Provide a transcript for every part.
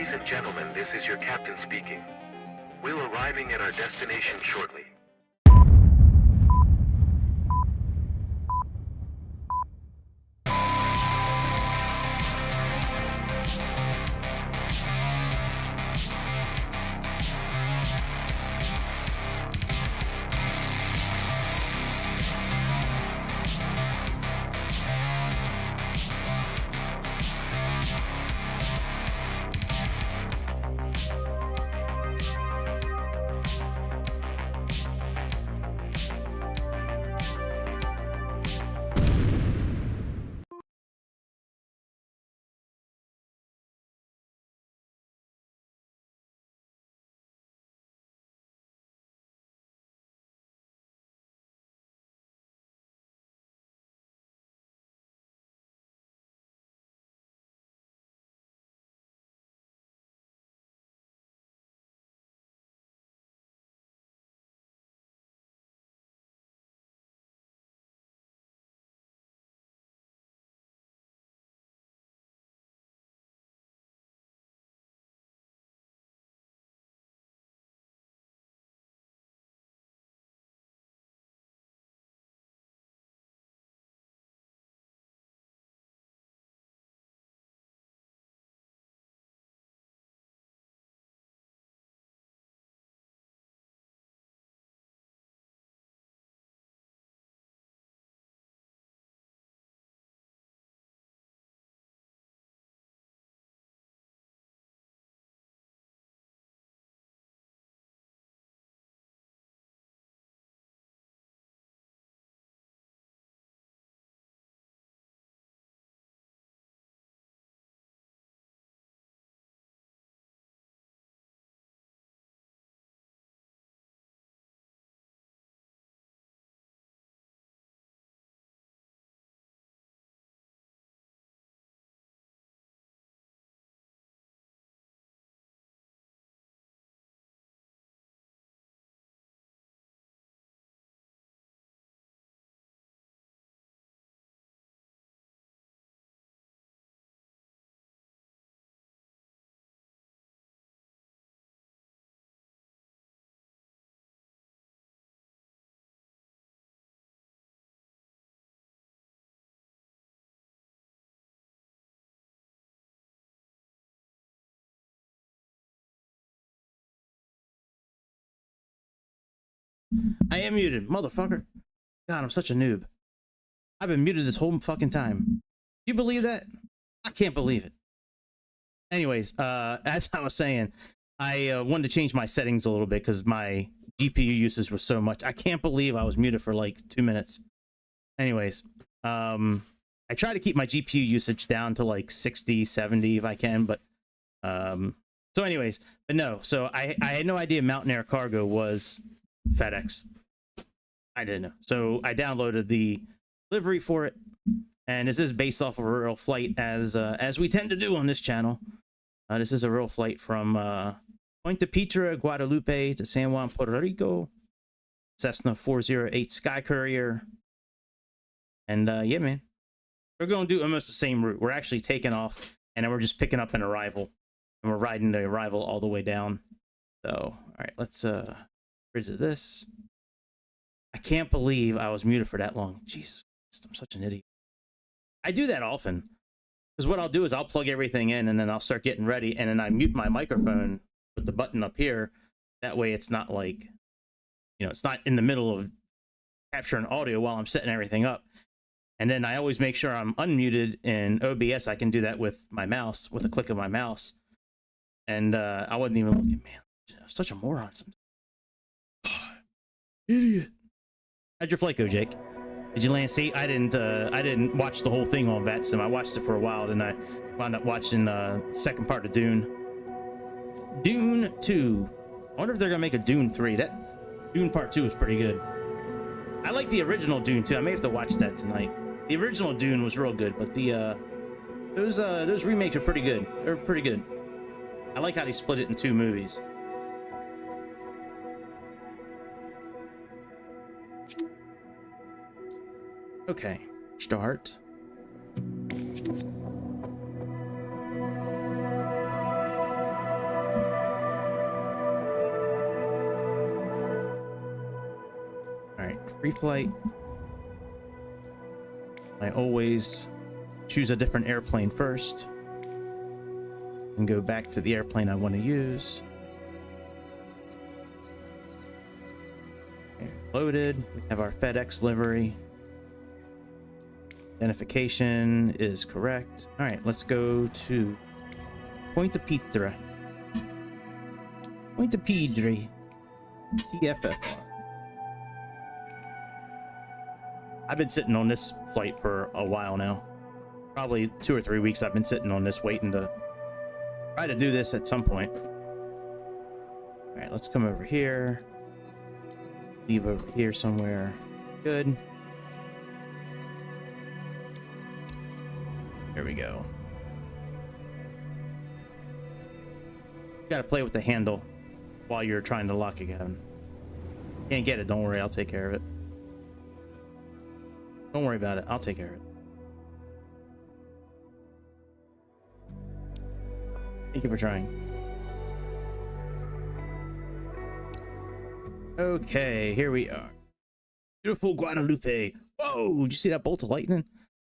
Ladies and gentlemen, this is your captain speaking. We'll arriving at our destination shortly. I am muted, motherfucker. God, I'm such a noob. I've been muted this whole fucking time. You believe that? I can't believe it. Anyways, as I was saying, I wanted to change my settings a little bit because my GPU usage was so much. I can't believe I was muted for like 2 minutes. Anyways, I try to keep my GPU usage down to like 60, 70 if I can, but so anyways, but no, so I had no idea Mountain Air Cargo was FedEx. I didn't know. So I downloaded the livery for it, and this is based off of a real flight, as we tend to do on this channel. This is a real flight from Puerto, Guadeloupe to San Juan, Puerto Rico. Cessna 408 SkyCourier. And yeah, man, we're going to do almost the same route. We're actually taking off, and then we're just picking up an arrival, and we're riding the arrival all the way down. So, all right, let's bridge of this. I can't believe I was muted for that long. Jesus Christ, I'm such an idiot. I do that often, because what I'll do is I'll plug everything in, and then I'll start getting ready, and then I mute my microphone with the button up here. That way it's not like, you know, it's not in the middle of capturing audio while I'm setting everything up. And then I always make sure I'm unmuted in OBS. I can do that with my mouse, with a click of my mouse. And I wasn't even looking, man. I'm such a moron sometimes. Idiot. How'd your flight go, Jake? Did you land safe? I didn't watch the whole thing on VATSIM. I watched it for a while, and I wound up watching the second part of Dune. Dune 2. I wonder if they're gonna make a Dune 3. That Dune Part 2 is pretty good. I like the original Dune 2. I may have to watch that tonight. The original Dune was real good, but the those remakes are pretty good. They're pretty good. I like how they split it in 2 movies. Okay, start. Pre-flight. I always choose a different airplane first and go back to the airplane I want to use. Okay, loaded. We have our FedEx livery. Identification is correct. All right, let's go to Puerto Piedra. Puerto Piedra. TFFR. I've been sitting on this flight for a while now. Probably 2 or 3 weeks I've been sitting on this waiting to try to do this at some point. All right, let's come over here. Leave over here somewhere. Good. There we go. You gotta play with the handle while you're trying to lock again. Can't get it, don't worry, I'll take care of it. Don't worry about it, I'll take care of it. Thank you for trying. Okay, here we are. Beautiful Guadeloupe. Whoa, did you see that bolt of lightning?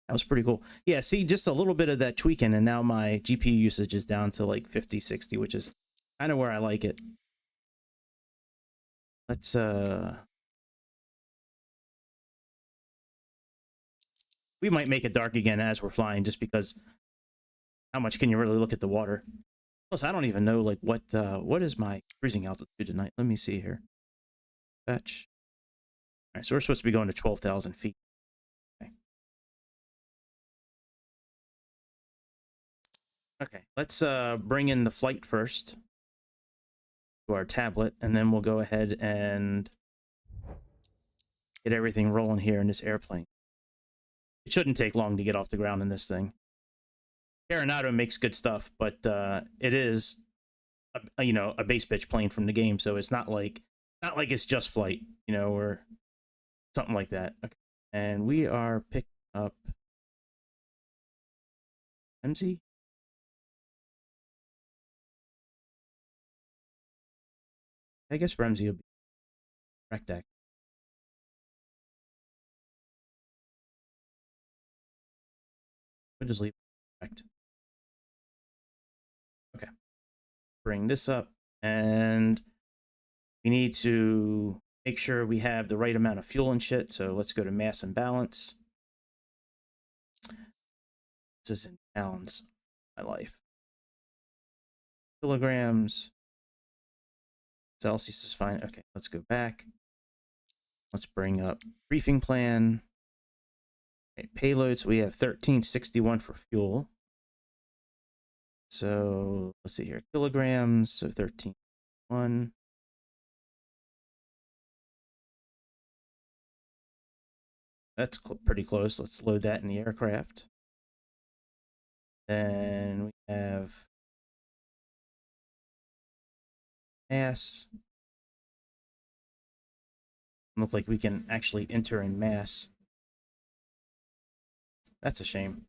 That was pretty cool. Yeah, see, just a little bit of that tweaking, and now my GPU usage is down to like 50, 60, which is kind of where I like it. Let's, we might make it dark again as we're flying, just because how much can you really look at the water? Plus, I don't even know, like, what is my cruising altitude tonight? Let me see here. Fetch. All right, so we're supposed to be going to 12,000 feet. Okay. Okay, let's bring in the flight first to our tablet, and then we'll go ahead and get everything rolling here in this airplane. It shouldn't take long to get off the ground in this thing. Arenado makes good stuff, but it is, you know, a base pitch plane from the game, so it's not like it's just flight, you know, or something like that. Okay. And we are picking up MZ. I guess for MZ will be Rectac. We'll just leave it correct. Okay. Bring this up, and we need to make sure we have the right amount of fuel and shit. So let's go to mass and balance. This is in pounds. My life. Kilograms. Celsius is fine. Okay, let's go back. Let's bring up briefing plan. Okay, payloads, we have 1361 for fuel. So let's see here, kilograms, so 13.1. That's pretty close. Let's load that in the aircraft. Then we have mass. Look like we can actually enter in mass. That's a shame.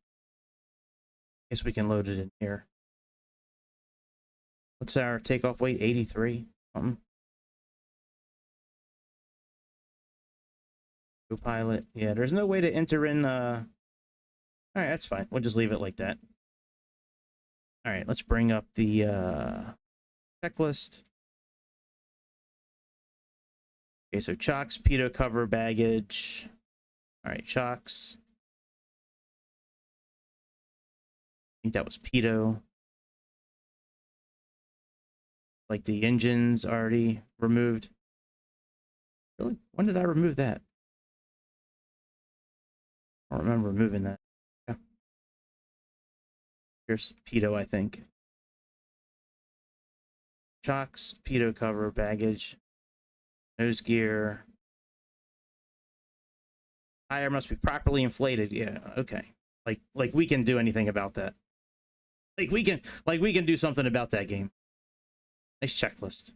Guess we can load it in here. What's our takeoff weight? 83 something. Co-pilot. Yeah, there's no way to enter in the... All right, that's fine. We'll just leave it like that. All right, let's bring up the checklist. Okay, so chocks, pitot cover, baggage. All right, chocks. I think that was pitot. Like the engine's already removed. Really? When did I remove that? I don't remember removing that. Yeah. Here's pitot, I think. Chocks, pitot cover, baggage, nose gear. Tire must be properly inflated. Yeah, okay. Like we can do anything about that. Like we can do something about that game. Nice checklist.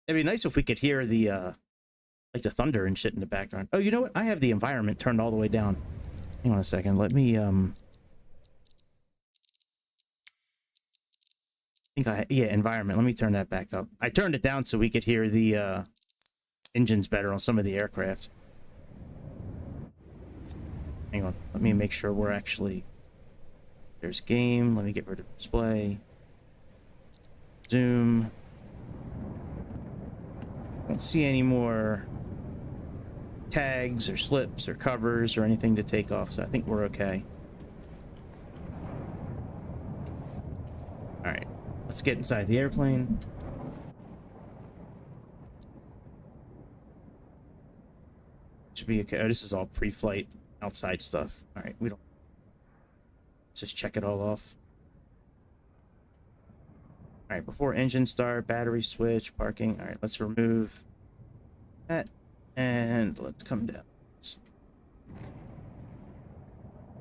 It'd be nice if we could hear the like the thunder and shit in the background. Oh, you know what? I have the environment turned all the way down. Hang on a second. Let me yeah, environment. Let me turn that back up. I turned it down so we could hear the engines better on some of the aircraft. Hang on, let me make sure we're actually, there's game, let me get rid of display, zoom. Don't see any more tags or slips or covers or anything to take off, so I think we're okay. All right, let's get inside the airplane. Should be okay. Oh, this is all pre-flight outside stuff. All right, we don't, let's just check it all off. All right, before engine start, battery switch, parking. All right, let's remove that and let's come down.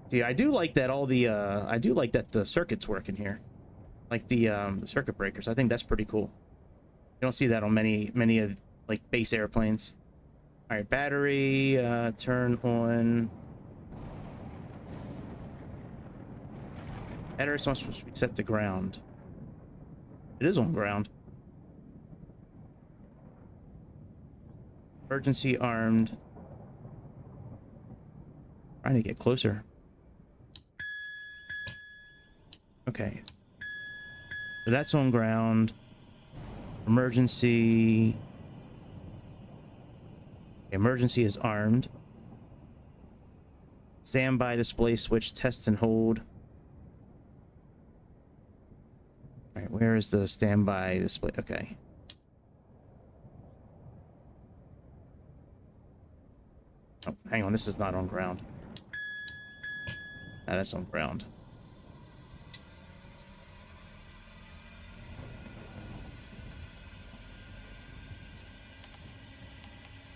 See, I do like that all the I do like that the circuits work in here, like the circuit breakers. I think that's pretty cool. You don't see that on many of like base airplanes. All right, battery, turn on. Battery's not supposed to be set to ground. It is on ground. Emergency armed. Trying to get closer. Okay. So that's on ground. Emergency. Emergency is armed. Standby display switch, test and hold. All right, where is the standby display? Okay. Oh, hang on, this is not on ground. Ah, that's on ground.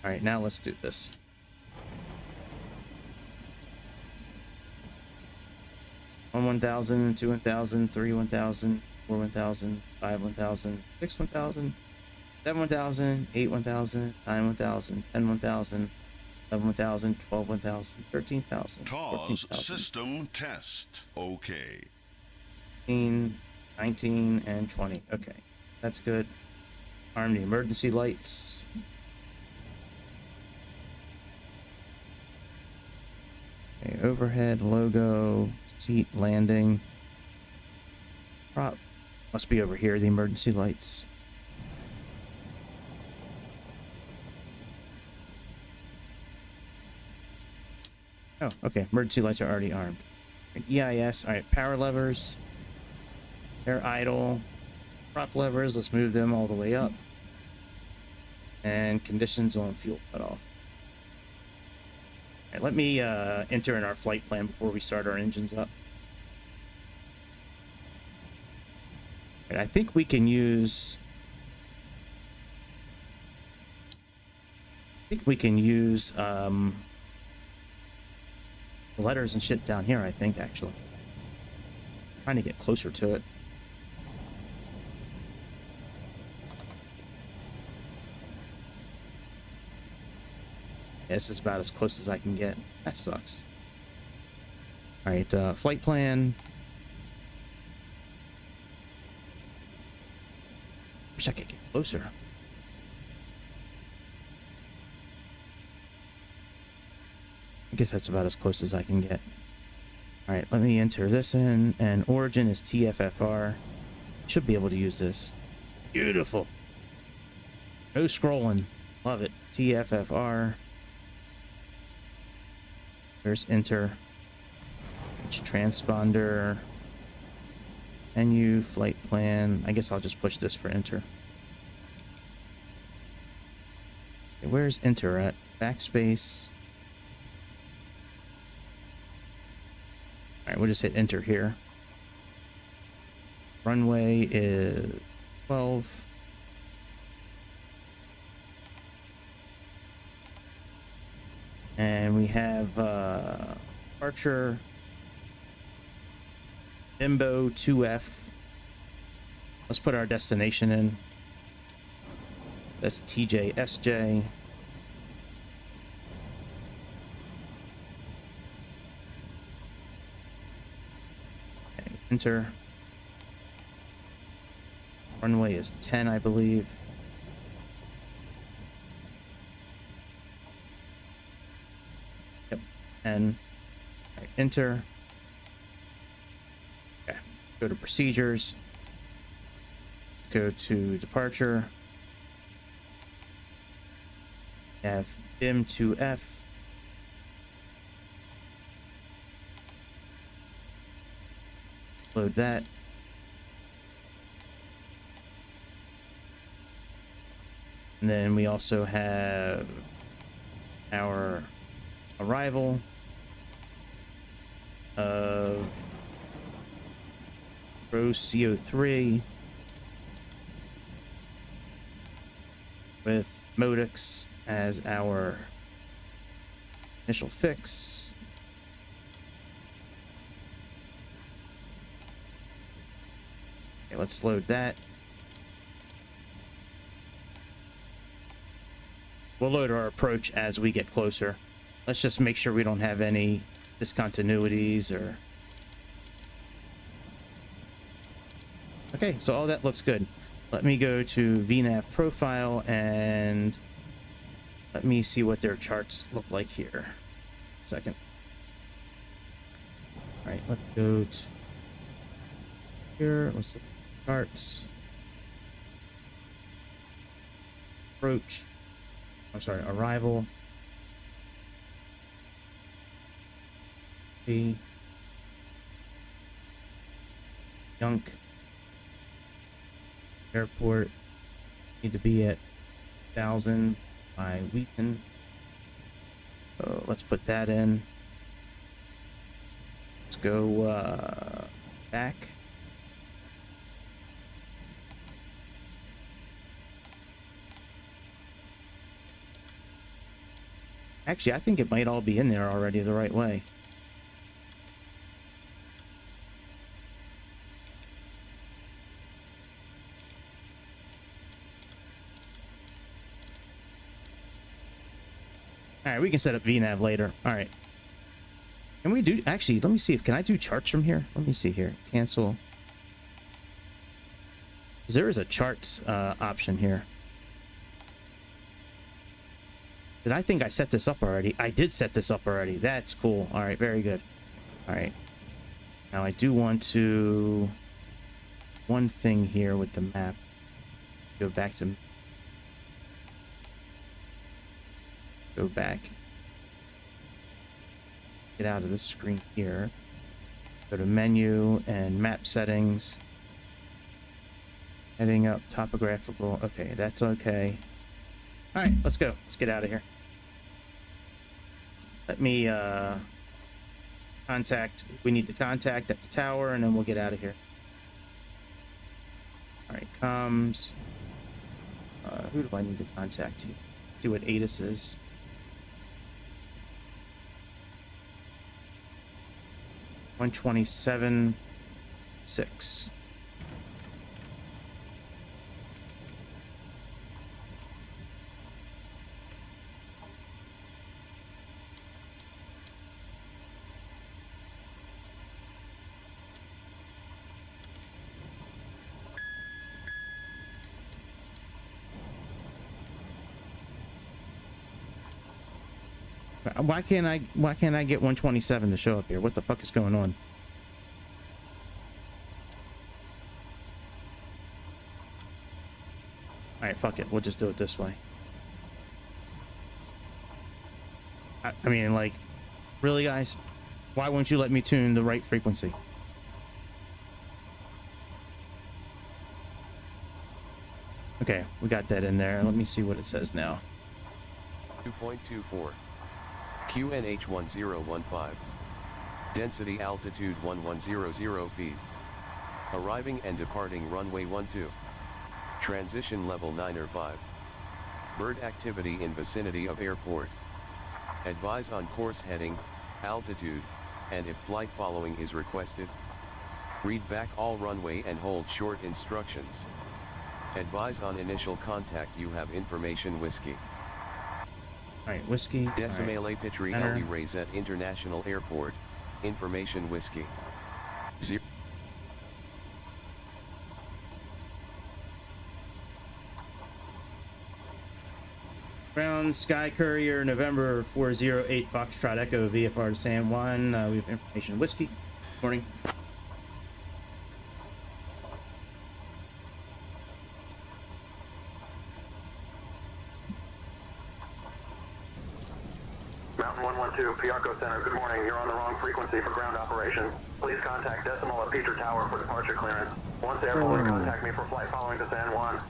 All right, now let's do this. On 1,000, 2 1,000, 3 1,000, 4 1,000, 5 1,000, 6 1,000, 7 1,000, 8 1,000, 9 1,000, 10 1,000, 11 1,000, 12 1,000, 13,000, 14,000. System test. Okay. 18, 19, and 20. Okay, that's good. Arm the emergency lights. Okay, overhead logo, seat landing. Prop must be over here, the emergency lights. Oh, okay, emergency lights are already armed. EIS, all right, power levers. They're idle. Prop levers, let's move them all the way up. And conditions on fuel cutoff. All right, let me enter in our flight plan before we start our engines up. All right, I think we can use... letters and shit down here, I think, actually. Trying to get closer to it. Yeah, this is about as close as I can get. That sucks. Alright, flight plan. Wish I could get closer. I guess that's about as close as I can get. Alright, let me enter this in, and origin is TFFR. Should be able to use this. Beautiful. No scrolling. Love it. TFFR. There's enter. It's transponder. Menu, flight plan. I guess I'll just push this for enter. Okay, where's enter at? Backspace. Alright, we'll just hit enter here. Runway is 12. And we have departure Bimbo 2F. Let's put our destination in. That's TJSJ. Okay, enter. Runway is 10, I believe. Yep, 10. enter. Okay. Go to procedures. Go to departure. Have dim to F. Load that. And then we also have our arrival of row CO3 with Modix as our initial fix. Okay, let's load that. We'll load our approach as we get closer. Let's just make sure we don't have any discontinuities or... Okay, so all that looks good. Let me go to VNAV profile and let me see what their charts look like here. Second. All right, let's go to here. Let's look at the charts. Approach. I'm sorry, arrival. B. Junk. Airport. Need to be at 1,000 by Wheaton. So let's put that in. Let's go back. Actually, I think it might all be in there already the right way. All right, we can set up VNAV later. All right. Can we do... Actually, let me see. Can I do charts from here? Let me see here. Cancel. There is a charts option here. Did I think I set this up already? I did set this up already. That's cool. All right, very good. All right. Now I do want to... One thing here with the map. Go back to... Go back. Get out of this screen here. Go to menu and map settings. Heading up topographical. Okay, that's okay. All right, let's go. Let's get out of here. Let me contact. We need to contact at the tower, and then we'll get out of here. All right, comms. Who do I need to contact here? See what ATIS is. 127.6. Why can't I get 127 to show up here? What the fuck is going on? All right, fuck it. We'll just do it this way. I mean, like, really, guys? Why won't you let me tune the right frequency? Okay, we got that in there. Let me see what it says now. 2.24. QNH 1015. Density altitude 1100 feet. Arriving and departing runway 12. Transition level 9 or 5. Bird activity in vicinity of airport. Advise on course heading, altitude, and if flight following is requested. Read back all runway and hold short instructions. Advise on initial contact. You have information whiskey. Alright, whiskey. Decimale right. Pitri Ali Raizet International Airport. Information whiskey. 0. Ground SkyCourier, November 408 Foxtrot Echo VFR to San Juan. We have information. Whiskey. Morning. Mountain 112, Piarco Center, good morning. You're on the wrong frequency for ground operation. Please contact Decimal at Peter Tower for departure clearance. Once airborne, contact me for flight following to San Juan.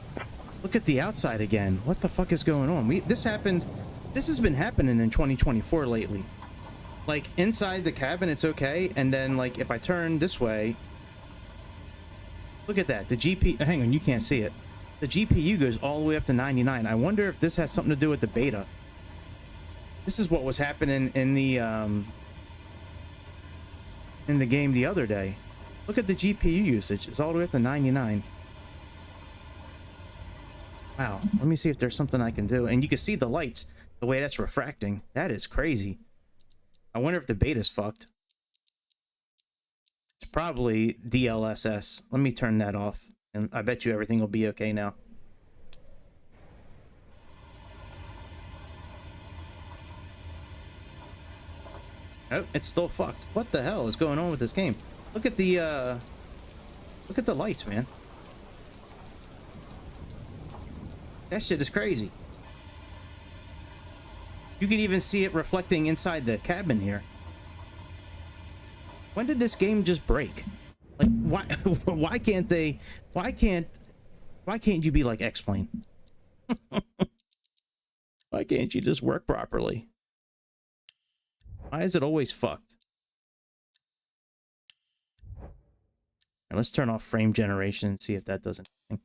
Look at the outside again. What the fuck is going on? This has been happening in 2024 lately. Like, inside the cabin, it's okay. And then, like, if I turn this way, look at that. The GPU, hang on, you can't see it. The GPU goes all the way up to 99. I wonder if this has something to do with the beta. This is what was happening in the game the other day. Look at the GPU usage. It's all the way up to 99. Wow. Let me see if there's something I can do. And you can see the lights, the way that's refracting. That is crazy. I wonder if the beta's fucked. It's probably DLSS. Let me turn that off. And I bet you everything will be okay now. Oh, it's still fucked. What the hell is going on with this game? Look at the lights, man. That shit is crazy. You can even see it reflecting inside the cabin here. When did this game just break? Like, why can't you be like X-Plane? Why can't you just work properly? Why is it always fucked? Right, let's turn off frame generation and see if that does anything.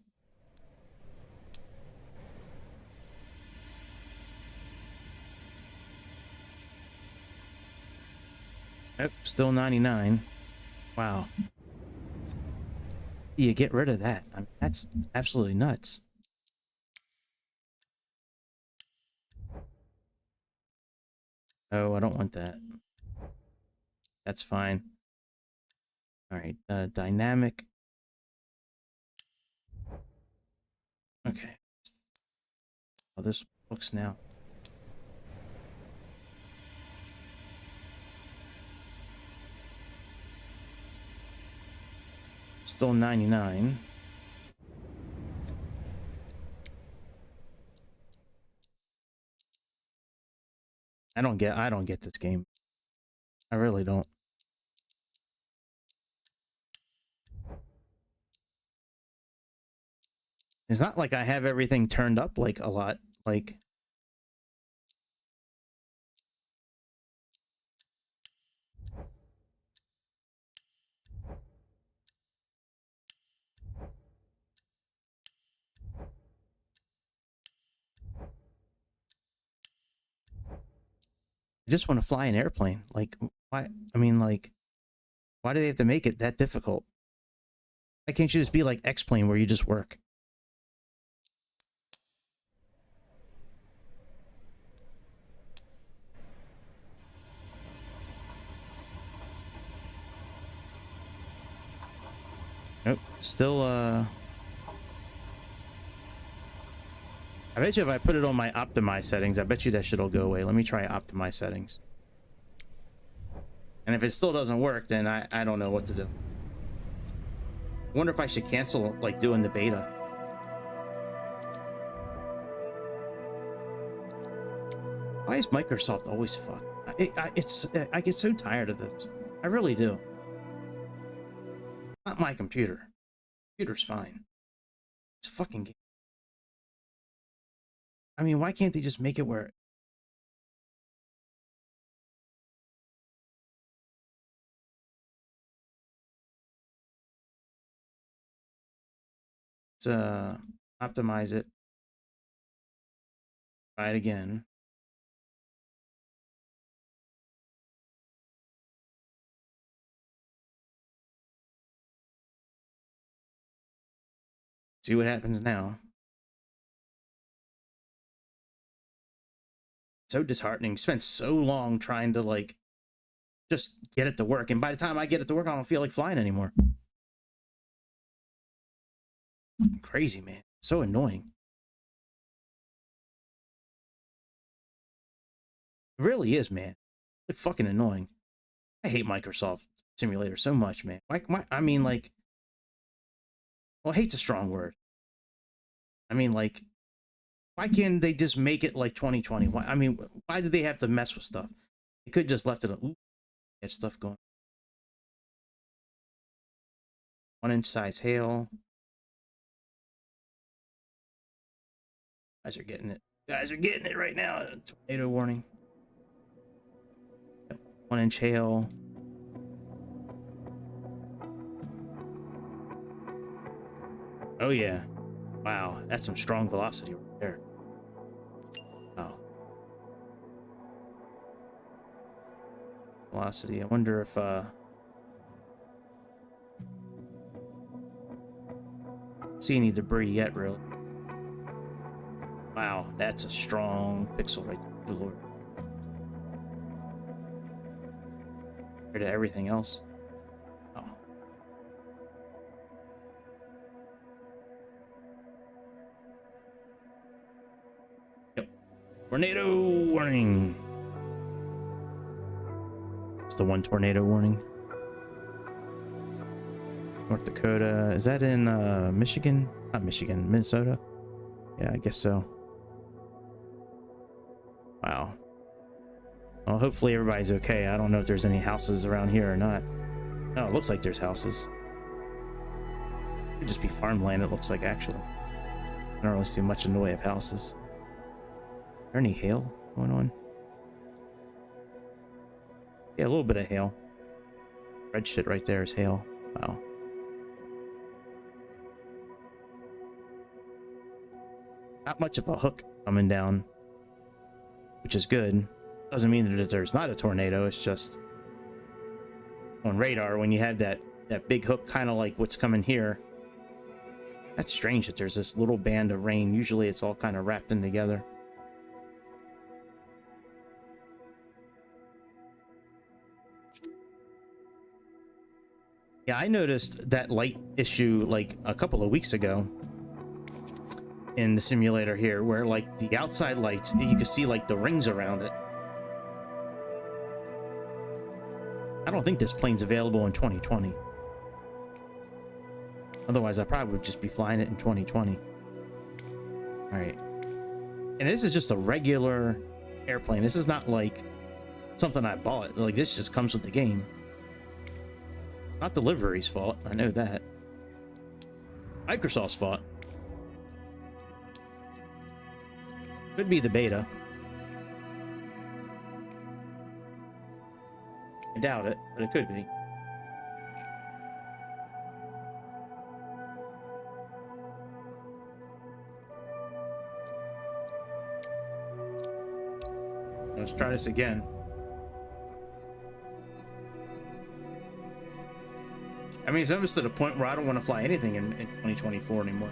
Nope, still 99. Wow. You get rid of that. I mean, that's absolutely nuts. Oh, I don't want that. That's fine. All right, dynamic. Okay. How this looks now. Still 99. I don't get this game. I really don't. It's not like I have everything turned up like a lot. Like, I just want to fly an airplane. Like, why? I mean, like, why do they have to make it that difficult? Why can't you just be like X-Plane where you just work? Nope. Still, I bet you if I put it on my optimize settings, I bet you that shit'll go away. Let me try optimize settings. And if it still doesn't work, then I don't know what to do. I wonder if I should cancel, like, doing the beta. Why is Microsoft always fucked? I get so tired of this. I really do. Not my computer. Computer's fine. It's fucking game. I mean, why can't they just make it where... Let's optimize it. Try it again. See what happens now. So disheartening. Spent so long trying to, like, just get it to work, and by the time I get it to work, I don't feel like flying anymore. Crazy, man. So annoying. It really is, man. It's fucking annoying. I hate Microsoft Simulator so much, man. I mean, like, well, hate's a strong word. I mean, like, why can't they just make it like 2020? Why, I mean, why do they have to mess with stuff? They could just left it. Get stuff going. 1-inch size hail. Guys are getting it. Guys are getting it right now. Tornado warning. 1-inch hail. Oh yeah. Wow, that's some strong velocity right there. Oh. Velocity. I wonder if see any debris yet, really. Wow, that's a strong pixel right there. Good Lord. Compared to everything else. Oh. Yep. Tornado warning. It's the one tornado warning. North Dakota. Is that in Michigan? Not Michigan, Minnesota? Yeah, I guess so. Wow. Well, hopefully everybody's okay. I don't know if there's any houses around here or not. No, it looks like there's houses. Could just be farmland, it looks like, actually. I don't really see much in the way of houses. Is there any hail going on? Yeah, a little bit of hail. Red shit right there is hail. Wow. Not much of a hook coming down, which is good. Doesn't mean that there's not a tornado. It's just on radar when you have that big hook, kind of like what's coming here. That's strange that there's this little band of rain. Usually it's all kind of wrapped in together. Yeah, I noticed that light issue like a couple of weeks ago in the simulator here, where like the outside lights, you can see like the rings around it. I don't think this plane's available in 2020. Otherwise, I probably would just be flying it in 2020. All right. And this is just a regular airplane. This is not like something I bought. Like, this just comes with the game. Not the livery's fault. I know that. Microsoft's fault. Could be the beta. I doubt it, but it could be. Let's try this again. I mean, it's almost to the point where I don't want to fly anything in 2024 anymore.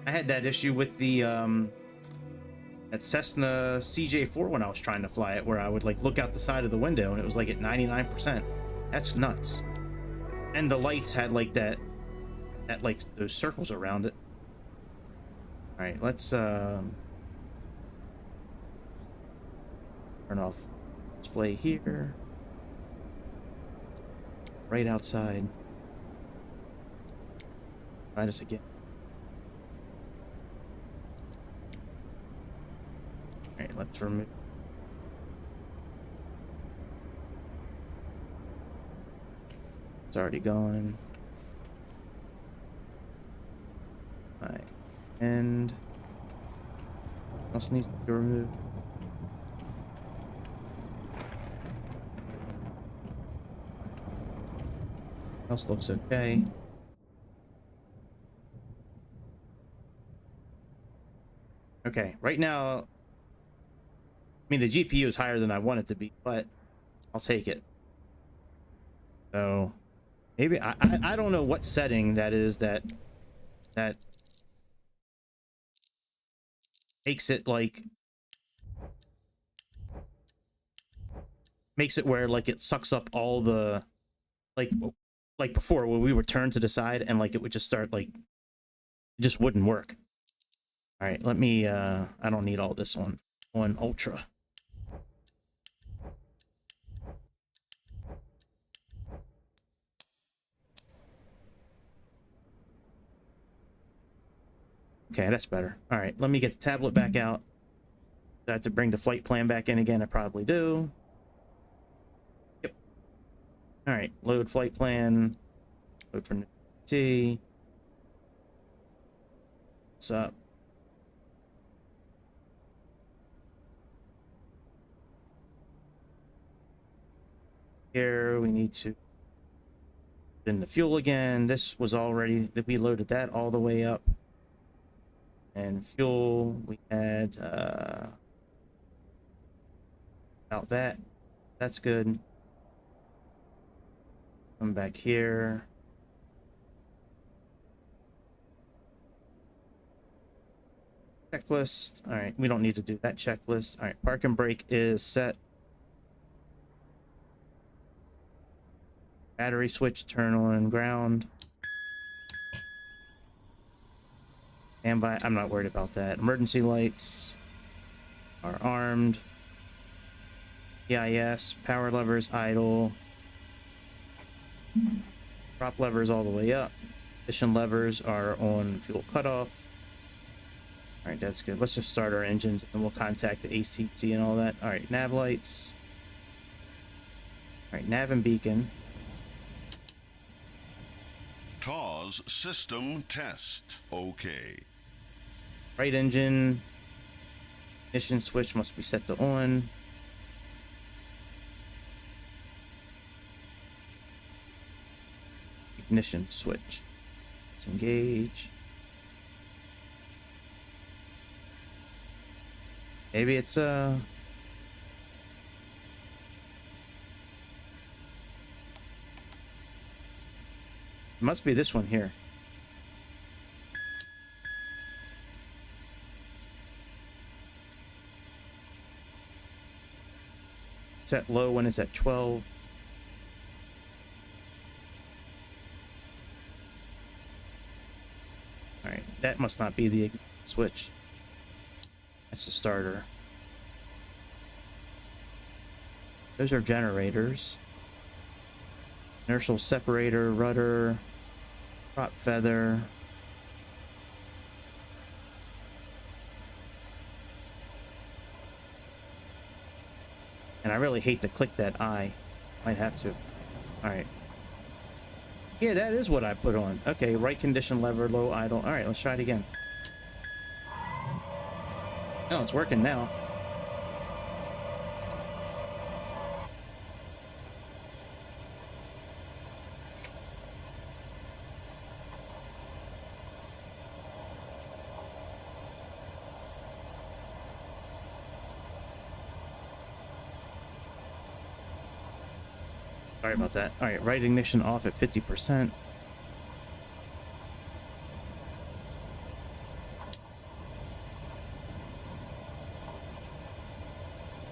I had that issue with the that Cessna CJ4 when I was trying to fly it, where I would like look out the side of the window and it was like at 99%. That's nuts. And the lights had like that like those circles around it. All right, let's turn off display here. Right outside. Try this again. All right, let's remove. It's already gone. All right, and what else needs to be removed? Else looks okay. Okay, right now, I mean, the GPU is higher than I want it to be, but I'll take it. So maybe I don't know what setting that is that makes it like where like it sucks up all the like before where we would turn to the side and like it would just start like it just wouldn't work. All right, let me, I don't need all this on Ultra. Okay, that's better. All right, let me get the tablet back out. Do I have to bring the flight plan back in again? I probably do. Yep. All right, load flight plan. Load for T. What's up? Here we need to put in the fuel again. This was already, we loaded that all the way up. And fuel, we had about that. That's good. Come back here. Checklist. All right, we don't need to do that checklist. All right, park and brake is set. Battery switch, turn on ground. Standby, I'm not worried about that. Emergency lights are armed. EIS, power levers idle. Prop levers all the way up. Ignition levers are on fuel cutoff. All right, that's good. Let's just start our engines and we'll contact the ACT and all that. All right, nav lights. All right, nav and beacon. TAWS system test. Okay. Right engine. Ignition switch must be set to on. Ignition switch. Let's engage. Maybe it's it must be this one here. It's at low when it's at 12. All right, that must not be the switch. That's the starter. Those are generators. Inertial separator, rudder, prop feather. And I really hate to click that I. Might have to. Alright. Yeah, that is what I put on. Okay, right condition lever, low idle. Alright, let's try it again. Oh, it's working now. Sorry about that. All right, right ignition off at 50%.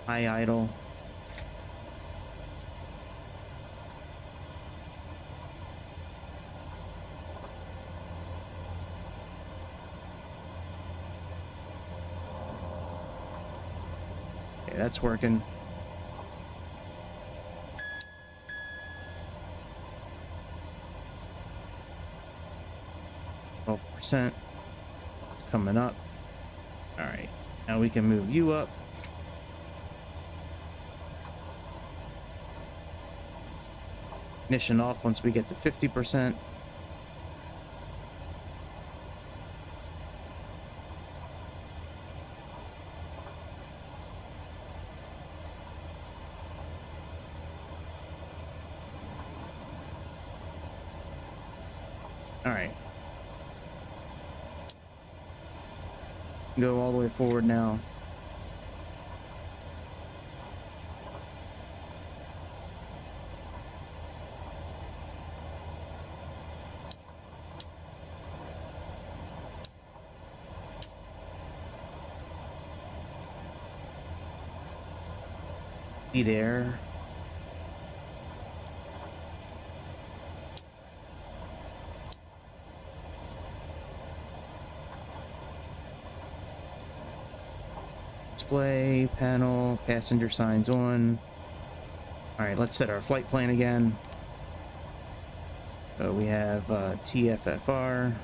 High idle. Okay, that's working. Coming up. All right, now we can move you up. Ignition off once we get to 50%. All right. Go all the way forward now. Lead air. display panel, passenger signs on. All right, let's set our flight plan again. So we have TFFR.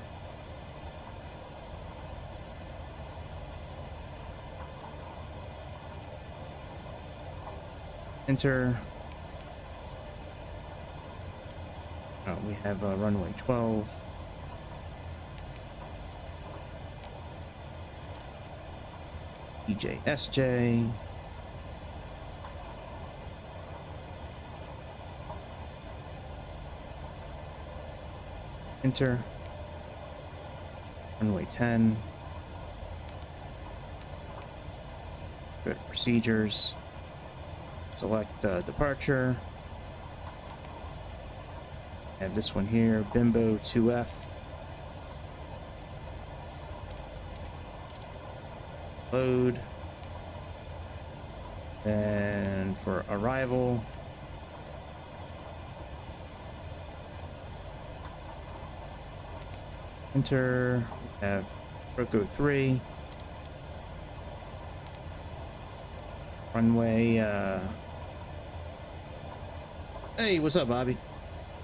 Enter. Oh, we have runway 12. SJ. Enter. Runway 10. Go to procedures. Select departure. Have this one here, Bimbo 2F. Load. And for arrival, enter. We have Rico 3. Runway, hey, what's up, Bobby?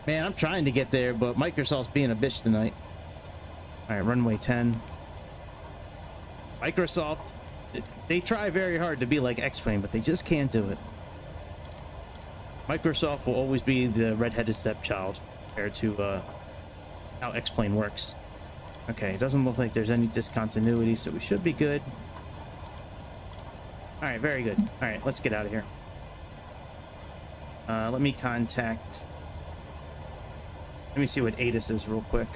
Man, I'm trying to get there, but Microsoft's being a bitch tonight. All right, runway 10. Microsoft, they try very hard to be like X-Plane, but they just can't do it. Microsoft will always be the red-headed stepchild compared to how X-Plane works. Okay, it doesn't look like there's any discontinuity, so we should be good. All right, very good. All right, let's get out of here. Let me contact... Let me see what ATIS is real quick.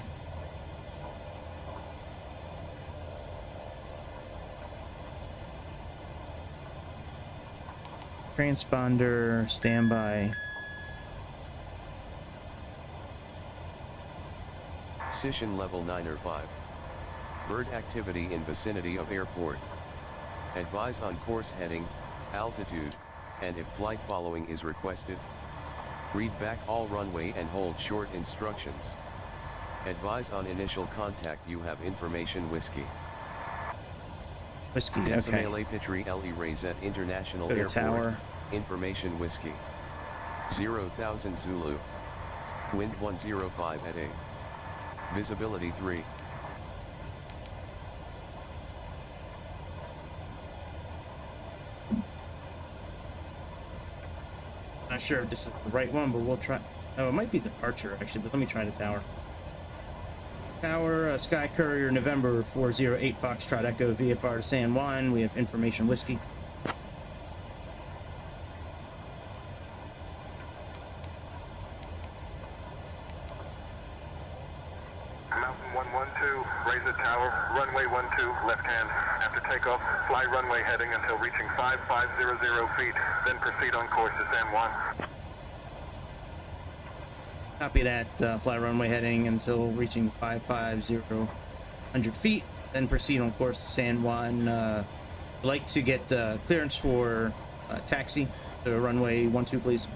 Transponder, standby. Session level 9 or 5. Bird activity in vicinity of airport. Advise on course heading, altitude, and if flight following is requested. Read back all runway and hold short instructions. Advise on initial contact. You have information whiskey. Whiskey, okay. Decimale Pitri Le Rays at International Go to Airport. tower. Information whiskey. 0,000 Zulu. Wind 105 at 8. Visibility 3. Not sure if this is the right one, but we'll try. Oh, it might be departure actually, but let me try the tower. Tower, SkyCourier, November 408 Foxtrot Echo VFR to San Juan. We have information whiskey. Mountain 112, raise the tower, runway 12, left hand. After takeoff, fly runway heading until reaching 5500 feet, then proceed on course to San Juan. Copy that. Fly runway heading until reaching 550 feet, then proceed on course to San Juan. I'd like to get clearance for taxi to runway 12, please.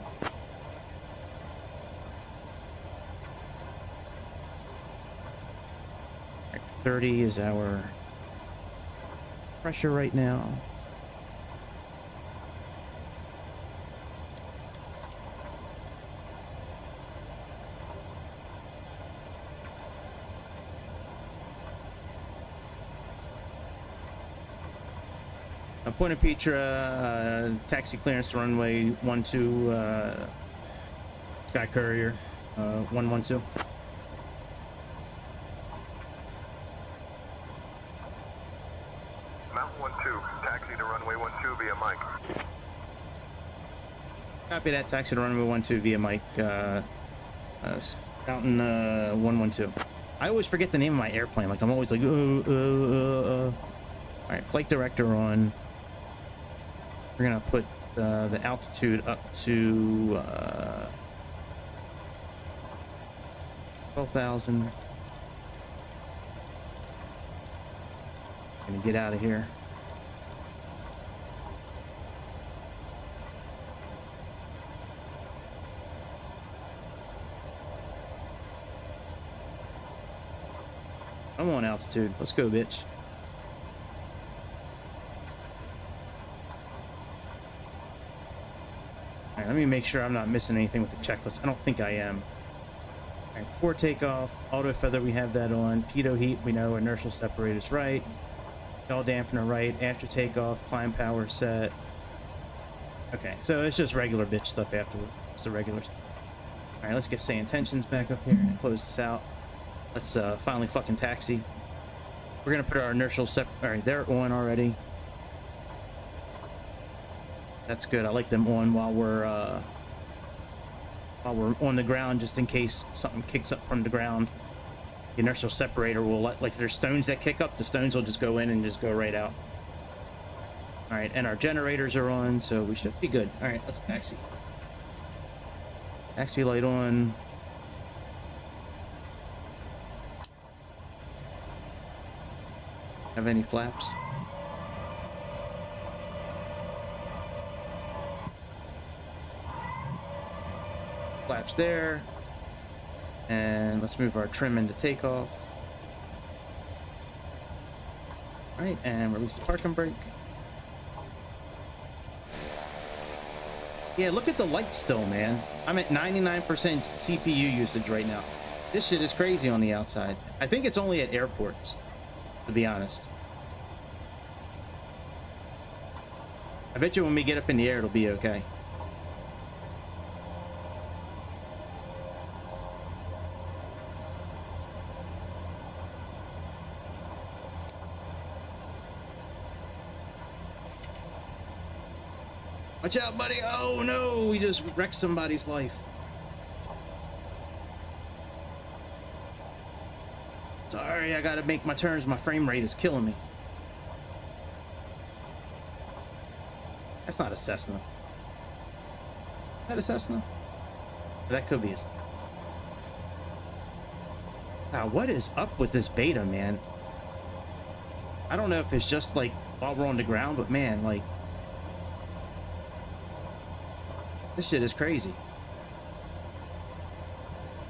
Right, 30 is our pressure right now. Point of Petra, taxi clearance to runway 12, SkyCourier, 112. Mountain 12, taxi to runway 12 via Mike. Copy that. Taxi to runway 12 via Mike. Mountain 112. I always forget the name of my airplane. Like I'm always like, All right, flight director on. We're gonna put the altitude up to 12,000. Gonna get out of here. I'm on altitude. Let's go, bitch. right, let me make sure I'm not missing anything with the checklist. I don't think I am. All right, before takeoff, auto feather, we have that on. Pitot heat, we know. Inertial separator's right. Yaw dampener right. After takeoff, climb power set. Okay, so it's just regular bitch stuff afterward. It's the regular stuff. All right, let's get Sayintentions back up here and close this out. Let's finally fucking taxi. We're gonna put our inertial all right, they're on already. That's good. I like them on while we're on the ground, just in case something kicks up from the ground. The inertial separator will let, like, there's stones that kick up, the stones will just go in and just go right out. All right, and our generators are on, so we should be good. All right, let's taxi. Taxi light on. Have any flaps? Flaps there. And let's move our trim into takeoff. All right, and release the parking brake. Yeah, look at the light still, man. I'm at 99% CPU usage right now. This shit is crazy on the outside. I think it's only at airports, to be honest. I bet you when we get up in the air, it'll be okay. Watch out, buddy. Oh no, we just wrecked somebody's life. Sorry, I gotta make my turns. My frame rate is killing me. That's not a Cessna. Is that a Cessna? That could be a... Now, what is up with this beta, man? I don't know if it's just like while we're on the ground, but man, like... This shit is crazy.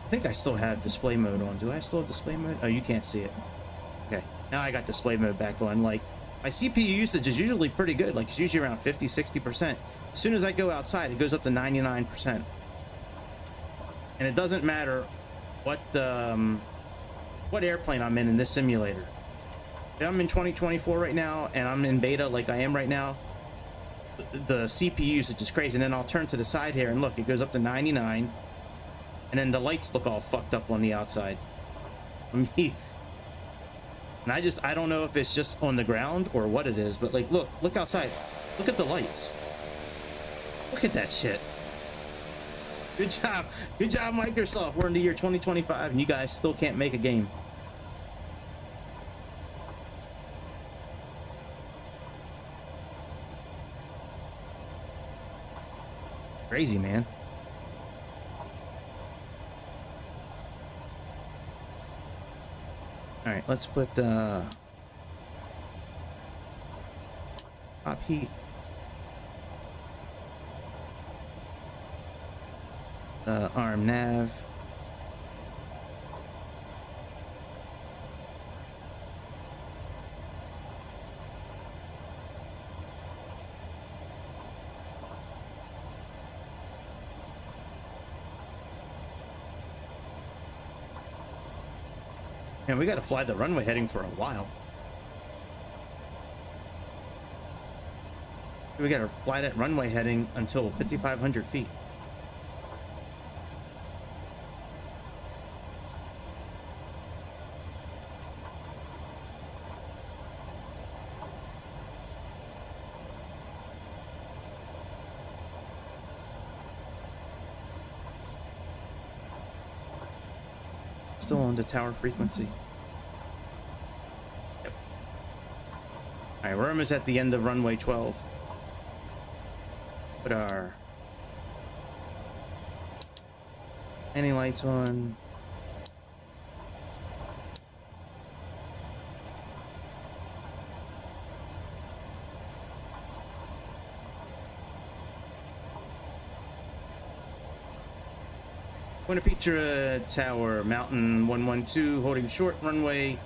I think I still have display mode on. Do I still have display mode? Oh, you can't see it. Okay, now I got display mode back on. Like, my CPU usage is usually pretty good. Like, it's usually around 50-60%. As soon as I go outside, it goes up to 99%. And it doesn't matter what airplane I'm in this simulator. If I'm in 2024 right now, and I'm in beta like I am right now, the CPU usage is crazy. And then I'll turn to the side here and look, it goes up to 99, and then the lights look all fucked up on the outside. And I don't know if it's just on the ground or what it is, but like, look outside, look at the lights, look at that shit. Good job, Microsoft. We're in the year 2025 and you guys still can't make a game. Crazy, man. All right, let's put top heat. Arm nav. And we got to fly the runway heading for a while. We got to fly that runway heading until 5,500 feet. Still on the tower frequency. Yep. All right, we're almost at the end of runway 12. Put our landing lights on. Buena Picture Tower, Mountain 112, holding short, runway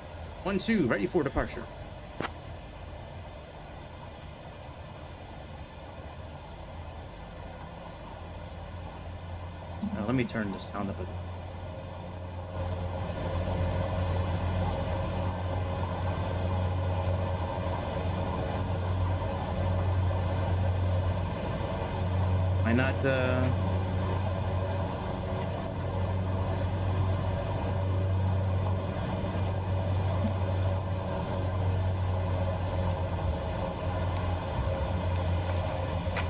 12, ready for departure. let me turn the sound up a bit. Why not,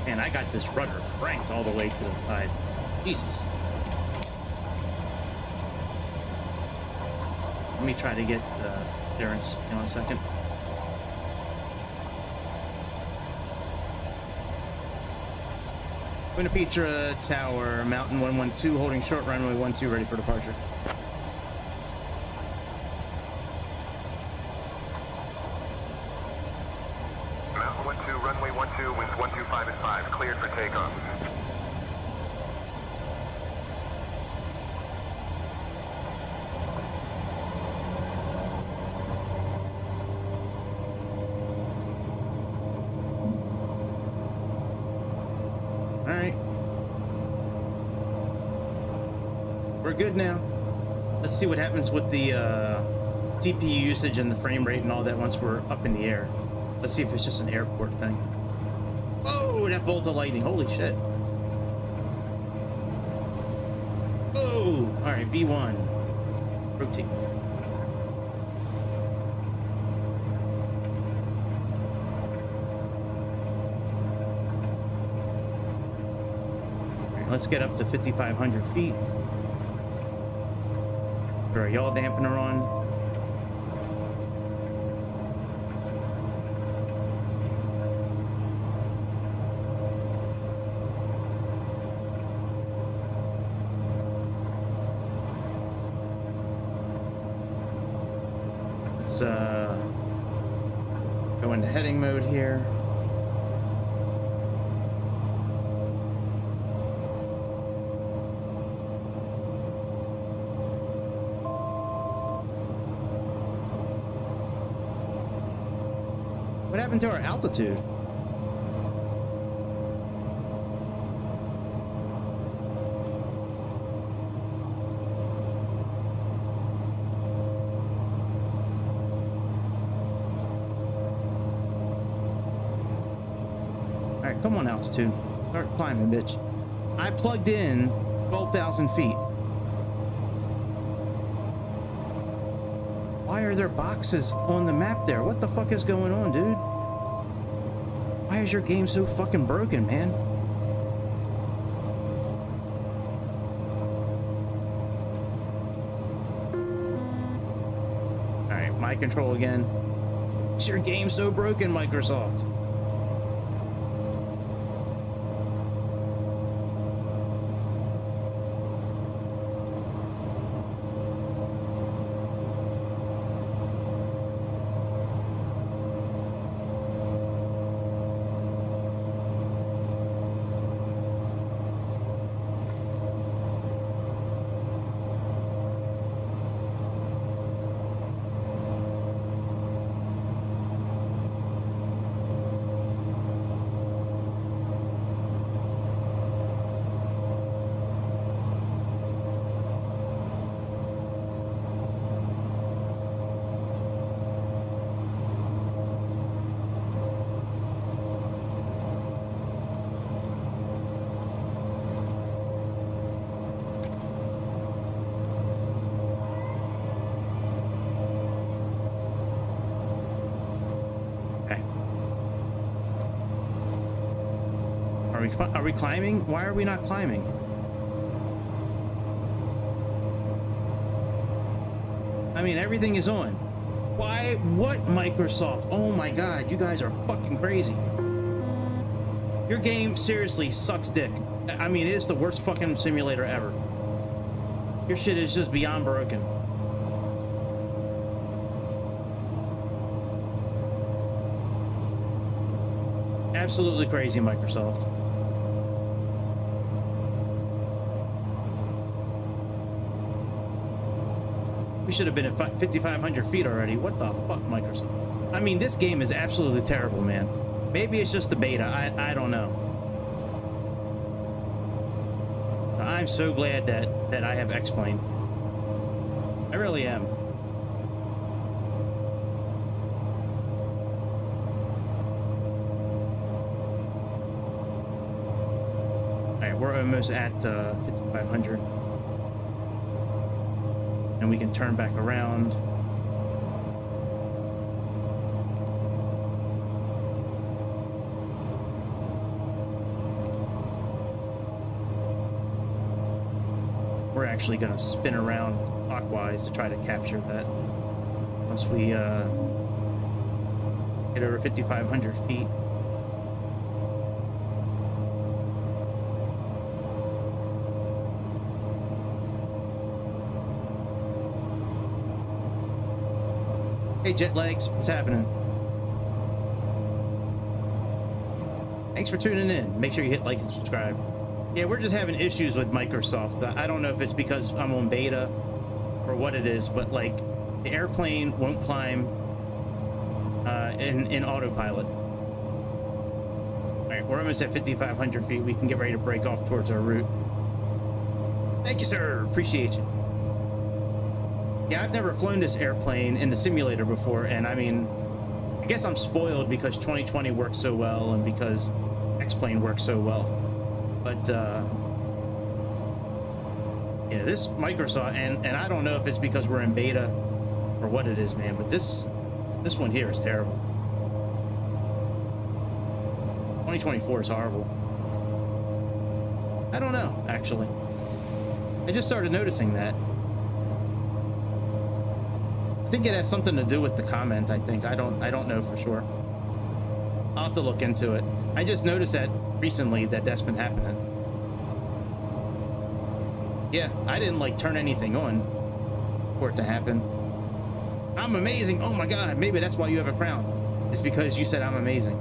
Man, I got this rudder cranked all the way to the side. Jesus. Let me try to get clearance in 1 second. Buena Petra Tower, Mountain 112, holding short runway 12, ready for departure. Mountain 12, runway 12, winds 125 and 5, cleared for takeoff. Alright. We're good now. Let's see what happens with the CPU usage and the frame rate and all that once we're up in the air. Let's see if it's just an airport thing. Oh, that bolt of lightning. Holy shit. Oh, alright, V1. Rotate. Let's get up to 5,500 feet. Throw our yaw dampener on. Let's go into heading mode here. What happened to our altitude? Alright, come on, altitude. Start climbing, bitch. I plugged in 12,000 feet. Why are there boxes on the map there? What the fuck is going on, dude? Why is your game so fucking broken, man? Alright, my control again. Is your game so broken, Microsoft? Are we climbing? Why are we not climbing? I mean, everything is on. Why? What, Microsoft? Oh my god, you guys are fucking crazy. Your game seriously sucks dick. I mean, it is the worst fucking simulator ever. Your shit is just beyond broken. Absolutely crazy, Microsoft. We should have been at 5,500 feet already. What the fuck, Microsoft? I mean, this game is absolutely terrible, man. Maybe it's just the beta. I don't know. I'm so glad that I have X-Plane. I really am. Alright, we're almost at 5,500. And we can turn back around. We're actually going to spin around clockwise to try to capture that once we hit over 5,500 feet. Hey, jet legs, what's happening? Thanks for tuning in. Make sure you hit like and subscribe. Yeah, we're just having issues with Microsoft. I don't know if it's because I'm on beta or what it is, but like the airplane won't climb in autopilot. All right, we're almost at 5,500 feet. We can get ready to break off towards our route. Thank you, sir. Appreciate you. Yeah, I've never flown this airplane in the simulator before, and I mean, I guess I'm spoiled because 2020 works so well and because X-Plane works so well. But yeah, this Microsoft, and I don't know if it's because we're in beta or what it is, man, but this one here is terrible. 2024 is horrible. I don't know, actually. I just started noticing that. I think it has something to do with the comment, I think. I don't know for sure. I'll have to look into it. I just noticed that recently that that's been happening. Yeah, I didn't like turn anything on for it to happen. I'm amazing. Oh my god, maybe that's why you have a crown. It's because you said I'm amazing.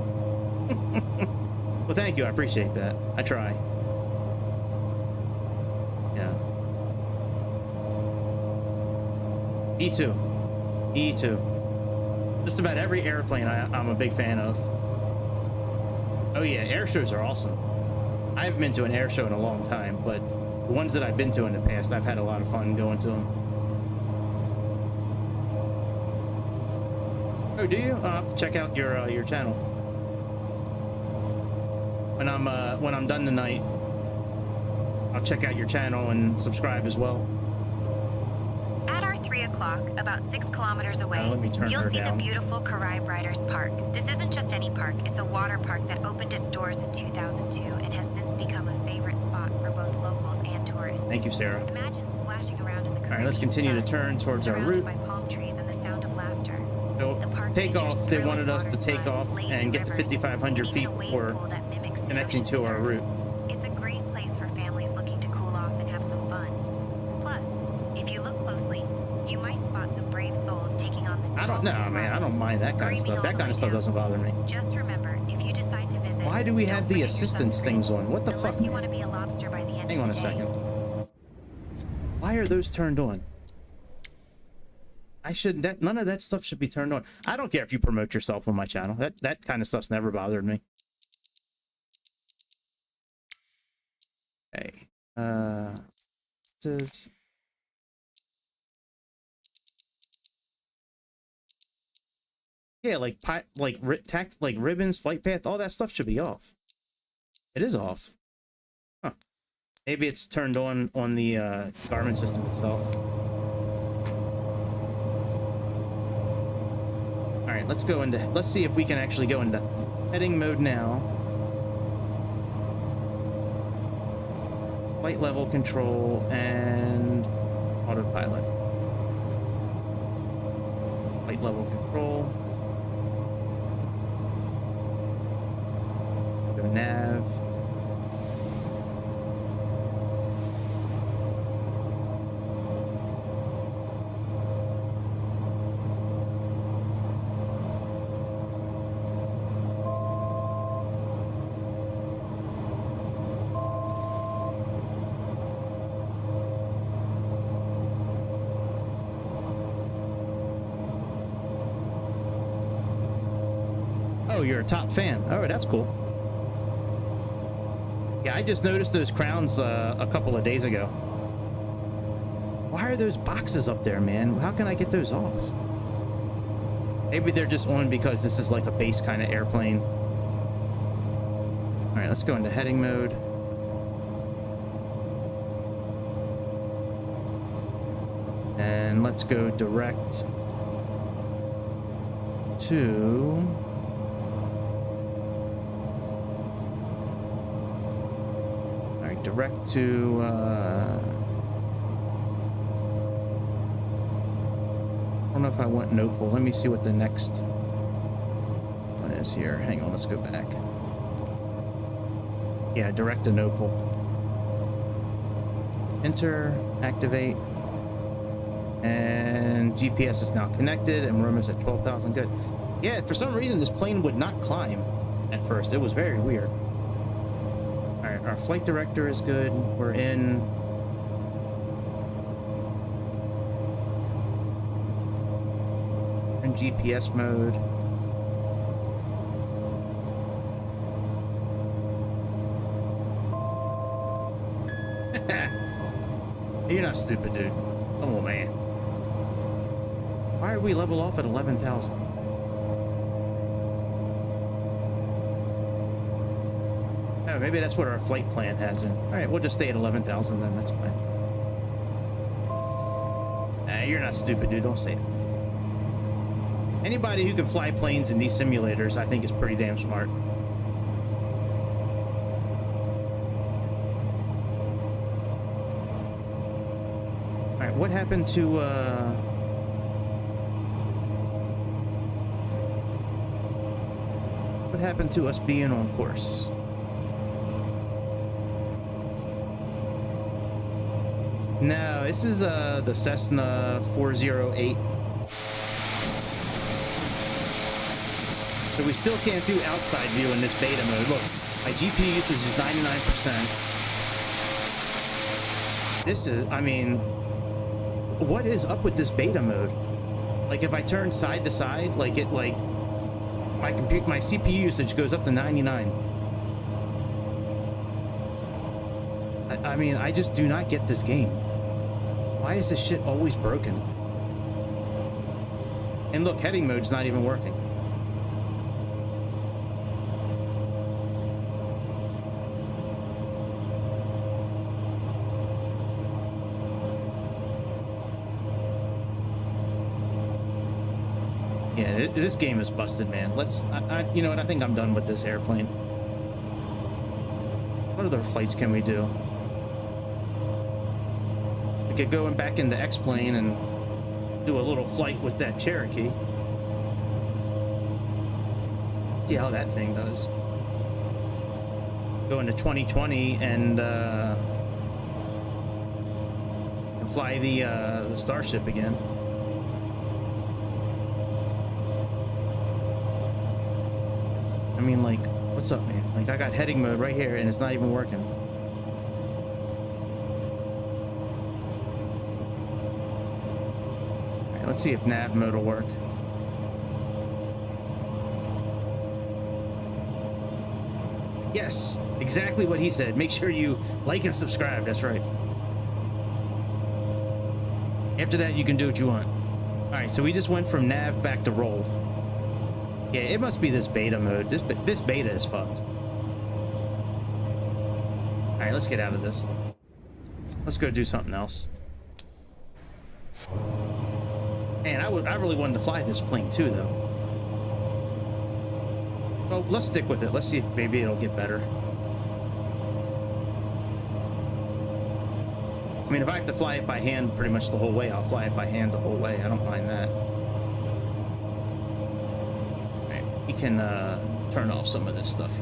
Well, thank you. I appreciate that. I try. Yeah. Me too. Me too. Just about every airplane I'm a big fan of. Oh yeah, air shows are awesome. I haven't been to an air show in a long time, but the ones that I've been to in the past, I've had a lot of fun going to them. Oh, do you? I'll have to check out your channel. When I'm done tonight, I'll check out your channel and subscribe as well. At our 3 o'clock, about 6 kilometers away, let me turn you'll her see down. the beautiful Courier Riders Park. This isn't just any park, it's a water park that opened its doors in 2002 and has since become a favorite spot for both locals and tourists. Thank you, Sarah. Imagine splashing around in the All right, let's continue to turn towards our route. by palm trees and the sound of laughter. So, The park take features off. They thrilling wanted us to water take slides, off lazy and get to rivers, 5,500 and feet even a wave before pool that mimics the connecting ocean to our surf. route. It's a great place for families looking to cool off and have some fun. Plus, if you look closely, you might spot some brave souls taking on the I don't know, tallest man. I ride, don't mind that kind of screaming stuff. all That the kind way of stuff down. doesn't bother me. Just remember, if you decide to visit, Why do we don't have the forget your assistance sunscreen. things on? What the Unless fuck? you want to be a lobster by the end Hang of on the a day. second. Why are those turned on? None of that stuff should be turned on. I don't care if you promote yourself on my channel. That kind of stuff's never bothered me. Okay. This is... Yeah, like ribbons, flight path, all that stuff should be off. It is off. Huh. Maybe it's turned on the Garmin system itself. All right, let's see if we can actually go into heading mode now. Flight level control and autopilot. Flight level control. Go nav. Oh, you're a top fan. Oh, that's cool. Yeah, I just noticed those crowns a couple of days ago. Why are those boxes up there, man? How can I get those off? Maybe they're just on because this is like a base kind of airplane. All right, let's go into heading mode. And let's go direct to... All right, direct to... I don't know if I want Nopal. Let me see what the next one is here. Hang on, let's go back. Yeah, direct to Nopal. Enter, activate, and GPS is now connected, and we're almost at 12,000. Good. Yeah, for some reason this plane would not climb at first. It was very weird. All right, our flight director is good. We're in. GPS mode. You're not stupid, dude. Oh man. Why are we level off at 11,000? Oh, maybe that's what our flight plan has in. All right, we'll just stay at 11,000 then. That's fine. Nah, you're not stupid, dude. Don't say it. Anybody who can fly planes in these simulators, I think, is pretty damn smart. All right, what happened to what happened to us being on course? No, this is the Cessna 408. So we still can't do outside view in this beta mode. Look, my GPU usage is 99%. This is, I mean, what is up with this beta mode? Like if I turn side to side, like it, like my CPU usage goes up to 99. I mean, I just do not get this game. Why is this shit always broken? And look, heading mode's not even working. Yeah, this game is busted, man. Let's, you know what? I think I'm done with this airplane. What other flights can we do? We could go back into X-Plane and do a little flight with that Cherokee. See how that thing does. Go into 2020 and fly the Starship again. I mean, like, what's up, man? Like, I got heading mode right here, and it's not even working. All right, let's see if nav mode will work. Yes, exactly what he said. Make sure you like and subscribe. That's right. After that, you can do what you want. All right, so we just went from nav back to roll. Yeah, it must be this beta mode. This beta is fucked. All right, let's get out of this. Let's go do something else. Man, I really wanted to fly this plane too, though. Well, let's stick with it. Let's see if maybe it'll get better. I mean, if I have to fly it by hand pretty much the whole way, I'll fly it by hand the whole way. I don't mind that. We can turn off some of this stuff.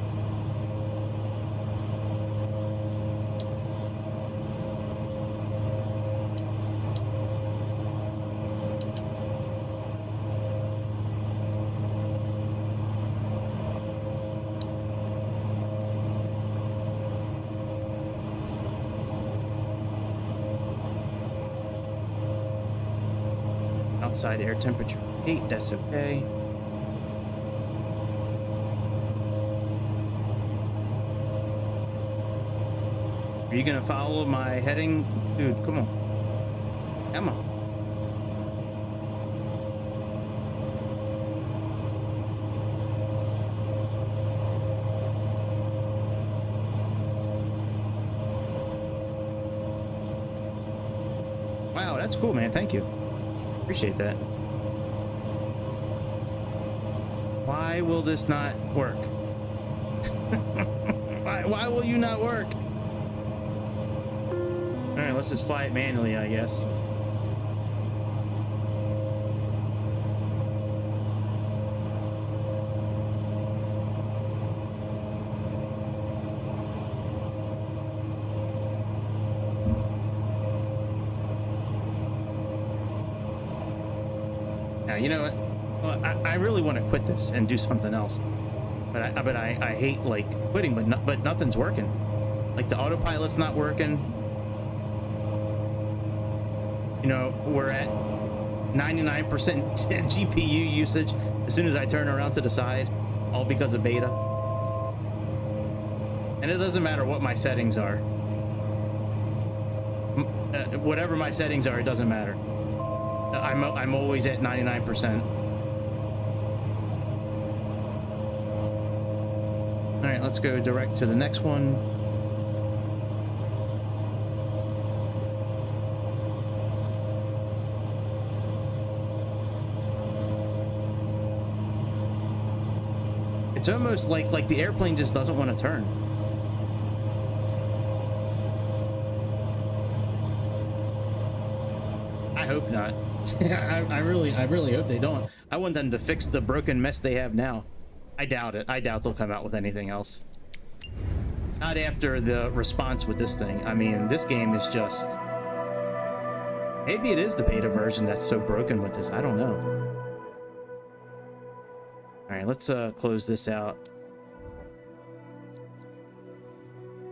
Outside air temperature 8, that's okay. Are you gonna follow my heading? Dude, come on. Come on. Wow, that's cool, man. Thank you. Appreciate that. Why will this not work? Why will you not work? All right, let's just fly it manually, I guess. Now, you know what? Well, I really want to quit this and do something else, but I hate like quitting, but nothing's working. Like the autopilot's not working. You know, we're at 99% GPU usage as soon as I turn around to the side, all because of beta. And it doesn't matter what my settings are. Whatever my settings are, it doesn't matter. I'm always at 99%. All right, let's go direct to the next one. It's almost like the airplane just doesn't want to turn. I hope not. I really hope they don't. I want them to fix the broken mess they have now. I doubt it. I doubt they'll come out with anything else. Not after the response with this thing. I mean, this game is just... Maybe it is the beta version that's so broken with this. I don't know. All right, let's close this out.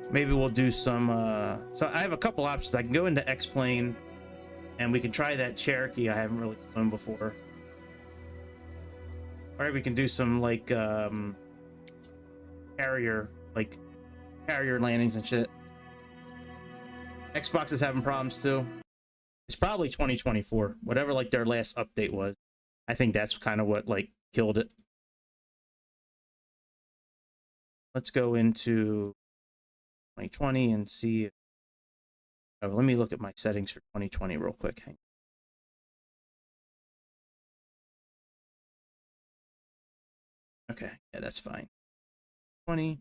Maybe we'll do some... So I have a couple options. I can go into X-Plane, and we can try that Cherokee I haven't really flown before. All right, we can do some like carrier landings and shit. Xbox is having problems too. It's probably 2024, whatever like their last update was. I think that's kind of what like killed it. Let's go into 2020 and see. Oh, let me look at my settings for 2020 real quick. Hang on. Okay, yeah, that's fine. 20.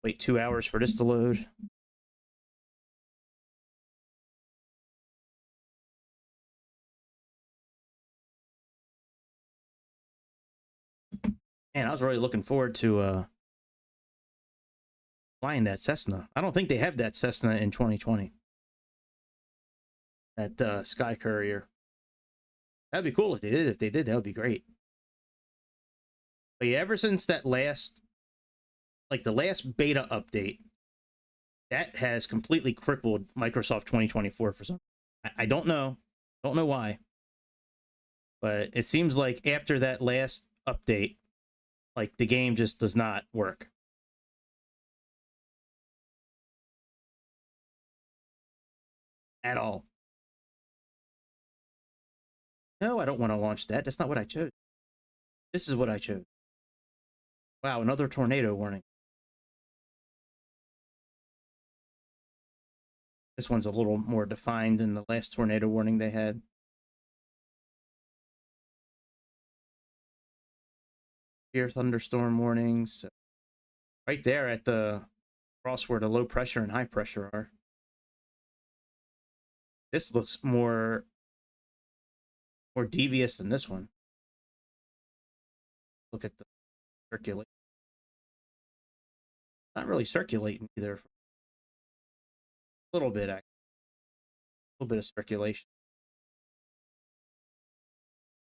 Wait 2 hours for this to load. Man, I was really looking forward to flying that Cessna. I don't think they have that Cessna in 2020. That SkyCourier. That'd be cool if they did. If they did, that would be great. But yeah, ever since that last, like the last beta update, that has completely crippled Microsoft 2024 for some. I don't know why, but it seems like after that last update, like the game just does not work. At all. No, I don't want to launch that. That's not what I chose. This is what I chose. Wow, another tornado warning. This one's a little more defined than the last tornado warning they had. Here, thunderstorm warnings. Right there at the cross where the low pressure and high pressure are. This looks more devious than this one. Look at the circulate. Not really circulating either. A little bit, actually. A little bit of circulation.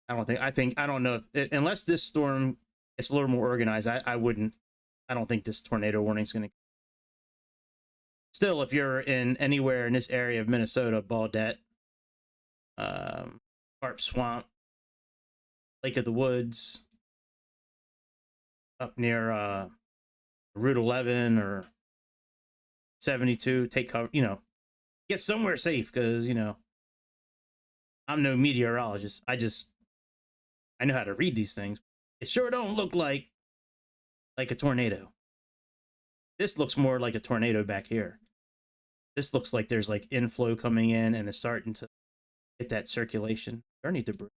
I don't know if unless this storm is a little more organized, I don't think this tornado warning is going to. Still, if you're in anywhere in this area of Minnesota, Baudette, Carp Swamp, Lake of the Woods, up near Route 11 or 72, take cover, you know, get somewhere safe, because, you know, I'm no meteorologist. I know how to read these things. It sure don't look like a tornado. This looks more like a tornado back here. This looks like there's like inflow coming in and it's starting to hit that circulation. There need debris.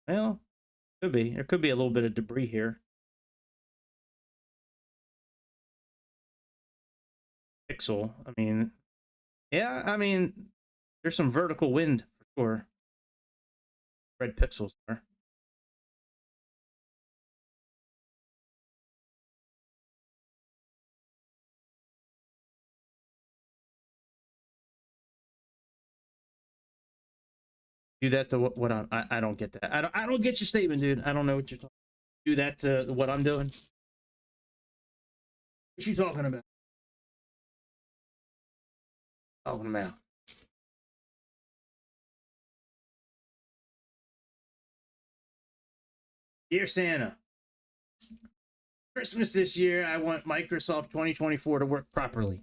Well, could be. There could be a little bit of debris here. Pixel. I mean, yeah, I mean, there's some vertical wind for sure. Red pixels are. Do that to what I don't get that. I don't get your statement, dude. I don't know what you're talking. Do that to what I'm doing. What you talking about? Talking about. Dear Santa, Christmas this year, I want Microsoft 2024 to work properly.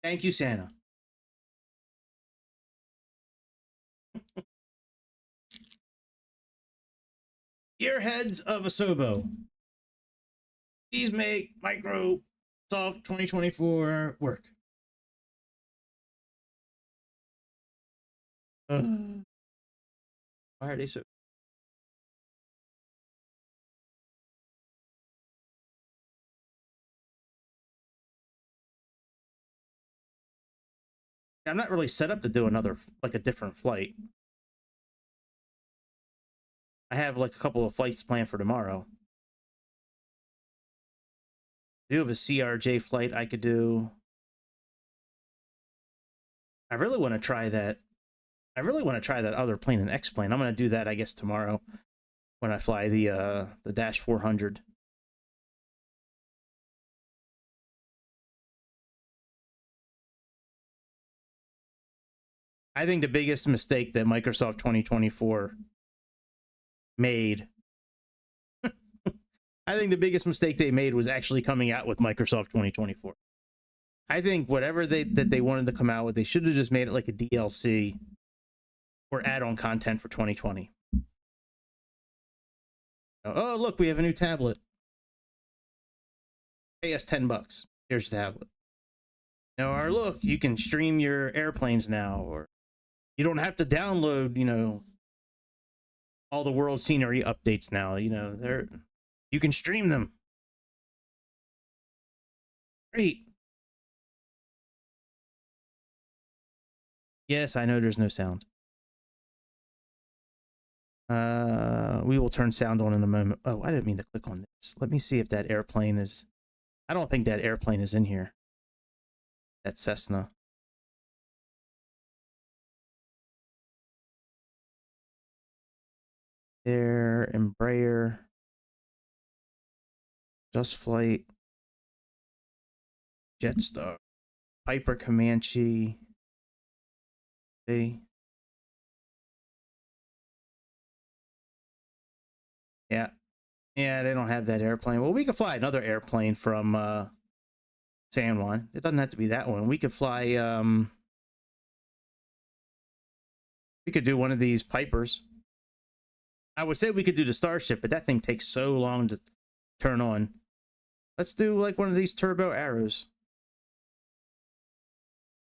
Thank you, Santa. Dear heads of Asobo, please make Microsoft 2024 work. Why are they so... I'm not really set up to do another, like a different flight. I have like a couple of flights planned for tomorrow. I do have a CRJ flight I could do. I really want to try that. I really want to try that other plane, an X-plane. I'm going to do that, I guess, tomorrow when I fly the Dash 400. I think the biggest mistake that Microsoft 2024 made, I think the biggest mistake they made was actually coming out with Microsoft 2024. I think whatever they wanted to come out with, they should have just made it like a DLC or add-on content for 2020. Oh, look, we have a new tablet. Pay us $10. Here's the tablet. Or look, you can stream your airplanes now, or you don't have to download, you know, all the world scenery updates now. You know, you can stream them. Great. Yes, I know there's no sound. We will turn sound on in a moment. Oh, I didn't mean to click on this. Let me see if that airplane is... I don't think that airplane is in here. That Cessna. There, Embraer. Just Flight. Jetstar. Piper Comanche. See? Yeah. Yeah, they don't have that airplane. Well, we could fly another airplane from San Juan. It doesn't have to be that one. We could fly we could do one of these Pipers. I would say we could do the Starship, but that thing takes so long to turn on. Let's do like one of these turbo arrows.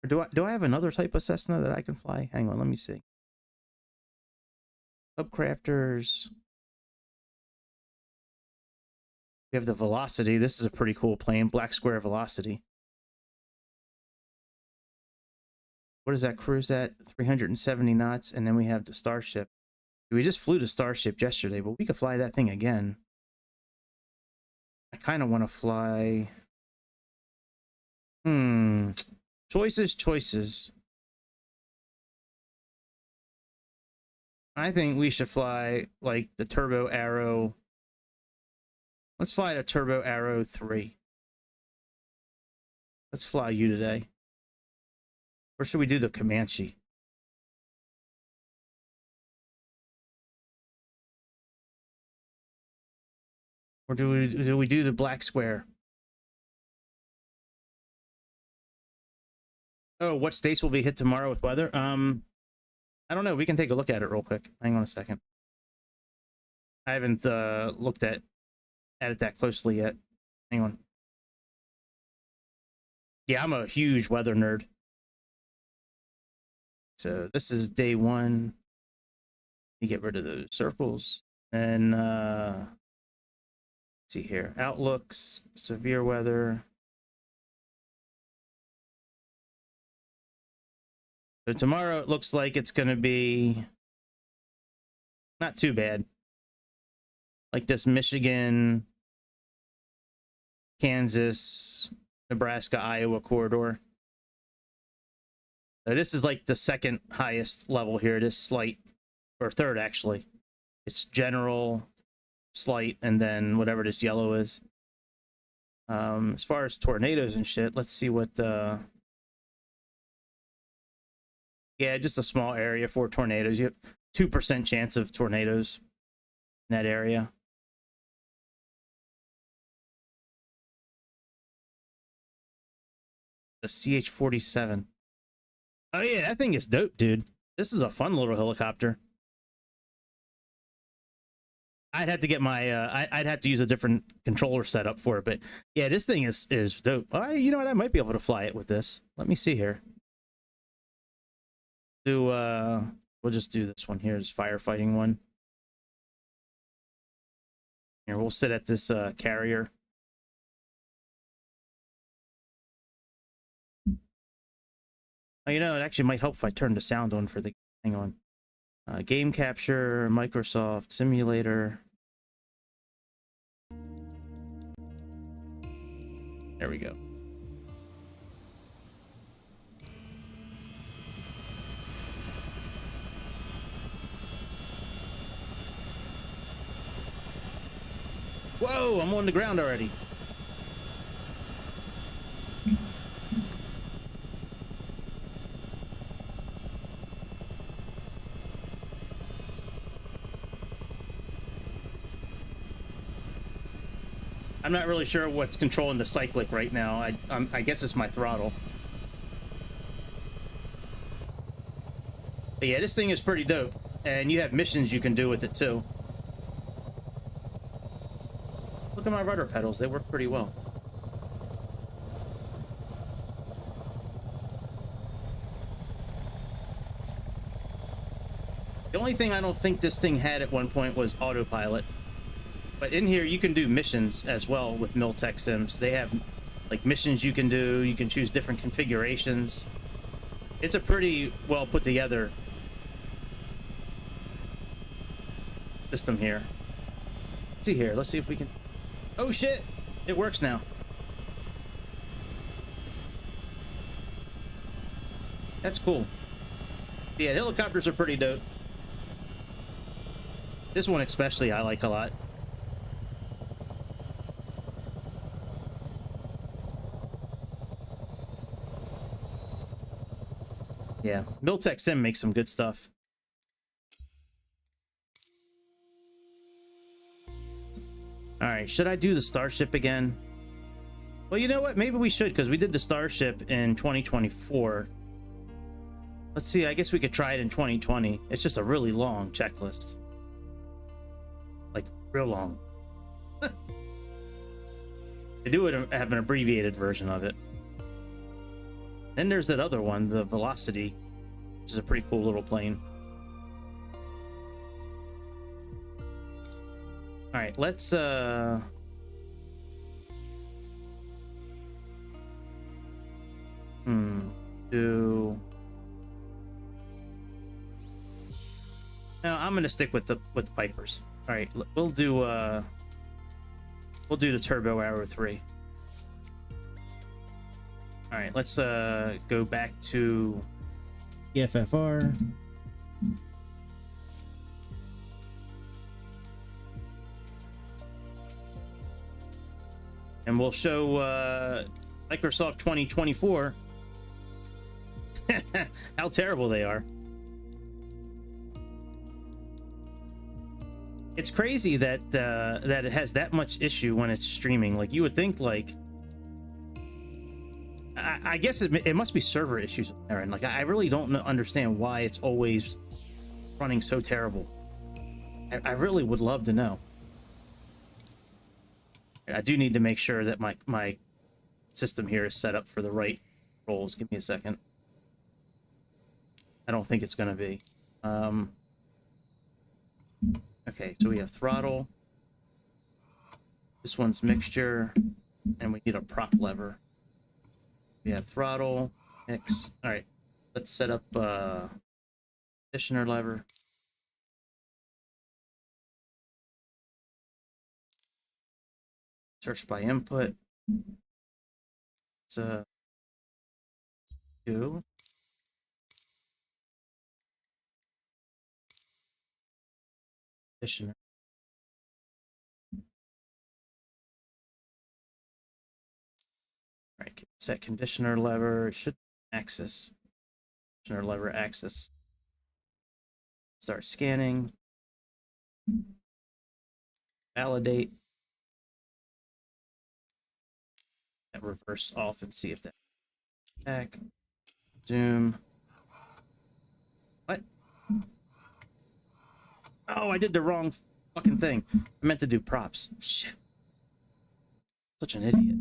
Or do I have another type of Cessna that I can fly? Hang on, let me see. Subcrafters. We have the Velocity. This is a pretty cool plane. Black Square Velocity. What does that cruise at? 370 knots. And then we have the Starship. We just flew the Starship yesterday, but we could fly that thing again. I kind of want to fly... Choices. I think we should fly, like, the Turbo Arrow... Let's fly the Turbo Arrow 3. Let's fly you today. Or should we do the Comanche? Or do we do the black square? Oh, what states will be hit tomorrow with weather? I don't know. We can take a look at it real quick. Hang on a second. I haven't looked at it that closely yet. Hang on. Yeah, I'm a huge weather nerd. So this is day 1. You get rid of those circles. And let's see here. Outlooks, severe weather. So tomorrow it looks like it's going to be not too bad. Like this Michigan, Kansas, Nebraska, Iowa corridor. So this is like the second highest level here. This slight, or third actually. It's general, slight, and then whatever this yellow is. As far as tornadoes and shit, let's see what yeah, just a small area for tornadoes. You have 2% chance of tornadoes in that area. The CH-47. Oh yeah, that thing is dope, dude. This is a fun little helicopter. I'd have to get my I'd have to use a different controller setup for it, but yeah, this thing is dope. You know what? I might be able to fly it with this. Let me see here. We'll just do this one here, this firefighting one. Here, we'll sit at this carrier. Oh, you know, it actually might help if I turn the sound on for the, hang on. Game capture, Microsoft simulator. There we go. Whoa, I'm on the ground already. I'm not really sure what's controlling the cyclic right now. I guess it's my throttle. But yeah, this thing is pretty dope. And you have missions you can do with it too. Look at my rudder pedals. They work pretty well. The only thing I don't think this thing had at one point was autopilot. But in here, you can do missions as well with Miltech Sims. They have like missions you can do. You can choose different configurations. It's a pretty well put together system here. Let's see here. Let's see if we can. Oh shit! It works now. That's cool. Yeah, helicopters are pretty dope. This one especially I like a lot. Yeah, Miltech Sim makes some good stuff. Alright, should I do the Starship again? Well, you know what? Maybe we should, because we did the Starship in 2024. Let's see, I guess we could try it in 2020. It's just a really long checklist. Like, real long. They do have an abbreviated version of it. Then there's that other one, the Velocity, which is a pretty cool little plane. All right, let's do. No, I'm gonna stick with the Pipers. All right, we'll do the Turbo Arrow 3. All right, let's go back to EFFR. And we'll show Microsoft 2024 how terrible they are. It's crazy that that it has that much issue when it's streaming. Like, you would think, like, I guess it must be server issues there, and like I really don't understand why it's always running so terrible. I really would love to know. I do need to make sure that my system here is set up for the right roles. Give me a second. I don't think it's going to be. Okay, so we have throttle. This one's mixture, and we need a prop lever. We have throttle, mix. All right, let's set up conditioner lever. Search by input. It's do. Conditioner. All right, set conditioner lever. It should axis. Conditioner lever axis. Start scanning. Validate. That reverse off and see if that back. Zoom. What? Oh, I did the wrong fucking thing. I meant to do props. Shit. Such an idiot.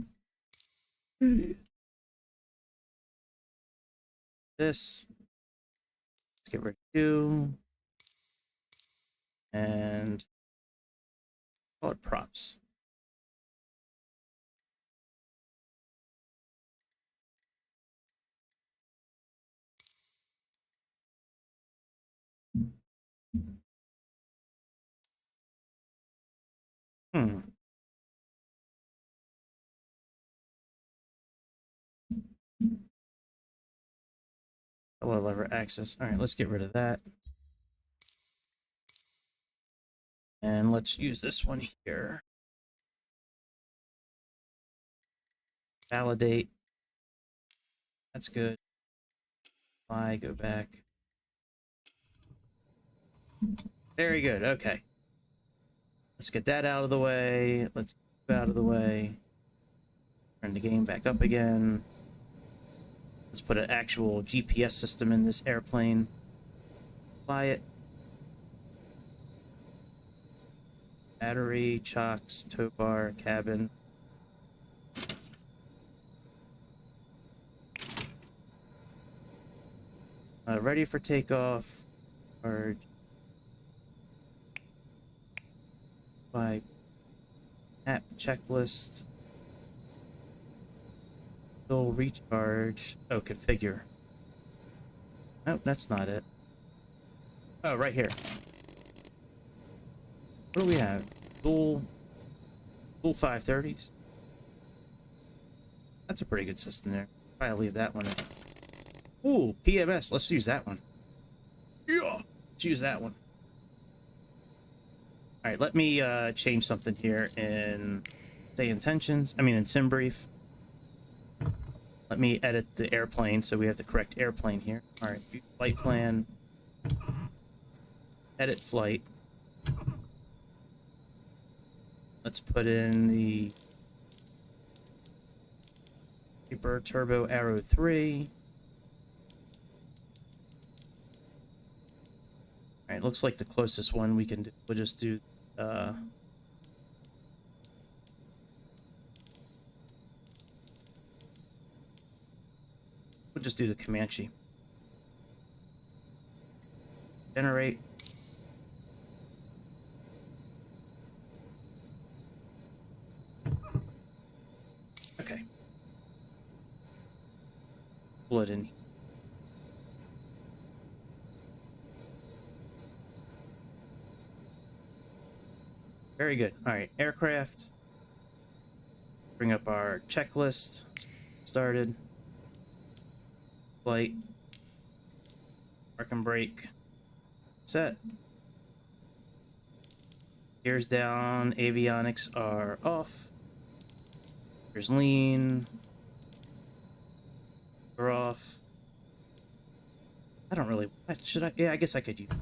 This. Let's get rid of you. And call it props. Hello, lever axis. All right, let's get rid of that. And let's use this one here. Validate. That's good. Apply, go back. Very good. Okay. Let's get that out of the way. Let's get out of the way. Turn the game back up again. Let's put an actual GPS system in this airplane. Apply it. Battery, chocks, tow bar, cabin. Ready for takeoff. Or by app checklist. Full recharge. Oh, configure. Nope, that's not it. Oh, right here. What do we have? Dual 530s. That's a pretty good system there. Probably leave that one in. Ooh, PMS. Let's use that one. Yeah, let's use that one. All right, let me change something here in Sayintentions. I mean, in SimBrief. Let me edit the airplane so we have the correct airplane here. All right, view flight plan. Edit flight. Let's put in the Reaper Turbo Arrow 3. All right, looks like the closest one we can do. We'll just do the Comanche. Generate. Okay. Pull it in. Very good. All right, aircraft. Bring up our checklist. Started. Flight. Park and brake. Set. Gears down. Avionics are off. There's lean. We're off. I don't really. Should I? Yeah, I guess I could use.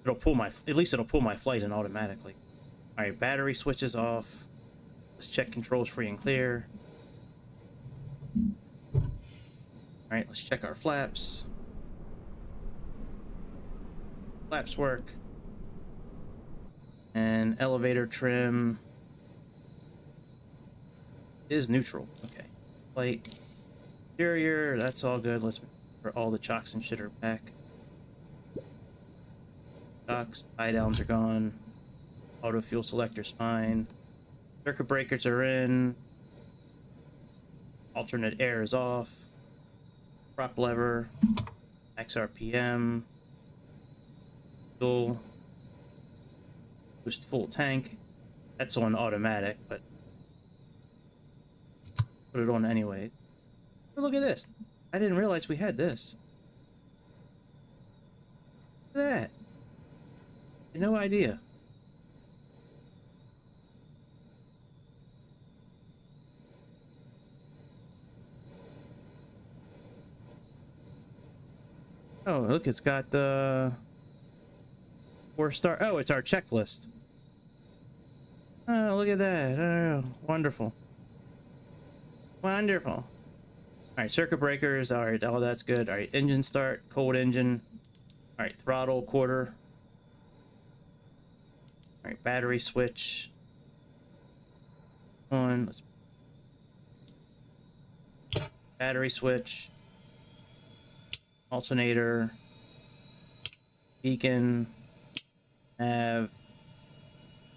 It'll pull my, at least it'll pull my flight in automatically. All right, battery switches off. Let's check controls free and clear. All right, let's check our flaps. Flaps work. And elevator trim is neutral. Okay. Flight. Interior, that's all good. Let's make sure all the chocks and shit are back. Chocks, tie downs are gone. Auto fuel selector's fine. Circuit breakers are in. Alternate air is off. Prop lever. Max RPM. Fuel. Boost full tank. That's on automatic, but put it on anyway. Oh, look at this. I didn't realize we had this. Look at that. I had no idea. Oh, look, it's got the 4-star. Oh, it's our checklist. Oh, look at that. Oh, wonderful. Wonderful. All right, circuit breakers. All right, oh, that's good. All right, engine start, cold engine. All right, throttle, quarter. All right, battery switch on. Let's battery switch. Alternator. Beacon. Nav.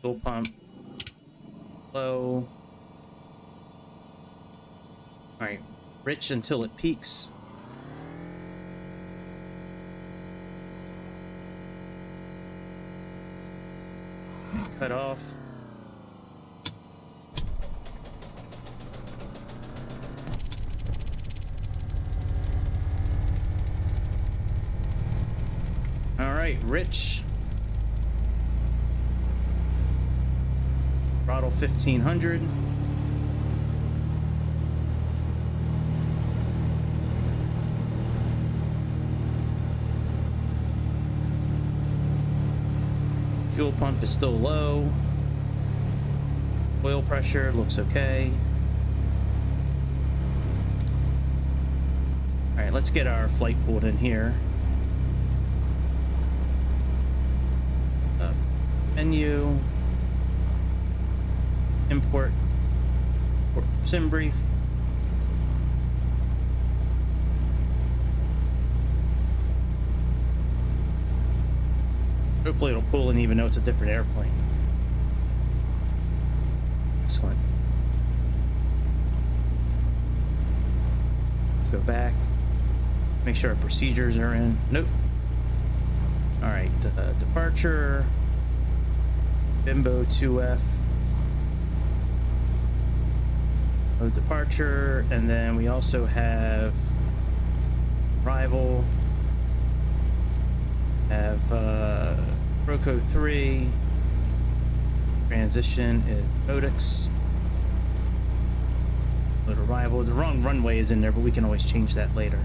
Fuel pump. Low. All right, rich until it peaks. And cut off. All right, rich. Throttle 1500. Fuel pump is still low. Oil pressure looks okay. All right, let's get our flight pulled in here. Menu. Import from SimBrief. Hopefully it'll pull in even though it's a different airplane. Excellent. Go back. Make sure our procedures are in. Nope. All right, departure. Bimbo 2F. Departure, and then we also have arrival. Have Roco 3. Transition is Odix. Load arrival. The wrong runway is in there, but we can always change that later.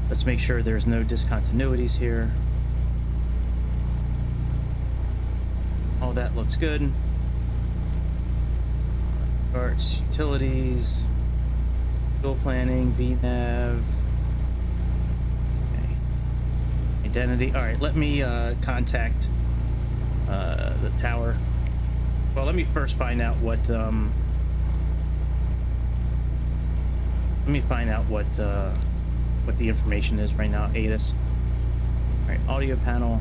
Let's make sure there's no discontinuities here. All that looks good. Starts, utilities, fuel planning, VNav. Okay. Identity. All right, let me contact the tower. Well, let me first find out what the information is right now. ATIS. All right, audio panel.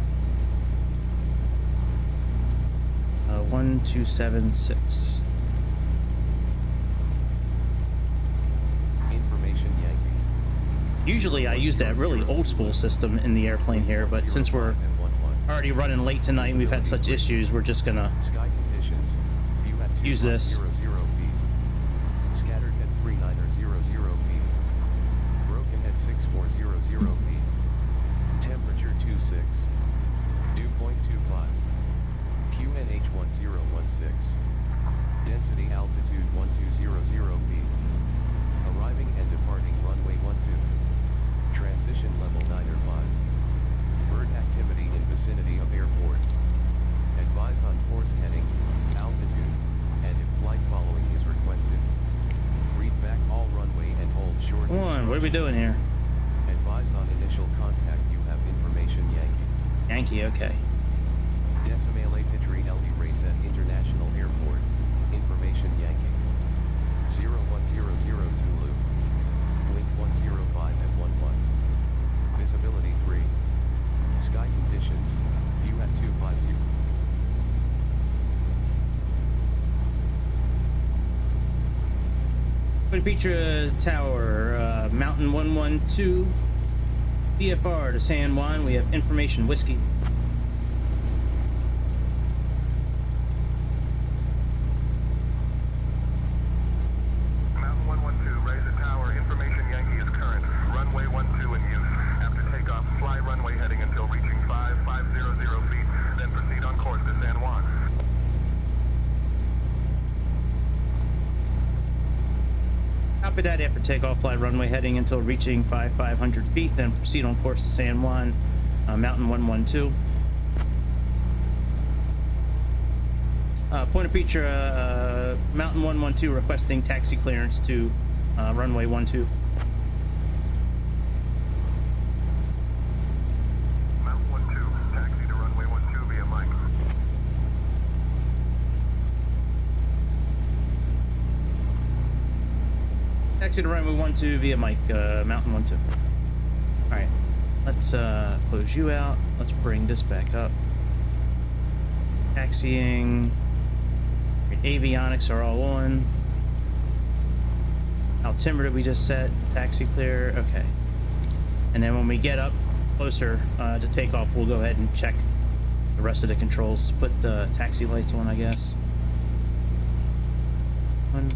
1276. Usually I use that really old school system in the airplane here, but since we're already running late tonight and we've had such issues, we're just gonna use this. Scattered at 3900 feet. Broken at 6400 feet. Temperature 26. Dew point 25. QNH 1016. Density altitude 1200 feet. Arriving and departing runway 12. Transition level 9 or 5. Bird activity in vicinity of airport. we doing here? Advise on initial contact. You have information Yankee. Yankee, okay. Decimale Pitri LE raise at International Airport. Information Yankee. 0100 Zulu. Wind 105 at 11. Visibility 3. Sky conditions, view at 250. Puerto Picture Tower, Mountain 112, VFR to San Juan. We have information whiskey. Mountain 112, raise the tower. Information Yankee is current. Runway 12 in use. After takeoff, fly runway heading until reaching 5500 feet, then proceed on course to San Juan. Copy that. After takeoff, fly runway heading until reaching 5500 feet, then proceed on course to San Juan, Mountain 112. Point of picture, Mountain 112 requesting taxi clearance to runway 12. Mountain 12, taxi to runway 12 via mic. Taxi to runway 12 via mic, Mountain 12. All right, let's close you out. Let's bring this back up. Taxiing. Avionics are all on. Altimeter we just set. Taxi clear. Okay. And then when we get up closer to takeoff, we'll go ahead and check the rest of the controls. Put the taxi lights on, I guess. One.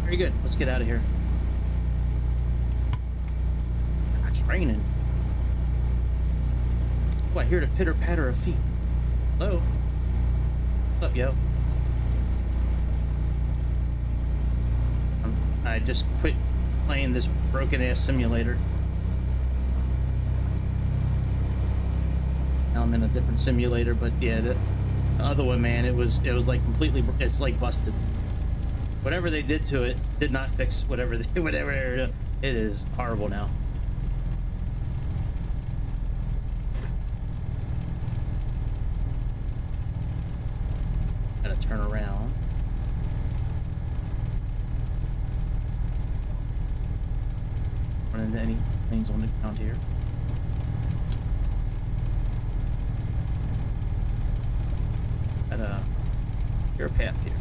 Very good. Let's get out of here. It's raining. Oh, I hear the pitter patter of feet. Hello? What's up, yo? I just quit playing this broken ass simulator. Now I'm in a different simulator, but yeah, the other one, man, it was like completely, it's like busted. Whatever they did to it did not fix whatever it is horrible now. Gotta turn around. Run into any planes on the ground here. Got a clear path here.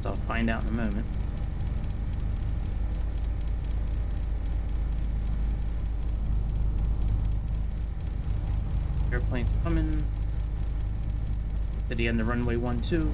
I'll find out in a moment. Airplane coming to the end of runway 12.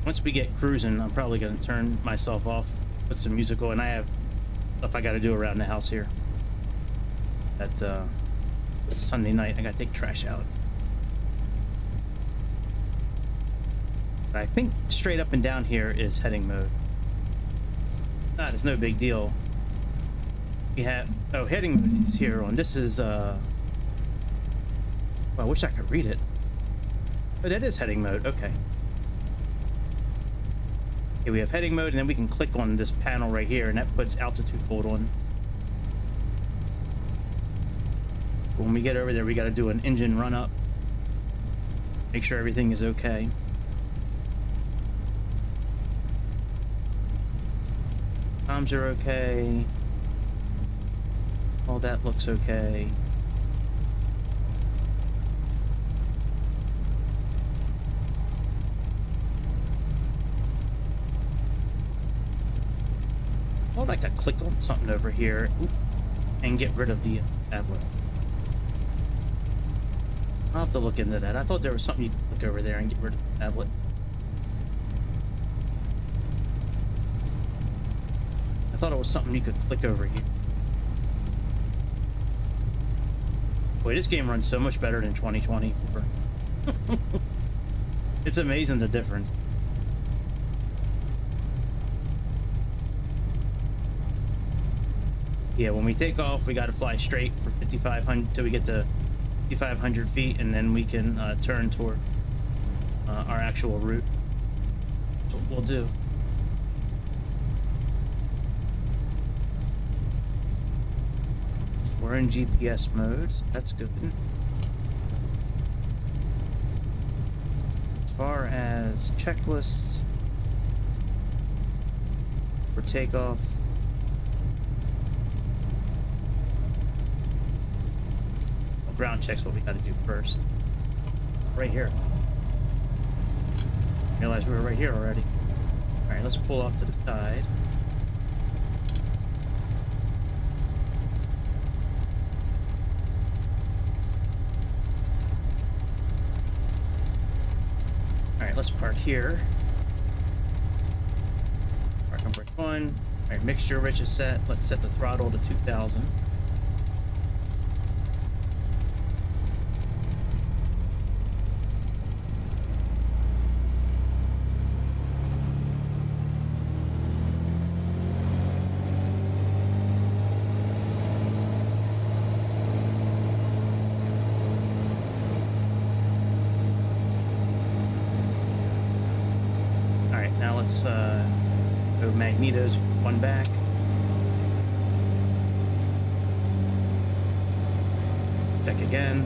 Once we get cruising, I'm probably going to turn myself off, put some music on. I have stuff I got to do around the house here. That Sunday night, I got to take trash out. But I think straight up and down here is heading mode. It's no big deal. We have heading mode is here on. This is Well, I wish I could read it. But that is heading mode. Okay. Okay, we have heading mode, and then we can click on this panel right here, and that puts altitude hold on. When we get over there, we got to do an engine run up. Make sure everything is okay. Comms are okay. All that looks okay. I'd like to click on something over here and get rid of the tablet. I'll have to look into that. I thought there was something you could click over there and get rid of the tablet. I thought it was something you could click over here. Boy, this game runs so much better than 2024. It's amazing the difference. Yeah, when we take off, we got to fly straight for 5,500 till we get to 5,500 feet, and then we can turn toward our actual route. That's what we'll do. We're in GPS mode, so that's good. As far as checklists for takeoff, ground checks what we got to do first. Right here. Realized we were right here already. All right, let's pull off to the side. All right, let's park here. Park on brake 1. All right, mixture rich is set. Let's set the throttle to 2,000. Let's go magnetos, 1 back. Check again.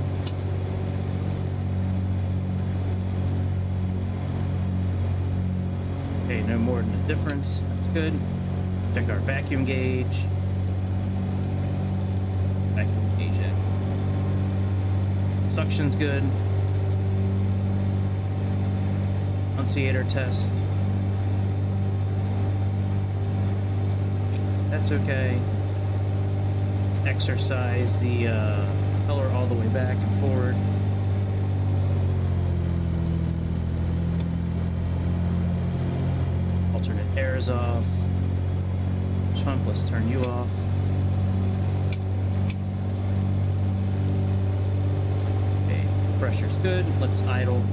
Okay, no more than a difference. That's good. Check our vacuum gauge. Vacuum gauge in. Suction's good. Enunciator test. That's okay. Exercise the color all the way back and forward. Alternate air is off. Pump, let's turn you off. Okay, pressure's good. Let's idle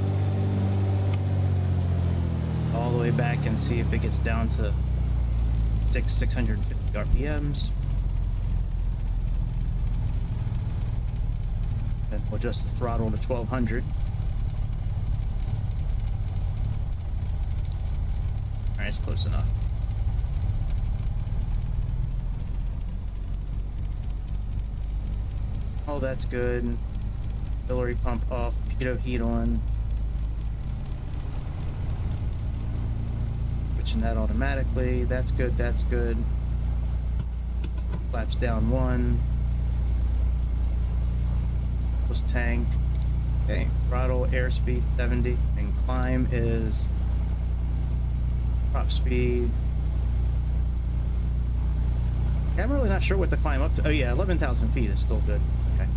all the way back and see if it gets down to 650 RPMs. Then we'll adjust the throttle to 1200. Alright, it's close enough. Oh, that's good. Auxiliary pump off, pitot heat on. Switching that automatically. That's good, that's good. Flaps down 1. Plus tank. Okay, throttle, airspeed 70. And climb is top speed. Yeah, I'm really not sure what to climb up to. Oh yeah, 11,000 feet is still good. Okay.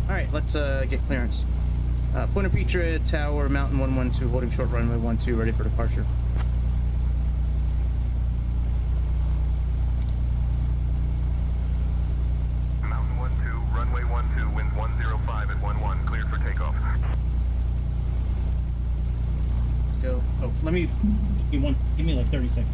Alright, let's get clearance. Point of Petra, Tower, Mountain 112, holding short runway 12, ready for departure. Mountain 12, runway 12, wind 105 at 11, cleared for takeoff. Let's go. Oh, give me like 30 seconds.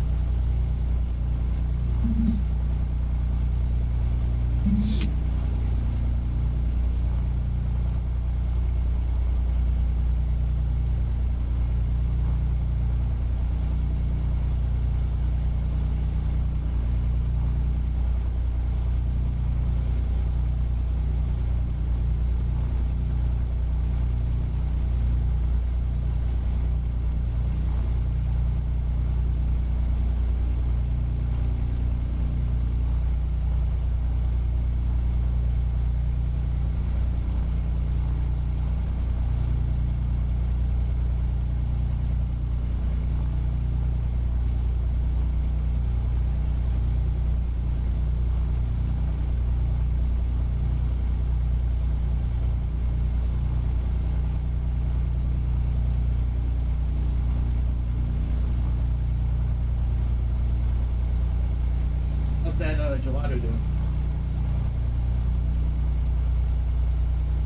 How's that gelato doing?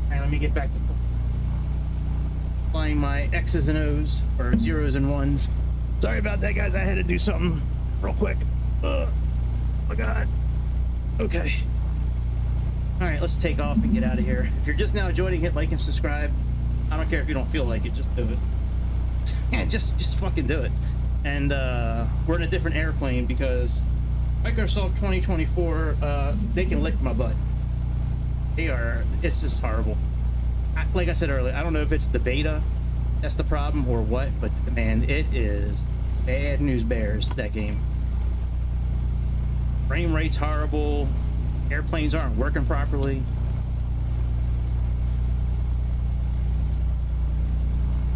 Alright, let me get back to flying my X's and O's, or zeros and ones. Sorry about that, guys. I had to do something real quick. Oh my god. Okay. Alright, let's take off and get out of here. If you're just now joining, hit like and subscribe. I don't care if you don't feel like it, just do it. Yeah, just fucking do it. And we're in a different airplane because Microsoft 2024, they can lick my butt. It's just horrible. Like I said earlier, I don't know if it's the beta that's the problem or what, but man, it is bad news bears, that game. Frame rate's horrible. Airplanes aren't working properly.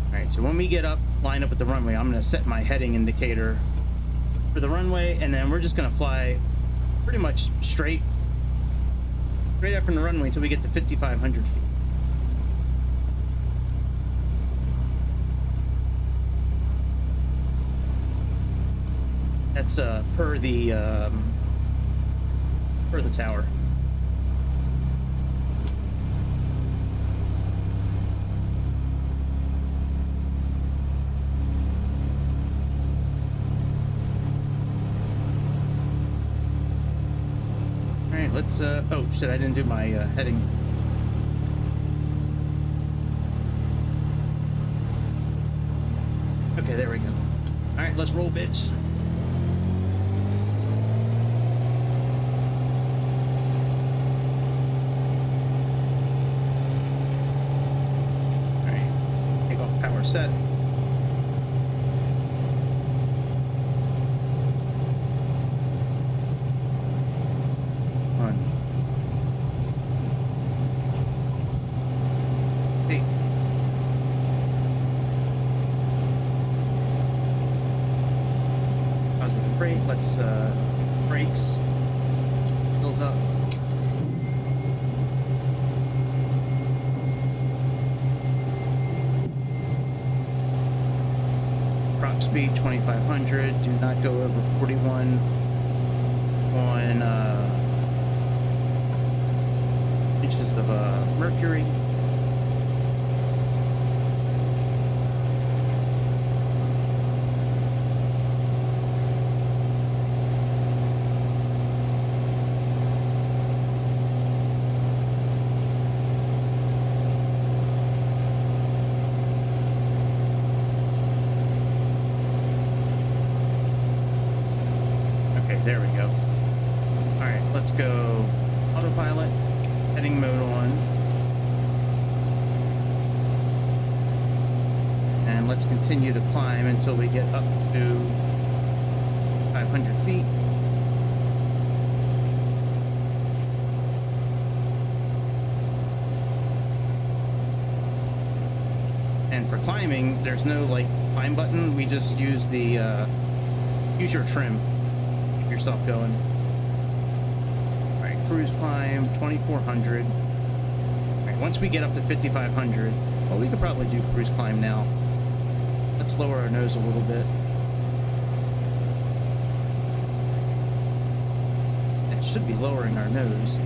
Alright, so when we get up, line up with the runway, I'm going to set my heading indicator for the runway, and then we're just going to fly pretty much straight up from the runway until we get to 5,500 feet. That's per the tower. All right, let's oh shit, I didn't do my heading. Okay, there we go. All right, let's roll, bitch. Set. One. Hey. Positive brake. Let's brakes. Wheels up. Speed 2,500. Do not go over 41 on inches of mercury. There we go. All right, let's go autopilot, heading mode on. And let's continue to climb until we get up to 500 feet. And for climbing, there's no like climb button. We just use the use your trim. Yourself going. All right, cruise climb 2,400. All right, once we get up to 5,500, well, we could probably do cruise climb now. Let's lower our nose a little bit. That should be lowering our nose.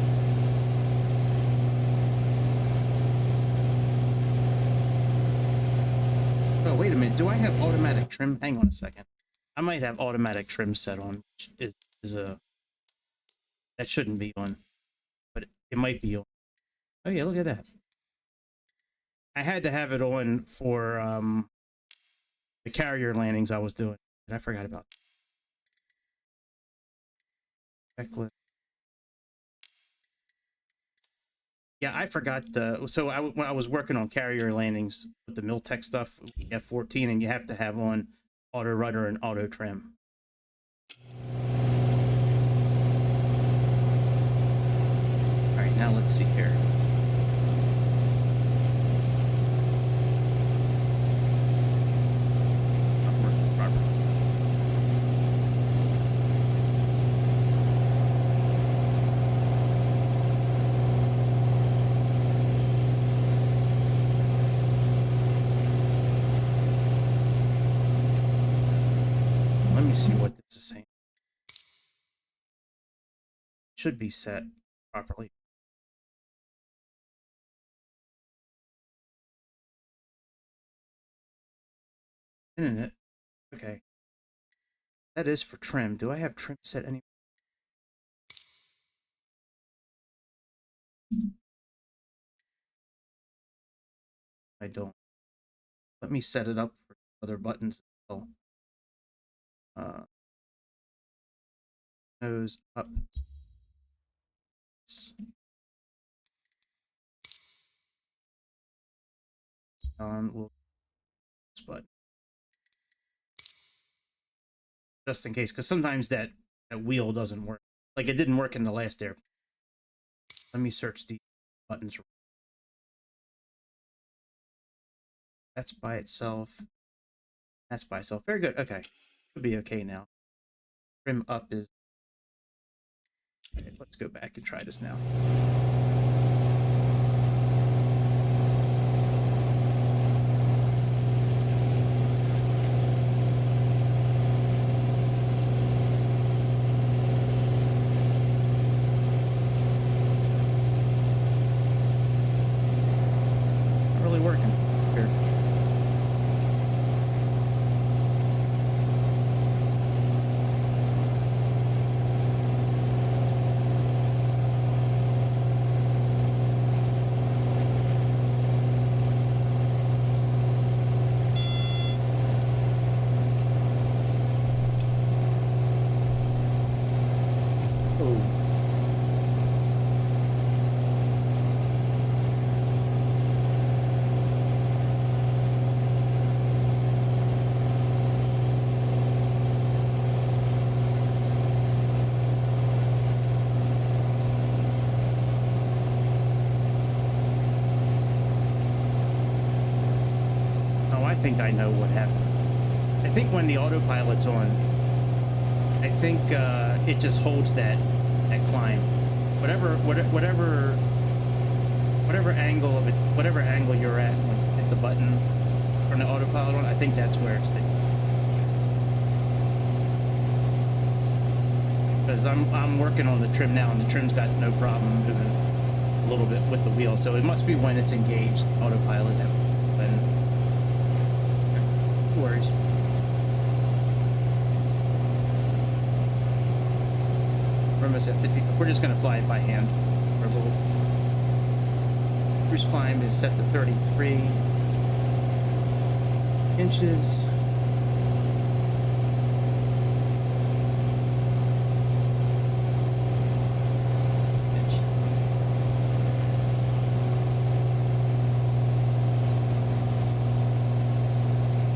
Oh, wait a minute. Do I have automatic trim? Hang on a second. I might have automatic trim set on, which is a that shouldn't be on, but it might be on. Oh yeah, look at that. I had to have it on for the carrier landings I was doing, and I forgot about that. Yeah, I forgot. So when I was working on carrier landings with the Miltech stuff, F14, and you have to have on auto rudder and auto trim. All right, now let's see here. Let me see what this is saying. should be set properly. Internet. Okay. That is for trim. Do I have trim set anywhere? I don't. Let me set it up for other buttons as well. Nose up. We'll this button. Just in case, because sometimes that wheel doesn't work. Like it didn't work in the last air. Let me search the buttons. That's by itself. That's by itself. Very good. Okay. Should be okay now. Trim up is... Okay, let's go back and try this now. Not really working. Here. I think I know what happened. I think when the autopilot's on, I think it just holds that climb. Whatever angle of it, whatever angle you're at when you hit the button from the autopilot on, I think that's where it's sticking. Because I'm working on the trim now, and the trim's got no problem moving a little bit with the wheel, so it must be when it's engaged, the autopilot, when worries. Remember us at 50. We're just going to fly it by hand. Our little cruise climb is set to 33 inches.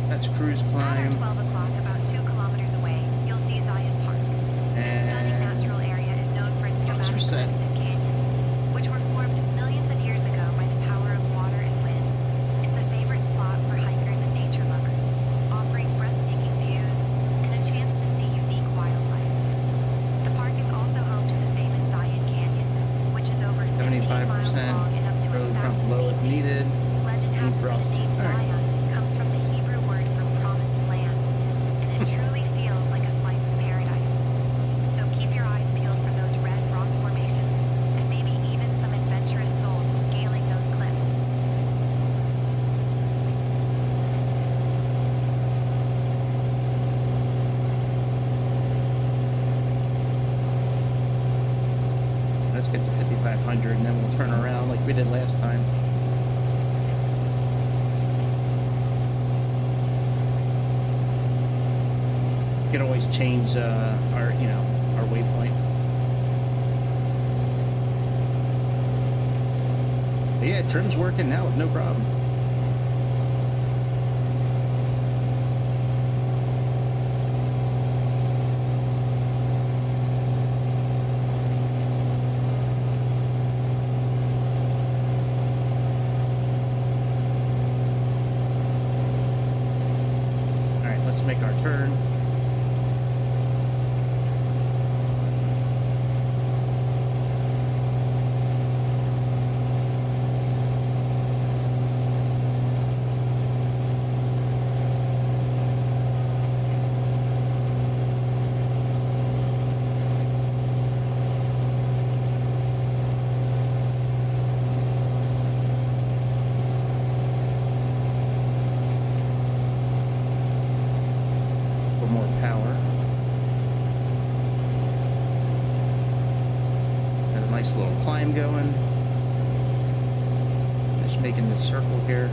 That's cruise climb. At 12 o'clock, about 2 kilometers away, you'll see Zion Park. This stunning natural area is known for its dramatic cliffs and canyons, which were formed millions of years ago by the power of water and wind. It's a favorite spot for hikers and nature lovers, offering breathtaking views and a chance to see unique wildlife. The park is also home to the famous Zion Canyon, which is over 15 miles 75%. long and up to Road 1,000 front low if feet deep. needed. Legend has For it the altitude. name All right. Zion comes from the Hebrew word for promised land, and it truly feels like a slice of paradise. So keep your eyes peeled for those red rock formations, and maybe even some adventurous souls scaling those cliffs. Let's get to 5,500 and then we'll turn around like we did last time. We can always change our waypoint. But yeah, trim's working now with no problem. Make our turn. little more power. Got a nice little climb going. Just making this circle here.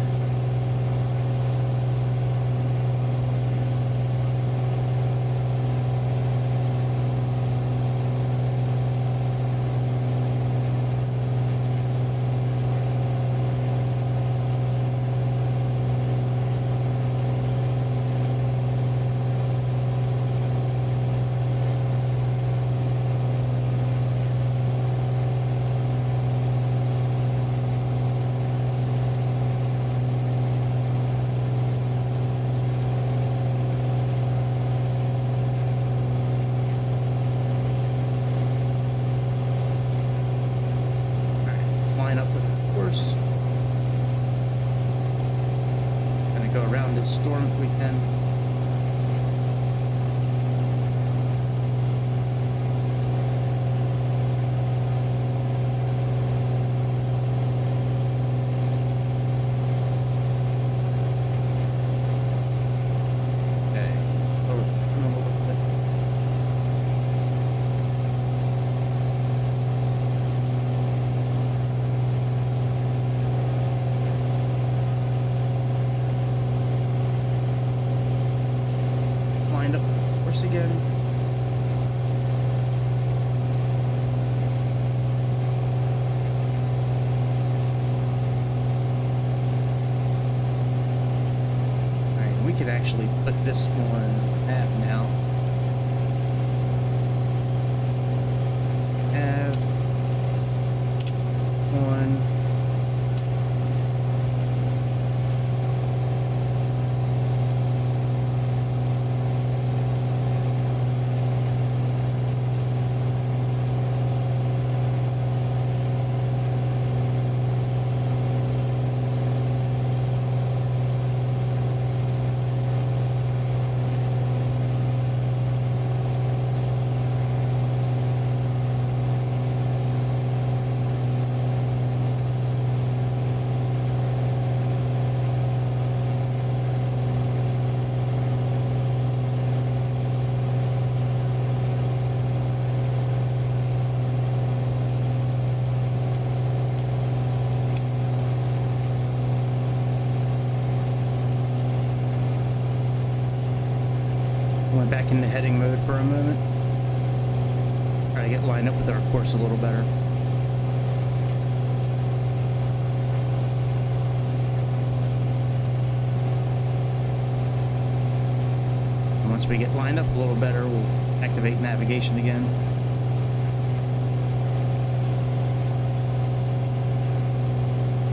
Line up with the course. Gonna go around this storm if we can. Okay. Oh, trim a little bit. Lined up with the course again. Alright, we could actually put this one half now. Have one. Went back into heading mode for a moment. Try to get lined up with our course a little better. And once we get lined up a little better, we'll activate navigation again.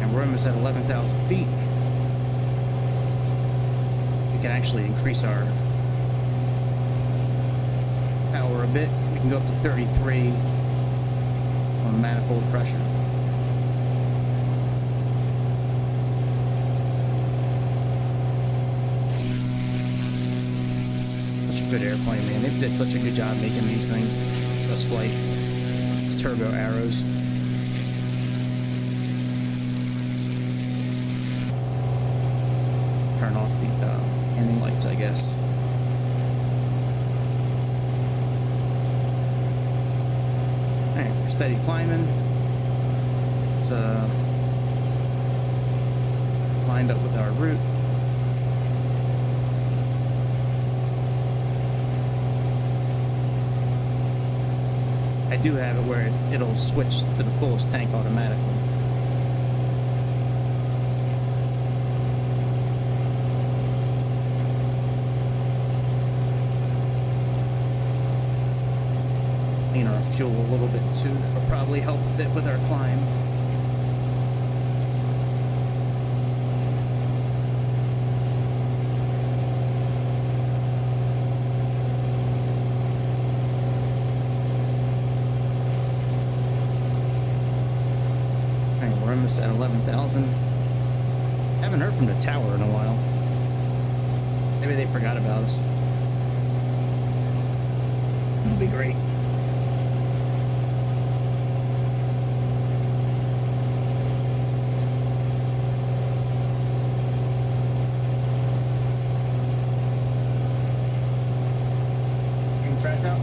And we're almost at 11,000 feet. We can actually increase our power a bit. We can go up to 33 on manifold pressure. Such a good airplane, man. They did such a good job making these things. This flight. These turbo arrows. Turn off the landing lights, I guess. Steady climbing. It's lined up with our route. I do have it where it'll switch to the fullest tank automatically. Our fuel a little bit too. That will probably help a bit with our climb. Alright, we're almost at 11,000. Haven't heard from the tower in a while. Maybe they forgot about us. It'll be great. the trash out?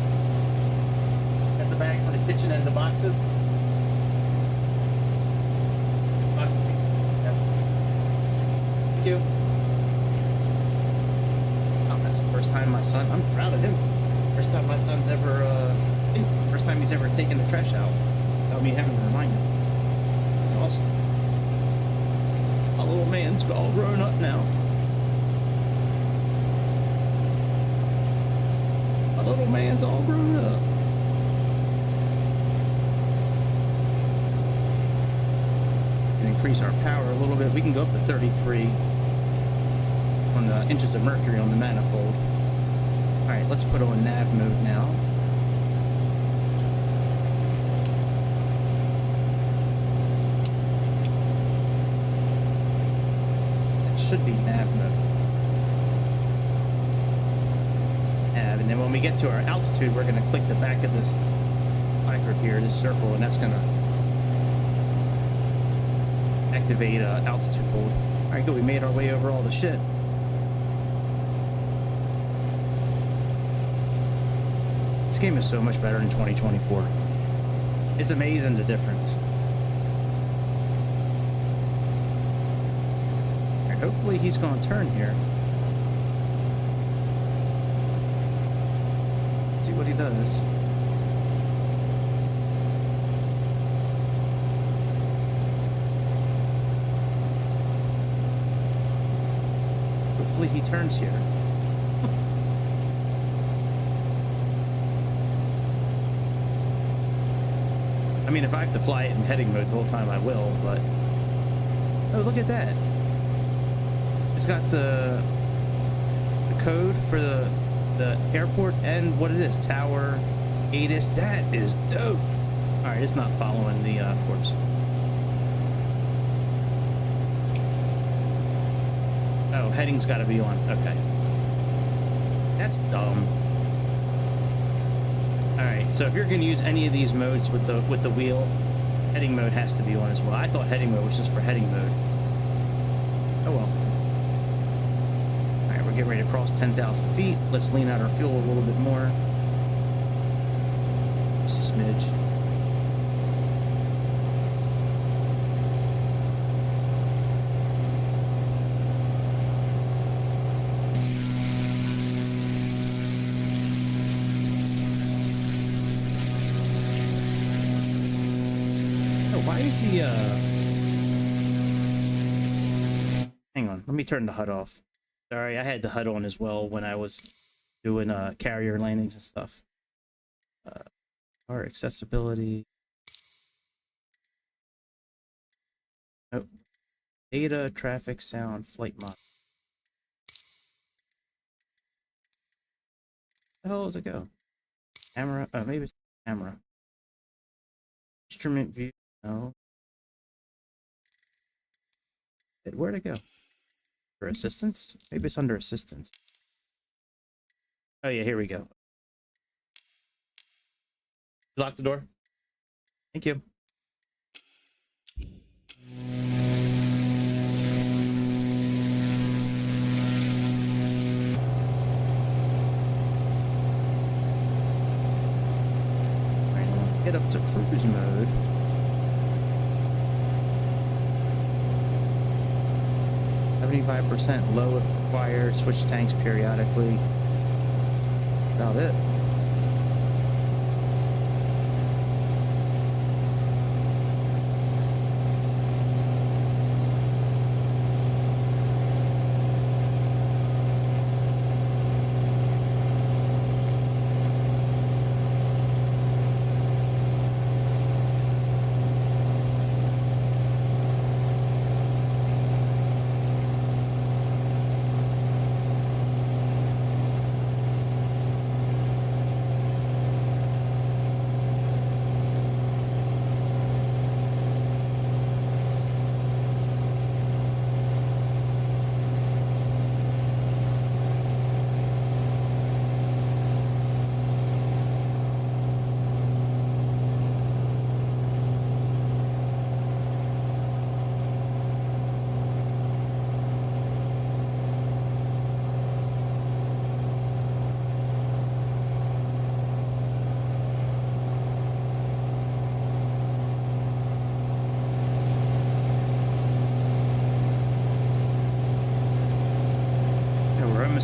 Got the bag for the kitchen and the boxes? Boxes. Yep. Thank you. Oh, that's the first time my son, I'm proud of him. First time my son's ever, I think first time he's ever taken the trash out without me having to remind him. It's awesome. My little man's all grown up now. My little man's all grown up. Increase our power a little bit. We can go up to 33 on the inches of mercury on the manifold. All right, let's put on nav mode now. It should be nav mode. Nav, and then when we get to our altitude, we're going to click the back of this placard here, this circle, and that's going to activate altitude hold. All right, good. We made our way over all the shit. This game is so much better in 2024. It's amazing the difference. All right, hopefully he's going to turn here. Let's see what he does. Hopefully he turns here. I mean, if I have to fly it in heading mode the whole time, I will, but... Oh, look at that. It's got the code for the airport and what it is. Tower, ATIS. That is dope. Alright, it's not following the course. Oh, heading's got to be on. Okay. That's dumb. All right. So if you're going to use any of these modes with the wheel, heading mode has to be on as well. I thought heading mode was just for heading mode. Oh well. All right, we're getting ready to cross 10,000 feet. Let's lean out our fuel a little bit more. Just a smidge. Why is the, hang on, let me turn the HUD off. Sorry, I had the HUD on as well when I was doing, carrier landings and stuff. Our accessibility. Oh, data, traffic, sound, flight mod. Where the hell does it go? Camera, maybe it's camera. Instrument view. No. Where'd it go? For assistance? Maybe it's under assistance. Oh yeah, here we go. Lock the door. Thank you. Alright, get up to cruise mode. 75% low if required. Switch tanks periodically. About it.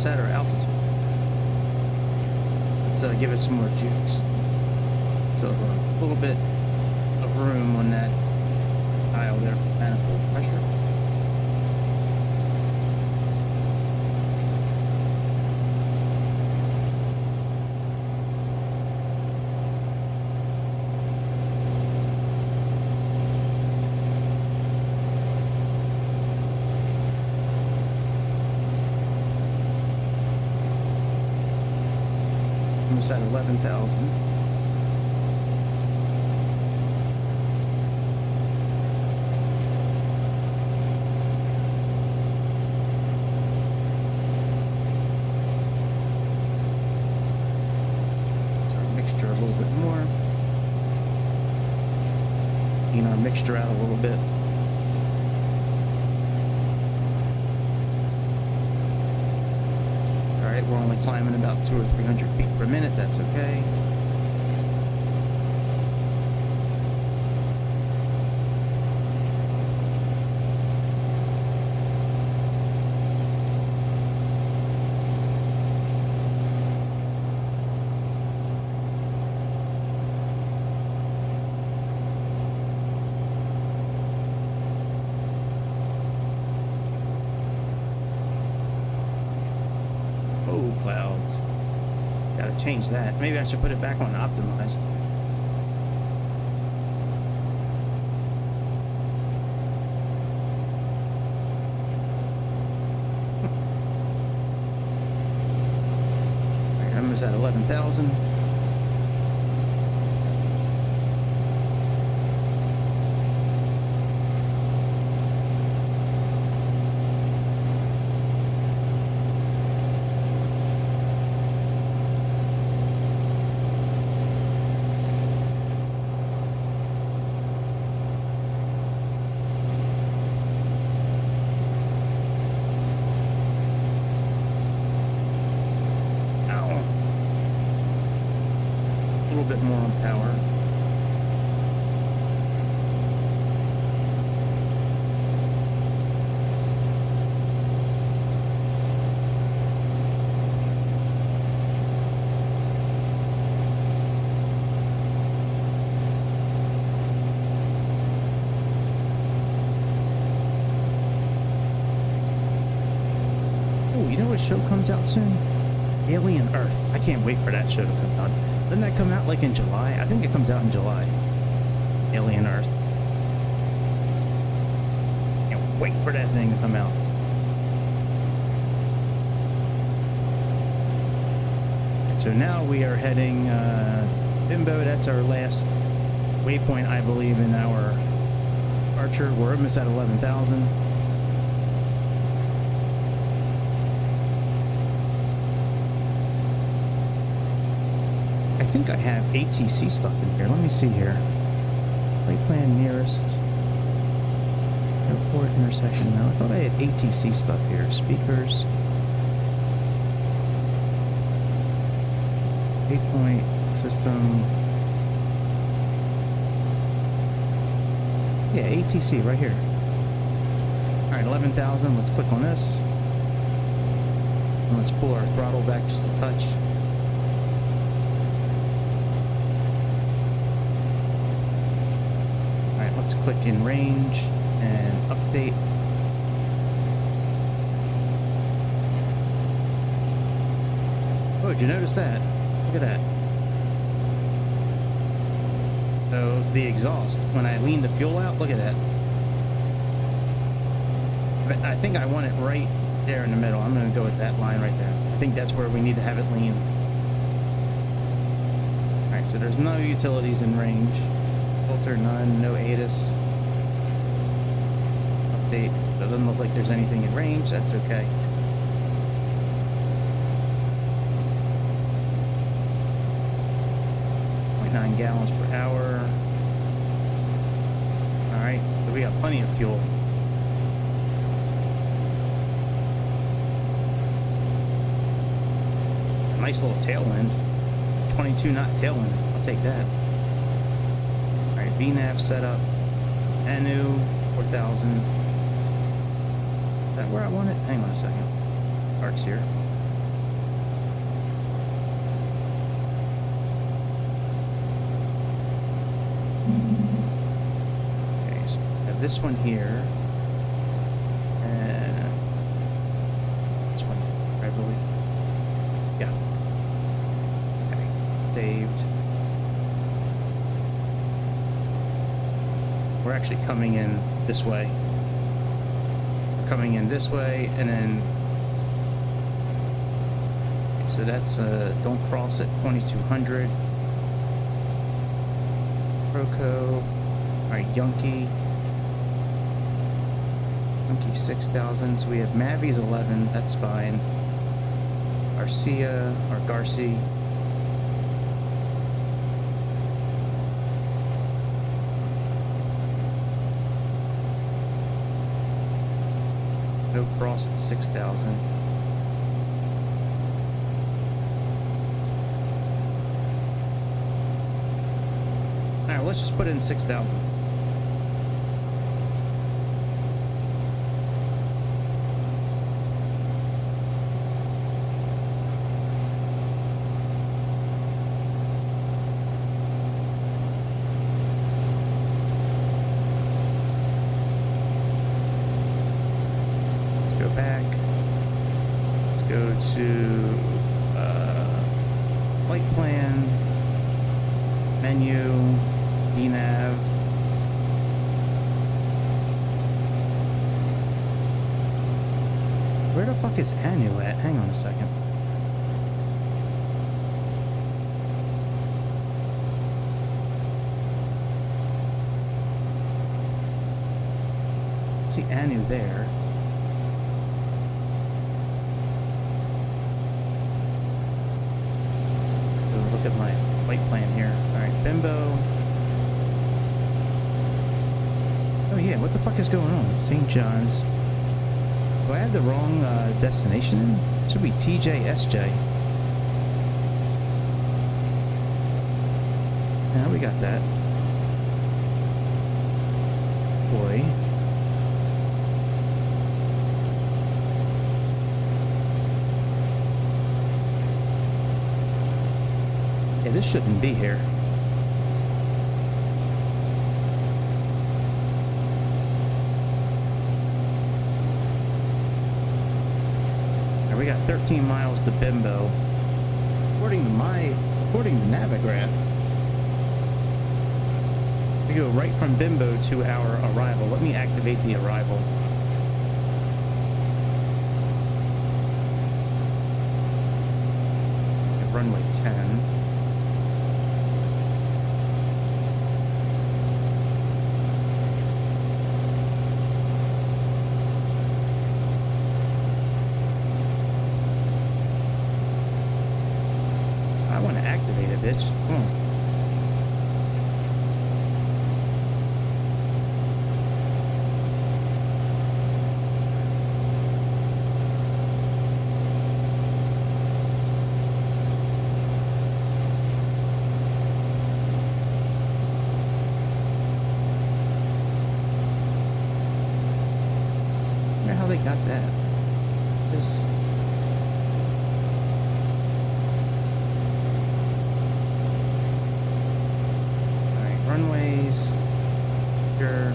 set or altitude? Let's give it some more jukes. So a little bit of room on that dial there for manifold pressure. Almost at 11,000. So our mixture a little bit more. Clean our mixture out a little bit. Alright, we're only climbing about 200 or 300 feet per minute, that's okay. Oh, clouds. Gotta change that. Maybe I should put it back on optimized. Alright, I'm almost at 11,000. Bit more on power. Oh, you know what show comes out soon? Alien Earth. I can't wait for that show to come out. Doesn't that come out like in July? I think it comes out in July. Alien Earth. Can't wait for that thing to come out. And so now we are heading Bimbo. That's our last waypoint, I believe, in our departure. We're almost at 11,000. I think I have ATC stuff in here. Let me see here. Flight plan nearest airport intersection. No, I thought I had ATC stuff here. Speakers. Waypoint system. Yeah, ATC right here. Alright, 11,000. Let's click on this. And let's pull our throttle back just a touch. Let's click in range and update. Oh, did you notice that? Look at that. So the exhaust, when I lean the fuel out, look at that. But I think I want it right there in the middle. I'm going to go with that line right there. I think that's where we need to have it leaned. Alright, so there's no utilities in range. Filter none, no ATIS. Update. So it doesn't look like there's anything in range. That's okay. .9 gallons per hour. Alright, so we got plenty of fuel. A nice little tailwind. 22 knot tailwind. I'll take that. VNAV setup, menu, 4,000. Is that where I want it? Hang on a second. Parts here. this one here. And this one, I believe. Yeah. Okay. Saved. We're actually coming in this way. We're coming in this way, and then... So that's, don't cross at 2200. Proco. Alright, Yankee 6000. So we have Mavi's 11, that's fine. Garcia, or Garci. No cross at 6000. Alright, let's just put in 6,000. Let's go back. Let's go to flight plan, menu. Nav. Where the fuck is Anu at? Hang on a second. See Anu there. So look at my flight plan here. Alright, Bimbo. Oh yeah, what the fuck is going on? St. John's. Do I have the wrong destination? It should be TJSJ. Yeah, we got that. Boy. Yeah, this shouldn't be here. We got 13 miles to Bimbo. According to Navigraph, we go right from Bimbo to our arrival. Let me activate the arrival. Runway 10. Activate it, bitch. Come on. I wonder how they got that. This. Runways. Sure.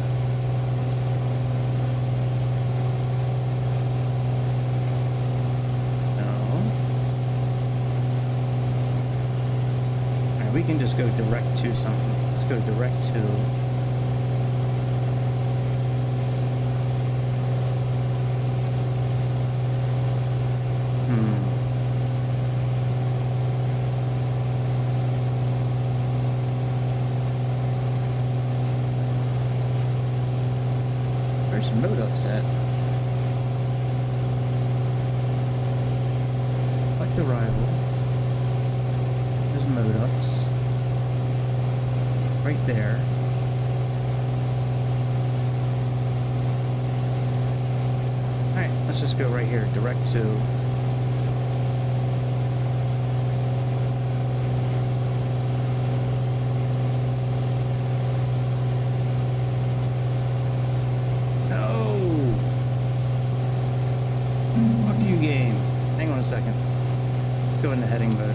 No. Alright, we can just go direct to something. Let's go direct to... Where's Modux at? Select arrival. There's Modux. Right there. Alright, let's just go right here, direct to... Second. Go into heading mode.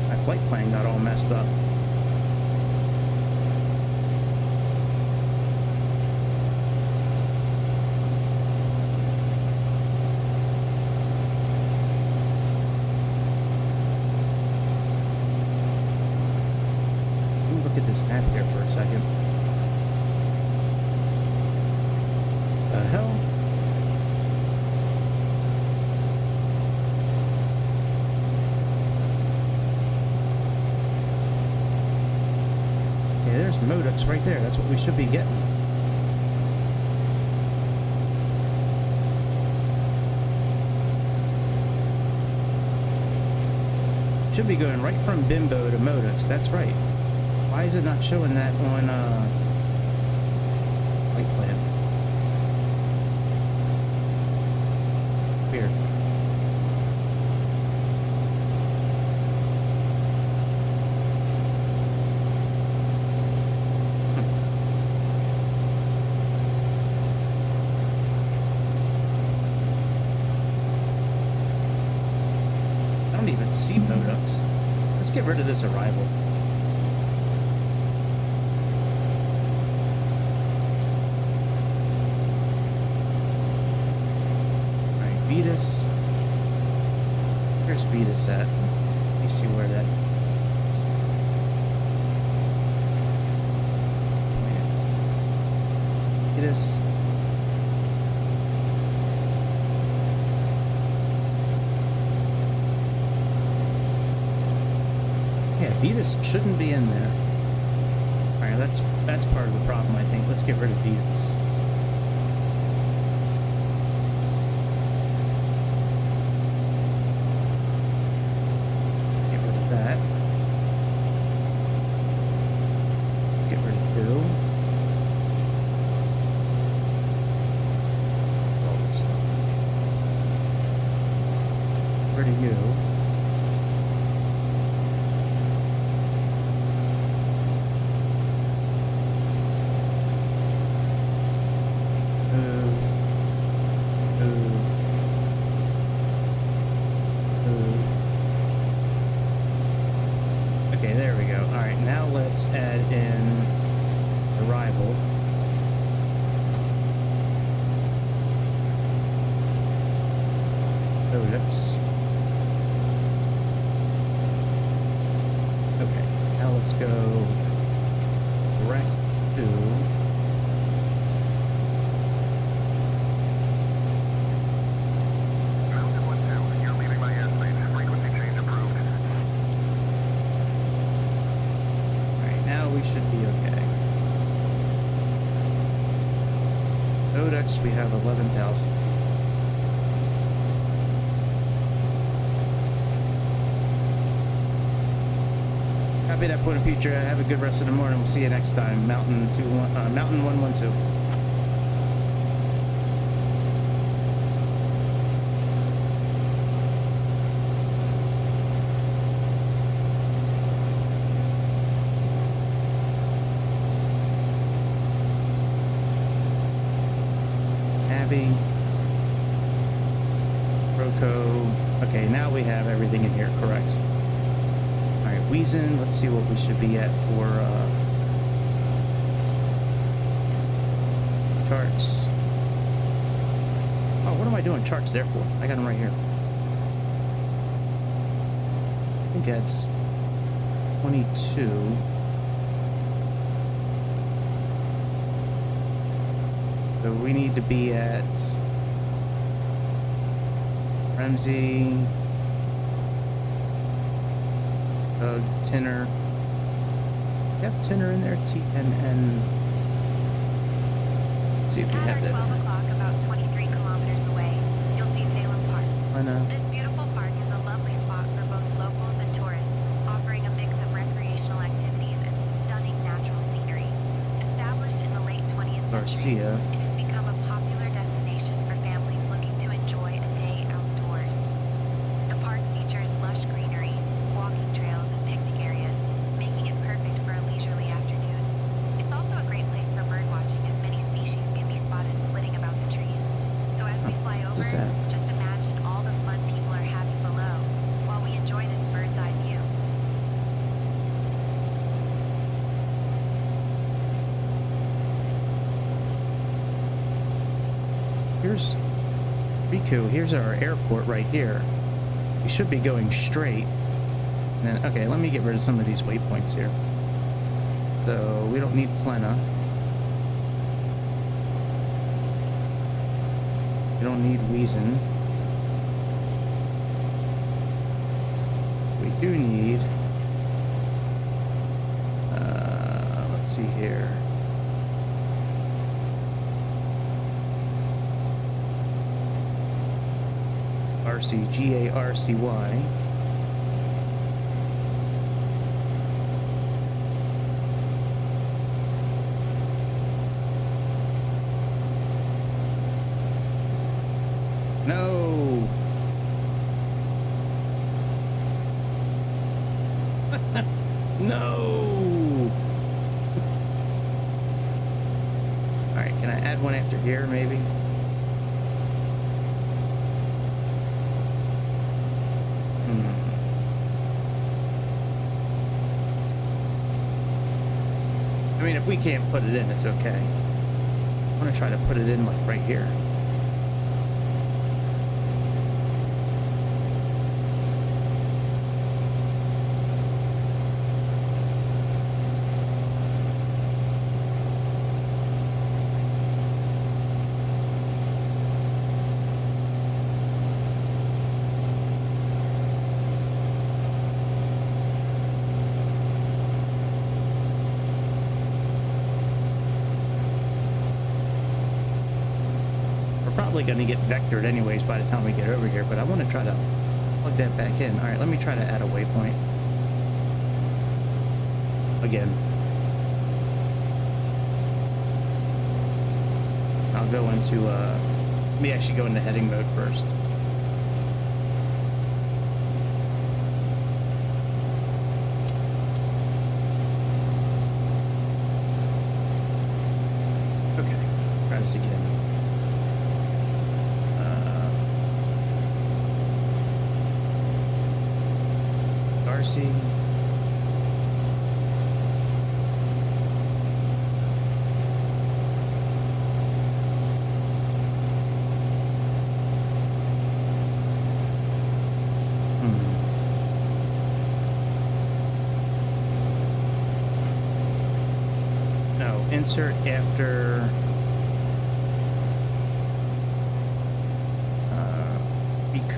My flight plan got all messed up. this map here for a second. The hell? Okay, there's Modux right there. That's what we should be getting. Should be going right from Bimbo to Modux. That's right. Why is it not showing that on flight plan? Weird. I don't even see Modux. Let's get rid of this arrival. Alright, Vetus. Where's Vetus at? Let me see where that is. Vetus. Yeah, Vetus shouldn't be in there. Alright, that's part of the problem, I think. Let's get rid of Vetus. Get rid of that. Get rid of Bill. There's all this stuff. Get rid of you. Okay, there we go. Alright, now let's add in arrival. Modux. Okay, now let's go direct to we should be okay. Modux, we have 11,000 feet. Copy that point of future. Have a good rest of the morning. We'll see you next time. Mountain 112. Rico. Okay, now we have everything in here, correct. Alright, Wiesen, let's see what we should be at for charts. Oh, what am I doing charts there for? I got them right here. I think that's 22. So we need to be at Ramsey, Tinner. You have Tinner in there? TNN. Let's see if we have that. At 12 o'clock, about 23 kilometers away, you'll see Salem Park. Lena. This beautiful park is a lovely spot for both locals and tourists, offering a mix of recreational activities and stunning natural scenery. Established in the late 20th century, Garcia. it has become a popular destination for families looking to enjoy a day outdoors. The park features lush greenery, walking trails, and picnic areas, making it perfect for a leisurely afternoon. It's also a great place for bird watching, as many species can be spotted flitting about the trees. So as we fly over, just imagine all the fun people are having below, while we enjoy this bird's eye view. Here's Rico. Here's our airport right here. We should be going straight. And then, okay, let me get rid of some of these waypoints here. So we don't need Plena. We don't need Wiesen. We do need, let's see here. RCGARCY. No. No. All right, can I add one after here maybe? I mean, if we can't put it in, it's okay. I'm gonna try to put it in like right here. Probably going to get vectored anyways by the time we get over here, but I want to try to plug that back in. All right, let me try to add a waypoint again. I'll go into let me actually go into heading mode first. Okay, try this again. RC. No, insert after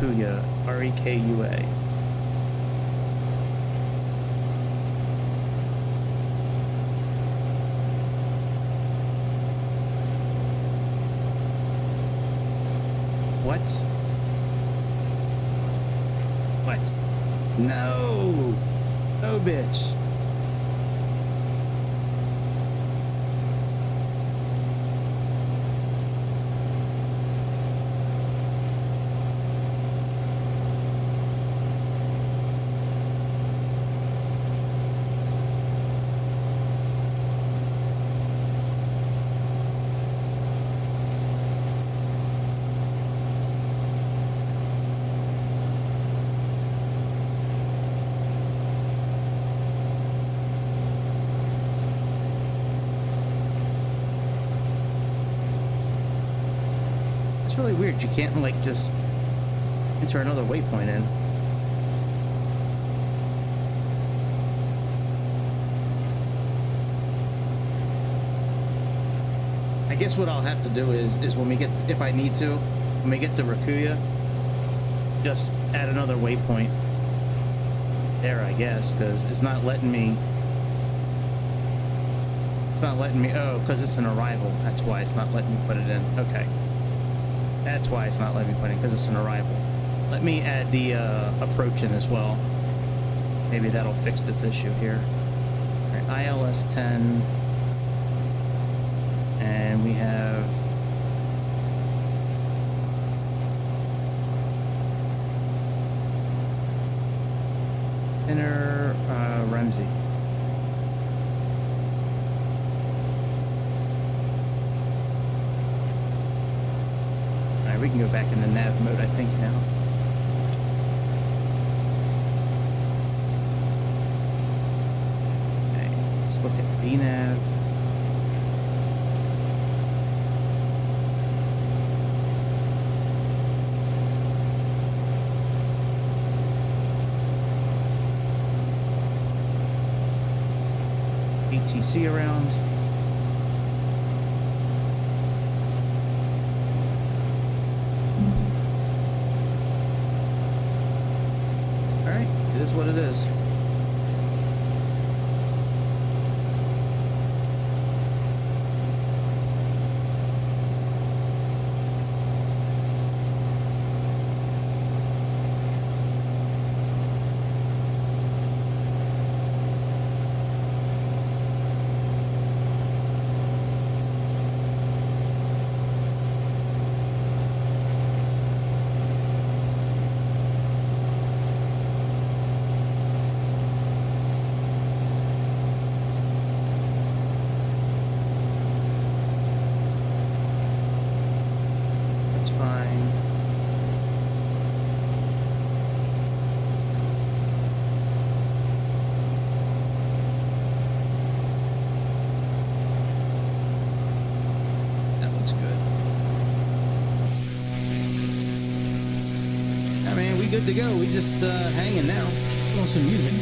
Rikuya, R-E-K-U-A. What? What? No! No, bitch. It's really weird. You can't like just enter another waypoint in. I guess what I'll have to do is when we get if I need to, when we get to Rikuya, just add another waypoint there, I guess, because it's not letting me. It's not letting me. Oh, because it's an arrival. That's why it's not letting me put it in. Okay. That's why it's not letting me put it in, because it's an arrival. Let me add the approach in as well. Maybe that'll fix this issue here. All right, ILS 10. And we have inner Ramsey. We can go back into nav mode, I think, now. Okay, let's look at VNav. ATC around. All right, it is what it is. That's fine. That looks good. I mean, we good to go. We just hanging now. Want some music.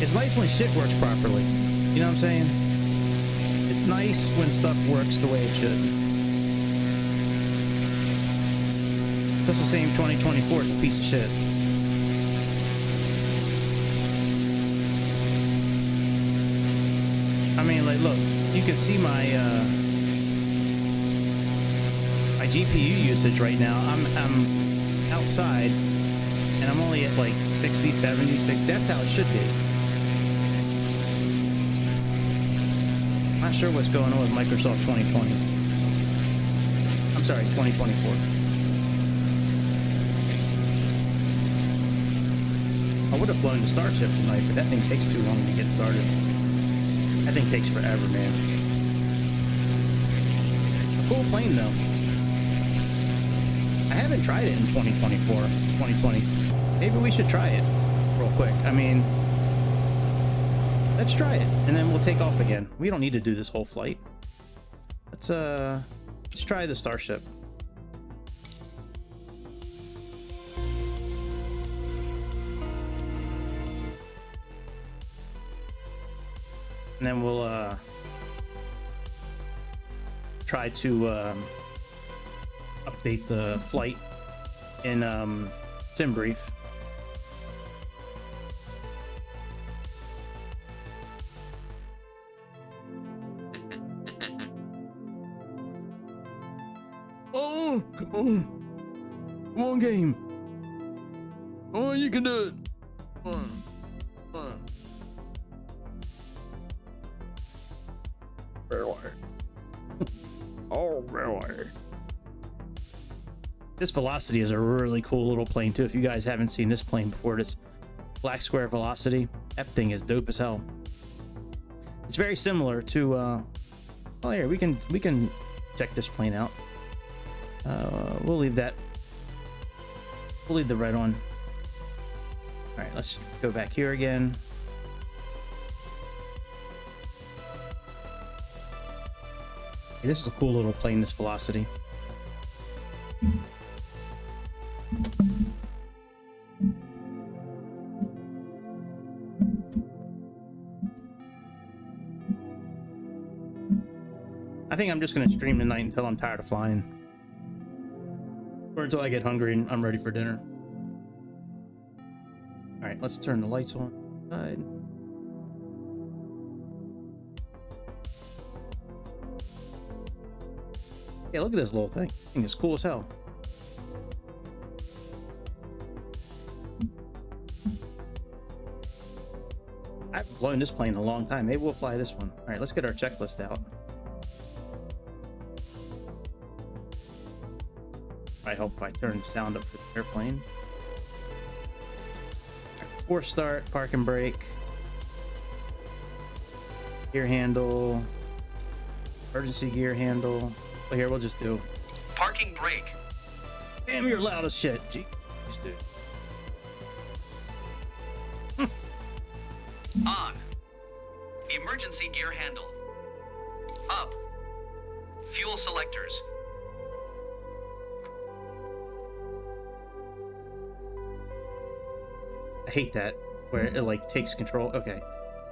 It's nice when shit works properly. You know what I'm saying? It's nice when stuff works the way it should. Just the same 2024 is a piece of shit. I mean, like, look, you can see my my GPU usage right now. I'm outside and I'm only at like 60, 70, 60. That's how it should be. I'm not sure what's going on with Microsoft 2020. I'm sorry, 2024. I would have flown the Starship tonight, but that thing takes too long to get started. That thing takes forever, man. A cool plane, though. I haven't tried it in 2020. Maybe we should try it real quick. I mean, let's try it, and then we'll take off again. We don't need to do this whole flight. Let's try the Starship. And then we'll try to update the flight in SimBrief. Oh, come on. Come on, game. Oh, you can do it. Come on. Come on. Oh, really? This Velocity is a really cool little plane too. If you guys haven't seen this plane before, this Black Square Velocity, that thing is dope as hell. It's very similar to oh, here we can check this plane out. We'll leave that. We'll leave the red on. All right, let's go back here again. This is a cool little plane, this Velocity. I think I'm just going to stream tonight until I'm tired of flying. Or until I get hungry and I'm ready for dinner. Alright, let's turn the lights on. Side. Yeah, look at this little thing. I think it's cool as hell. I haven't flown this plane in a long time. Maybe we'll fly this one. All right, let's get our checklist out. I hope if I turn the sound up for the airplane. Force start, park and brake, gear handle, emergency gear handle. Well, here, we'll just do parking brake. Damn, you're loud as shit. Gee, just do. On. Emergency gear handle. Up. Fuel selectors. I hate that where it like takes control. Okay,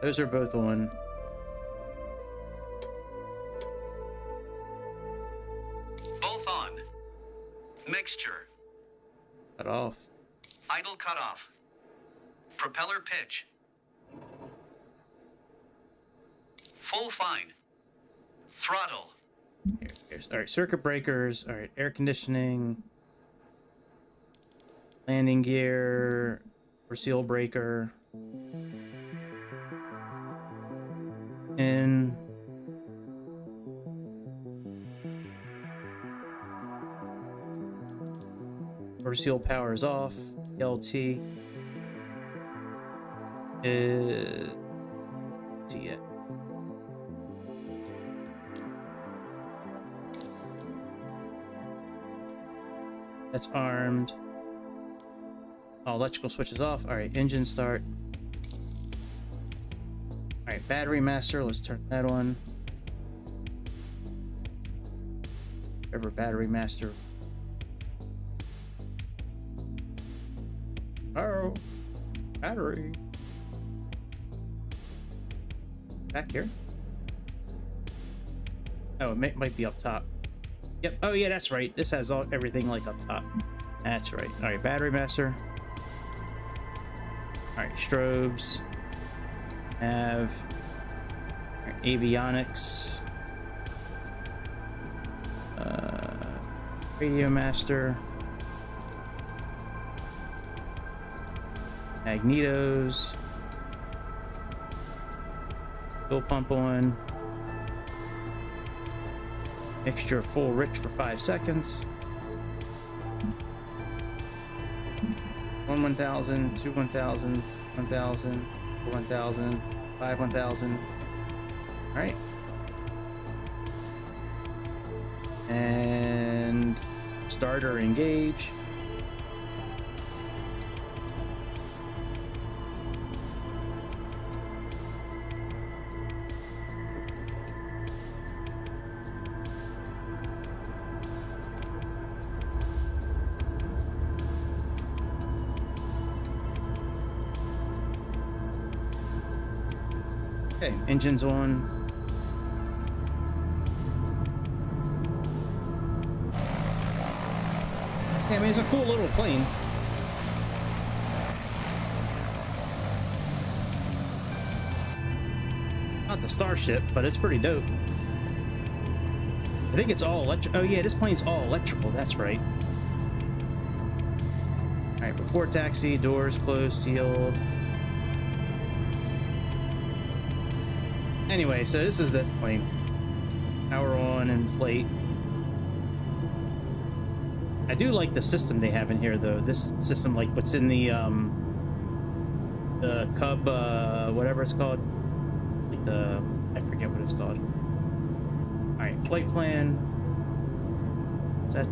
Those are both on. Both on. Mixture. Cut off. Idle cutoff. Propeller pitch. Full fine. Throttle. Here's all right. Circuit breakers. All right. Air conditioning. Landing gear. Or seal breaker. In. Or seal power is off. LT is TN. That's armed. Oh, electrical switch is off. All right, engine start. All right, battery master. Let's turn that on. Whatever battery master. Oh, battery. Back here. Oh, it might be up top. Yep. Oh yeah, that's right. This has everything like up top. That's right. All right, battery master. All right, strobes. Nav. All right, avionics. Radio master. Magnetos. Fuel pump on. Mixture full rich for 5 seconds. 1,000, 2 1,000, 1,000, 4 1,000, 5 1,000. All right. And starter engage. Okay, engine's on. Yeah, I mean, it's a cool little plane. Not the Starship, but it's pretty dope. I think it's all electric. Oh yeah, this plane's all electrical, that's right. Alright, before taxi, doors closed, sealed. Anyway, so this is that plane. Power on, inflate. I do like the system they have in here, though. This system, like what's in the Cub, whatever it's called. Like I forget what it's called. All right, flight plan. Is that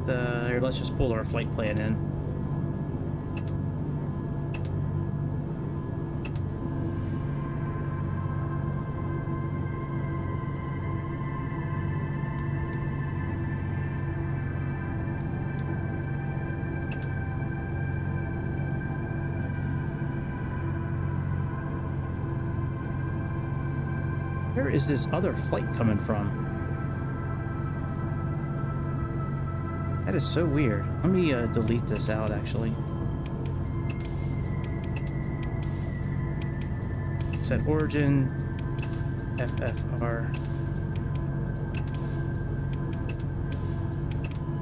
here? Let's just pull our flight plan in. Where is this other flight coming from? That is so weird. Let me delete this out, actually. Set origin, FFR,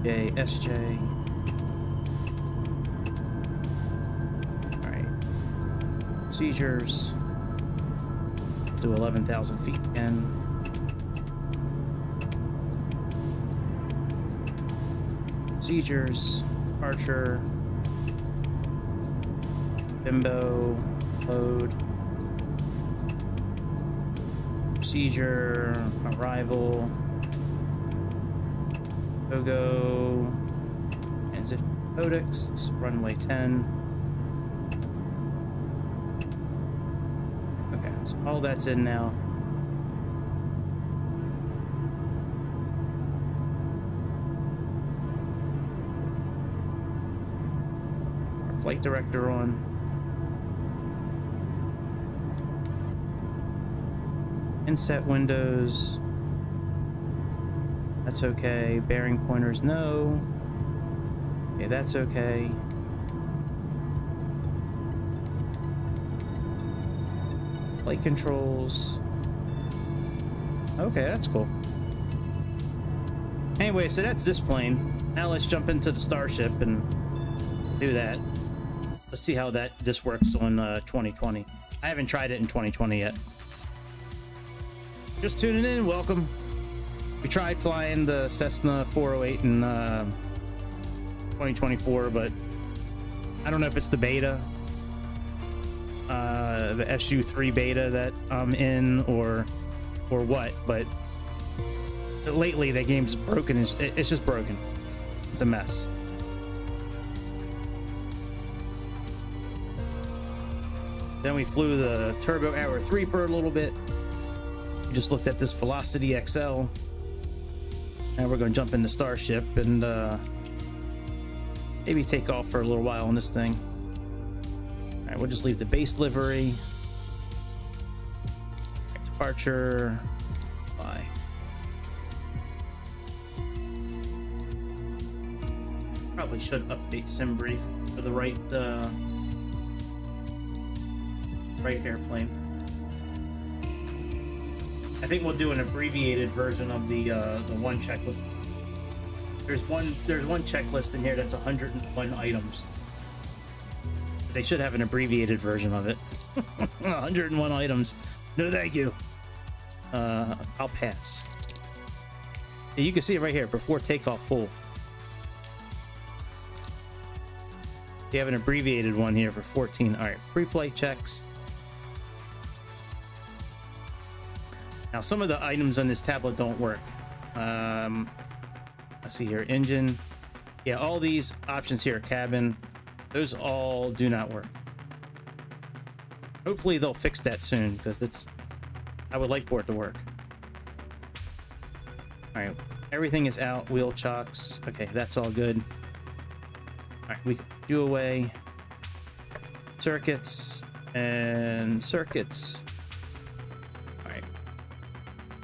SJ. All right. Procedures. Do 11,000 feet again. Procedures, departure, bimbo, load, procedure, arrival, go, transition codex, runway 10. So all that's in now. Our flight director on. Inset windows. That's okay. Bearing pointers, no. Okay, that's okay. Flight controls. Okay, that's cool. Anyway, so that's this plane. Now let's jump into the Starship and do that. Let's see how this works on 2020. I haven't tried it in 2020 yet. Just tuning in, welcome. We tried flying the Cessna 408 in 2024, but I don't know if it's the beta, the SJU 3 beta that I'm in, or what. But lately, that game's broken. It's just broken. It's a mess. Then we flew the Turbo Hour 3 for a little bit. We just looked at this Velocity XL. And we're going to jump into Starship and maybe take off for a little while on this thing. All right, we'll just leave the base livery. Departure. Bye. Probably should update SimBrief for the right airplane. I think we'll do an abbreviated version of the one checklist. There's one checklist in here that's 101 items. They should have an abbreviated version of it. 101 items. No, thank you. I'll pass. You can see it right here. Before takeoff, full. You have an abbreviated one here for 14. All right, pre-flight checks. Now, some of the items on this tablet don't work. Let's see here, engine. Yeah, all these options here, cabin, those all do not work. Hopefully they'll fix that soon, because I would like for it to work. All right, everything is out. Wheel chocks. Okay, that's all good. All right, we can do away. Circuits and circuits.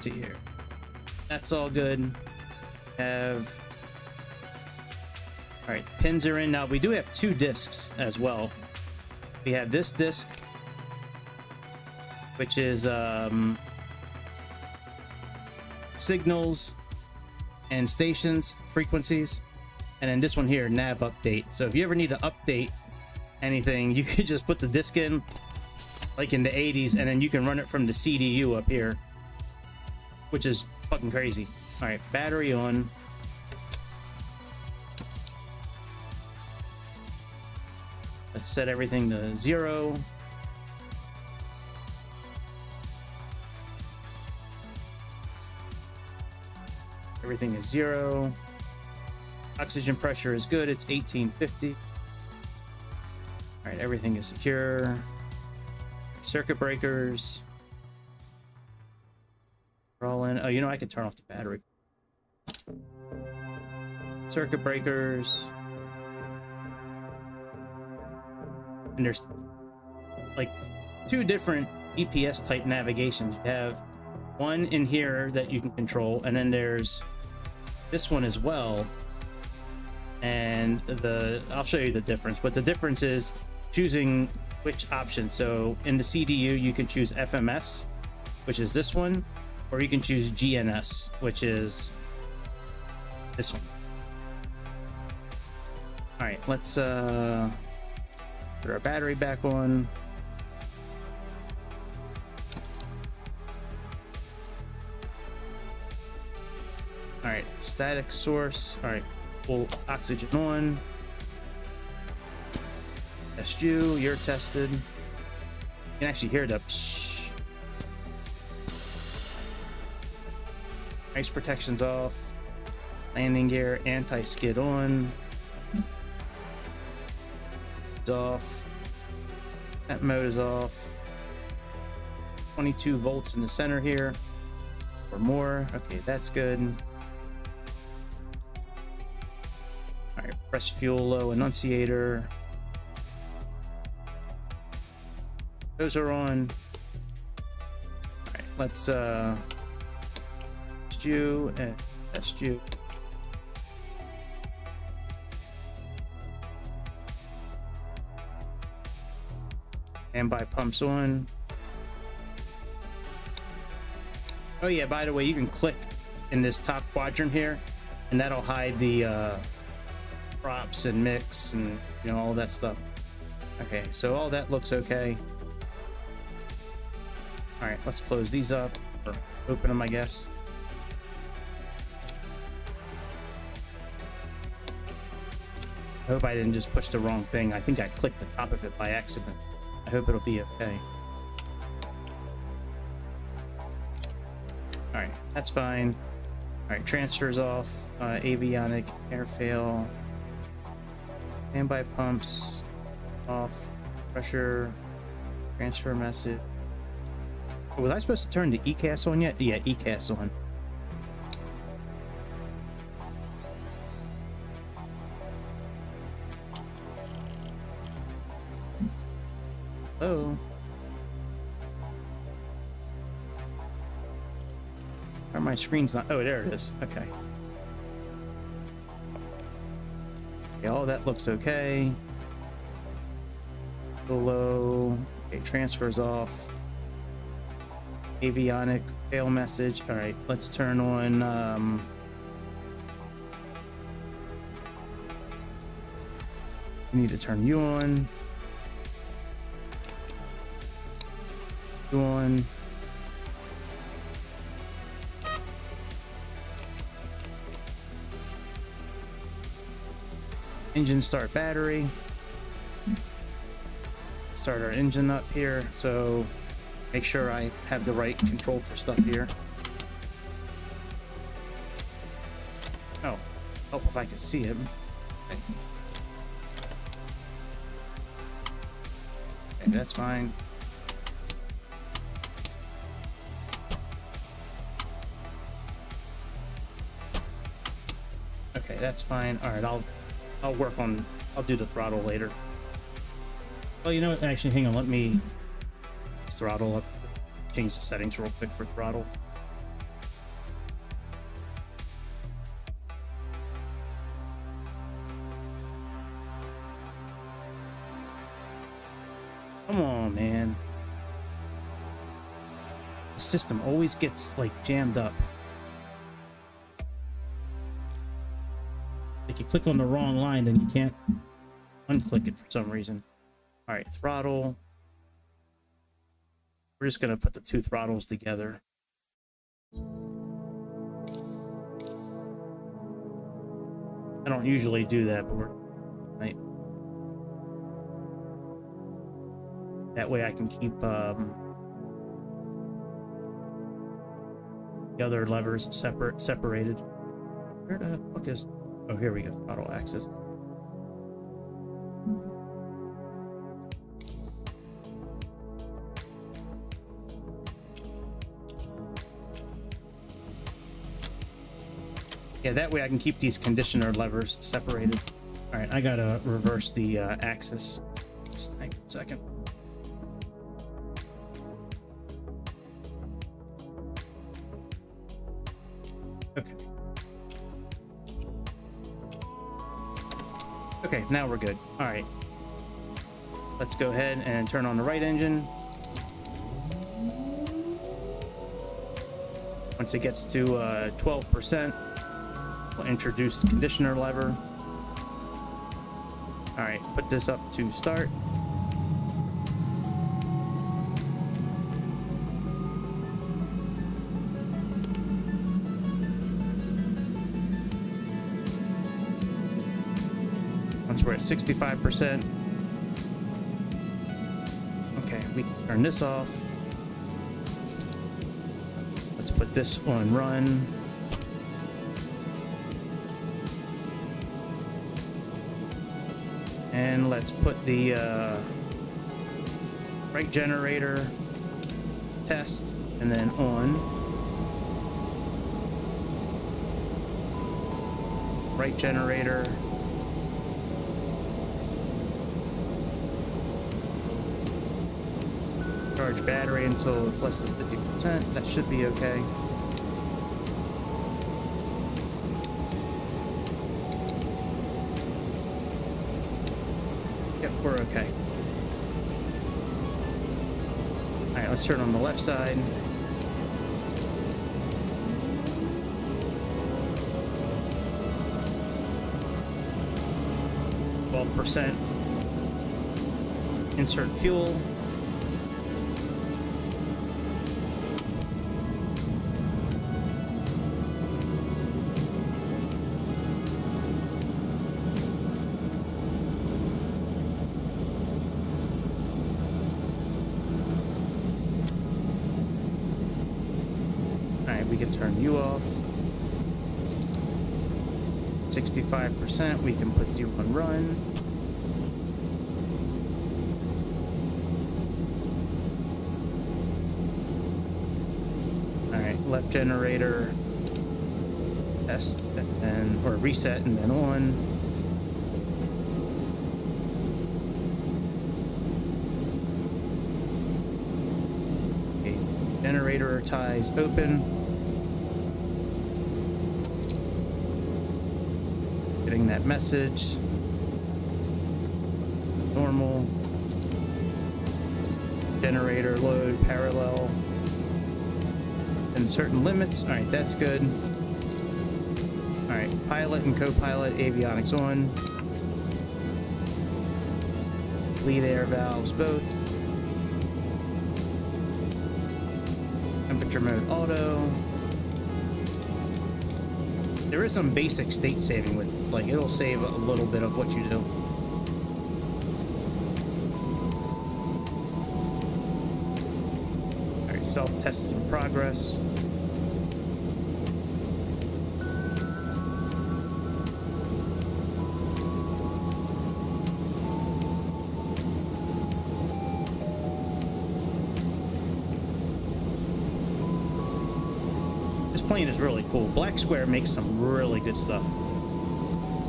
See here, that's all good. All right, pins are in. Now we do have 2 discs as well. We have this disc, which is signals and stations, frequencies, and then this one here, nav update. So if you ever need to update anything, you can just put the disc in, like in the 80s, and then you can run it from the CDU up here, which is fucking crazy. All right, battery on. Let's set everything to 0. Everything is 0. Oxygen pressure is good. It's 1850. All right, everything is secure. Circuit breakers. We're all in. Oh, you know, I can turn off the battery. Circuit breakers. And there's like 2 different EPS type navigations. You have one in here that you can control, and then there's this one as well. And I'll show you the difference, but the difference is choosing which option. So in the CDU, you can choose FMS, which is this one, or you can choose GNS, which is this one. All right, let's put our battery back on. All right, static source. All right, full oxygen on. SJU, you're tested. You can actually hear the psh. Ice protection's off. Landing gear, anti-skid on. It's off. That mode is off. 22 volts in the center here or more. Okay, that's good. All right, press fuel low annunciator. Those are on. All right, let's SJU and SJU. Standby pumps on. Oh yeah, by the way, you can click in this top quadrant here, and that'll hide the props and mix and all that stuff. Okay, so all that looks okay. All right, let's close these up or open them, I guess. I hope I didn't just push the wrong thing. I think I clicked the top of it by accident. I hope it'll be okay. All right, that's fine. All right, transfers off, avionic airfail, standby pumps off, pressure, transfer message. Oh, was I supposed to turn the ECAS on yet? Yeah, ECAS on. Oh. Or my screen's not. Oh, there it is. Okay. Okay, all that looks okay. Below. Okay, transfers off. Avionic fail message. All right, let's turn on. We need to turn you on. You on. Engine start battery. Start our engine up here, so make sure I have the right control for stuff here. Oh, help if I could see it. Okay. Okay, that's fine. Okay, that's fine. All right, I'll work on. I'll do the throttle later. Well, you know what? Actually, hang on. Let me throttle up. Change the settings real quick for throttle. Come on, man. The system always gets like jammed up. Like you click on the wrong line, then you can't unclick it for some reason. All right, throttle. We're just gonna put the two throttles together. I don't usually do that, but we're right. That way I can keep the other levers separated. Where the fuck is? Oh, here we go. Throttle axis. Yeah, that way I can keep these conditioner levers separated. All right, I gotta reverse the axis. Just hang on a second. Okay. Okay, now we're good. All right. Let's go ahead and turn on the right engine. Once it gets to 12%, we'll introduce the conditioner lever. All right, put this up to start. Once we're at 65%, okay, we can turn this off. Let's put this on run. And let's put the right generator test and then on. Right generator. charge battery until it's less than 50%. That should be okay. Yep, we're okay. Alright, let's turn on the left side. %. Insert fuel. Alright, we can turn you off. 65%, we can put you on run. Left generator test and or reset and then on. Okay, generator ties open. Getting that message. Normal. Generator load parallel. Certain limits. All right, that's good. All right, pilot and co-pilot avionics on. Lead air valves both. Temperature mode auto. There is some basic state saving with it. Like it'll save a little bit of what you do. All right, self-test is in progress. Plane is really cool. Black Square makes some really good stuff.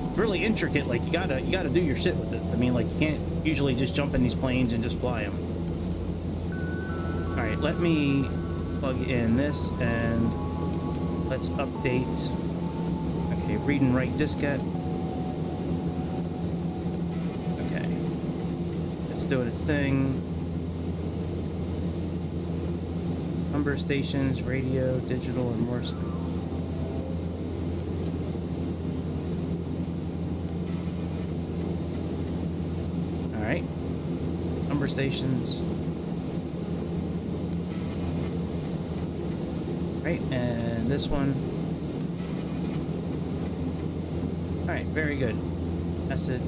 It's really intricate. Like you gotta do your shit with it. I mean, like you can't usually just jump in these planes and just fly them. All right, let me plug in this and let's update. Okay, read and write diskette. Okay, it's doing its thing. Number stations, radio, digital, and Morse. All right. Number stations. Right, and this one. All right, very good. Message.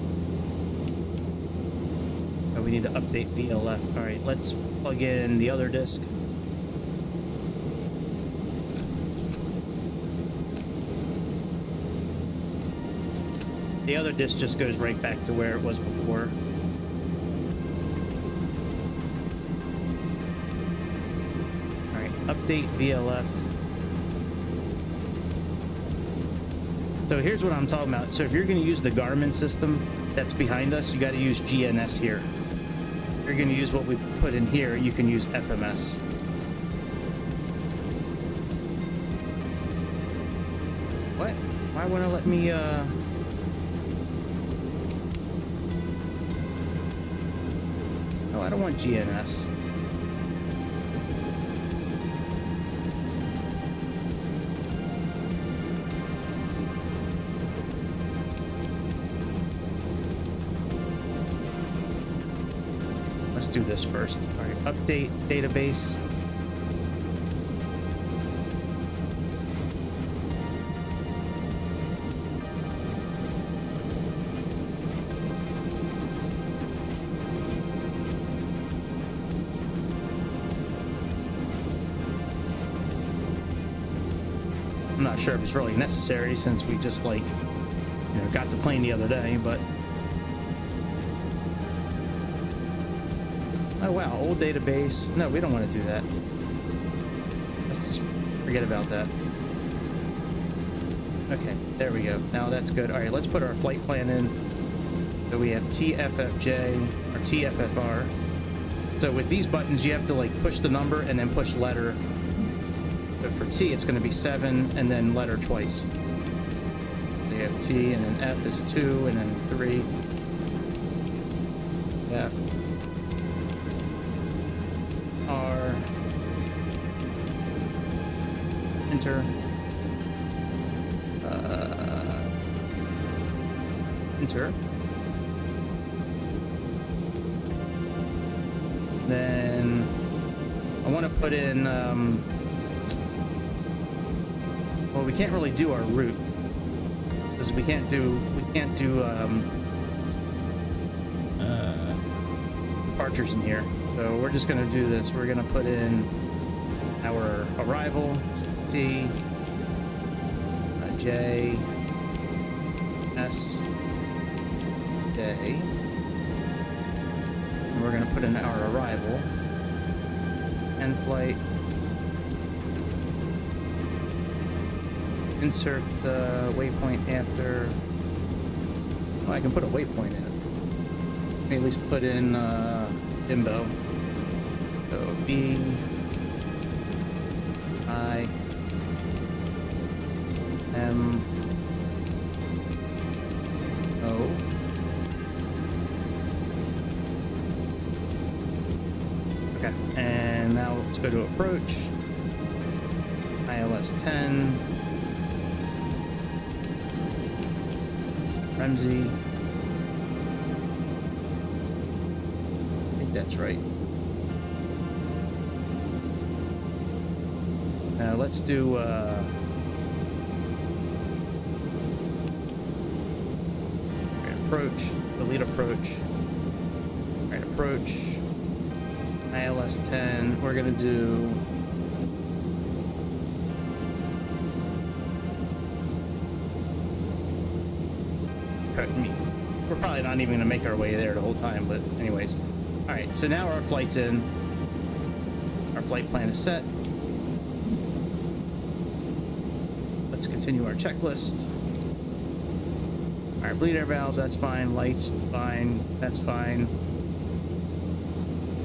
Oh, we need to update VLF. All right, let's plug in the other disk. The other disk just goes right back to where it was before. Alright, update VLF. So here's what I'm talking about. So if you're going to use the Garmin system that's behind us, you got to use GNS here. If you're going to use what we put in here, you can use FMS. What? Why won't it let me, I don't want GNS. Let's do this first. All right, update database. I'm not sure if it's really necessary since we just like, you know, got the plane the other day, but oh wow, old database. No, we don't want to do that. Let's forget about that. Okay, there we go. Now that's good. All right, let's put our flight plan in. So we have TFFJ or TFFR. So with these buttons, you have to like push the number and then push letter. But for T, it's going to be 7 and then letter twice. So you have T and then F is 2 and then 3. F. R. Enter. Enter. Then I want to put in, well, we can't really do our route because we can't do departures in here. So we're just going to do this. We're going to put in our arrival, T, J, S, J. And we're going to put in our arrival, end flight, insert waypoint after. Oh, I can put a waypoint in it. Let me at least put in Bimbo. So B, I, M, O. Okay, and now let's go to approach. ILS 10. Ramsey. I think that's right. Now let's do approach, delete approach. Alright, approach. ILS 10. We're gonna do we're probably not even gonna make our way there the whole time, but anyways. All right, so now our flight's in. Our flight plan is set. Let's continue our checklist. All right, bleed air valves, that's fine. Lights, fine. That's fine.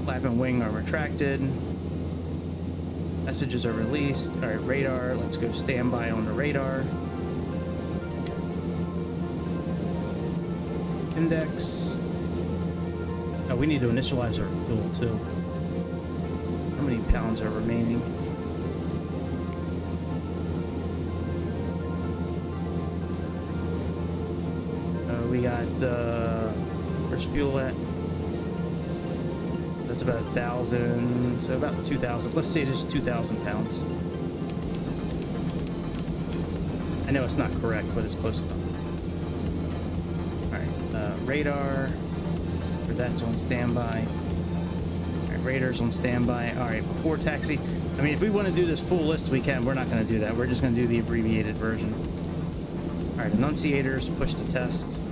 Flap and wing are retracted. Messages are released. All right, radar. Let's go standby on the radar. Index. Oh, we need to initialize our fuel too. How many pounds are remaining? We got where's fuel at? That's about 1,000, so about 2,000. Let's say just 2,000 pounds. I know it's not correct, but it's close enough. Radar, or that's on standby. All right, radar's on standby. All right, before taxi. I mean, if we want to do this full list, we can. We're not going to do that. We're just going to do the abbreviated version. All right, annunciators, push to test.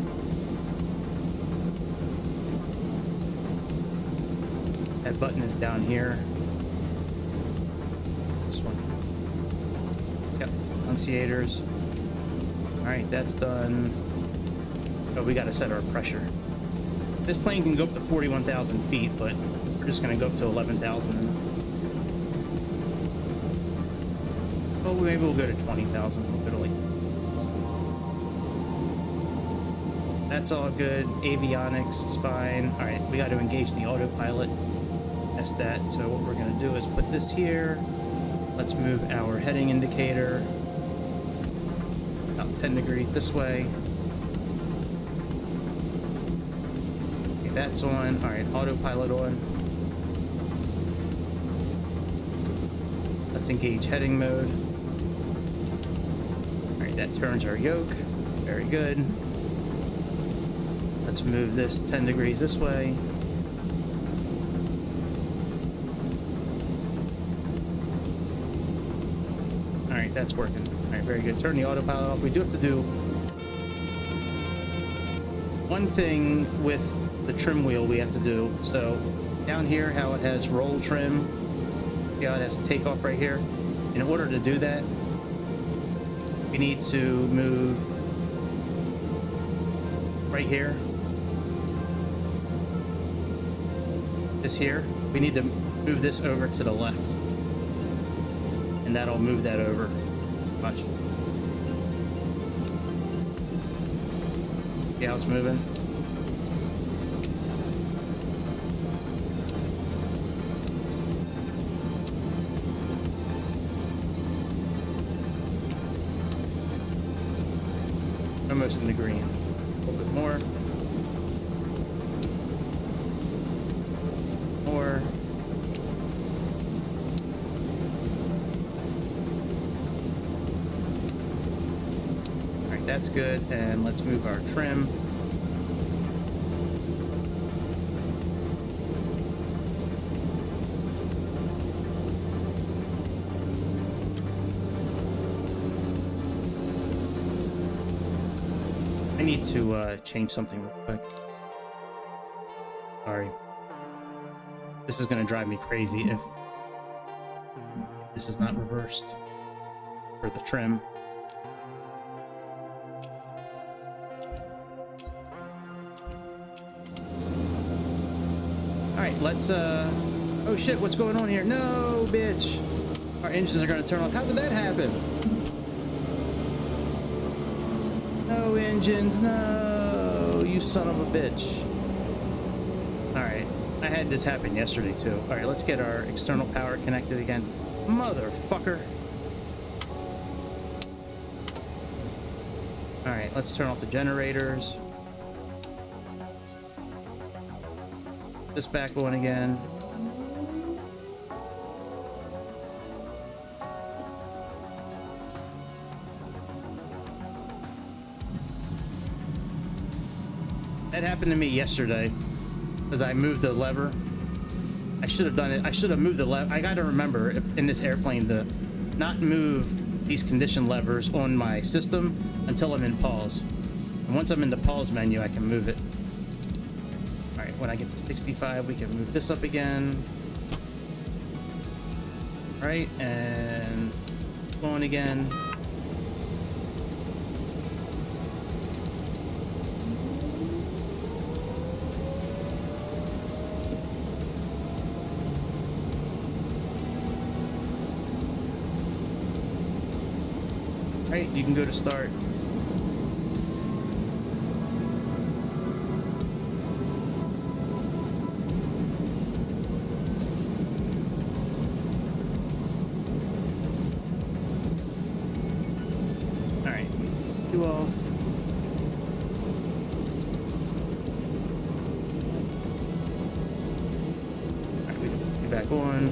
That button is down here. This one. Yep, annunciators. All right, that's done. Oh, we got to set our pressure. This plane can go up to 41,000 feet, but we're just going to go up to 11,000. Well, maybe we'll go to 20,000 a little bit. So that's all good. Avionics is fine. All right, we got to engage the autopilot. That's that. So what we're going to do is put this here. Let's move our heading indicator about 10 degrees this way. That's on. All right, autopilot on. Let's engage heading mode. All right, that turns our yoke. Very good. Let's move this 10 degrees this way. All right, that's working. All right, very good. Turn the autopilot off. We do have to do one thing with the trim wheel we have to do. So down here, how it has roll trim, see how it has takeoff right here. In order to do that, we need to move right here, this here, We need to move this over to the left. And that'll move that over. Watch. See how it's moving? Almost in the green. A little bit more. More. Alright, that's good. And let's move our trim. I need to change something real quick. Sorry. This is gonna drive me crazy if this is not reversed for the trim. Alright, let's oh shit, what's going on here? No, bitch! Our engines are gonna turn off. How did that happen? No engines, no! You son of a bitch. Alright, I had this happen yesterday too. Alright, let's get our external power connected again. Motherfucker! Alright, let's turn off the generators. This back on again. That happened to me yesterday because I moved the lever. I should have done it. I should have moved the lever. I got to remember if in this airplane to not move these condition levers on my system until I'm in pause. And once I'm in the pause menu, I can move it. All right, when I get to 65, we can move this up again. All right, and going again. Right, you can go to start. All right, two off. All right, we can be back on.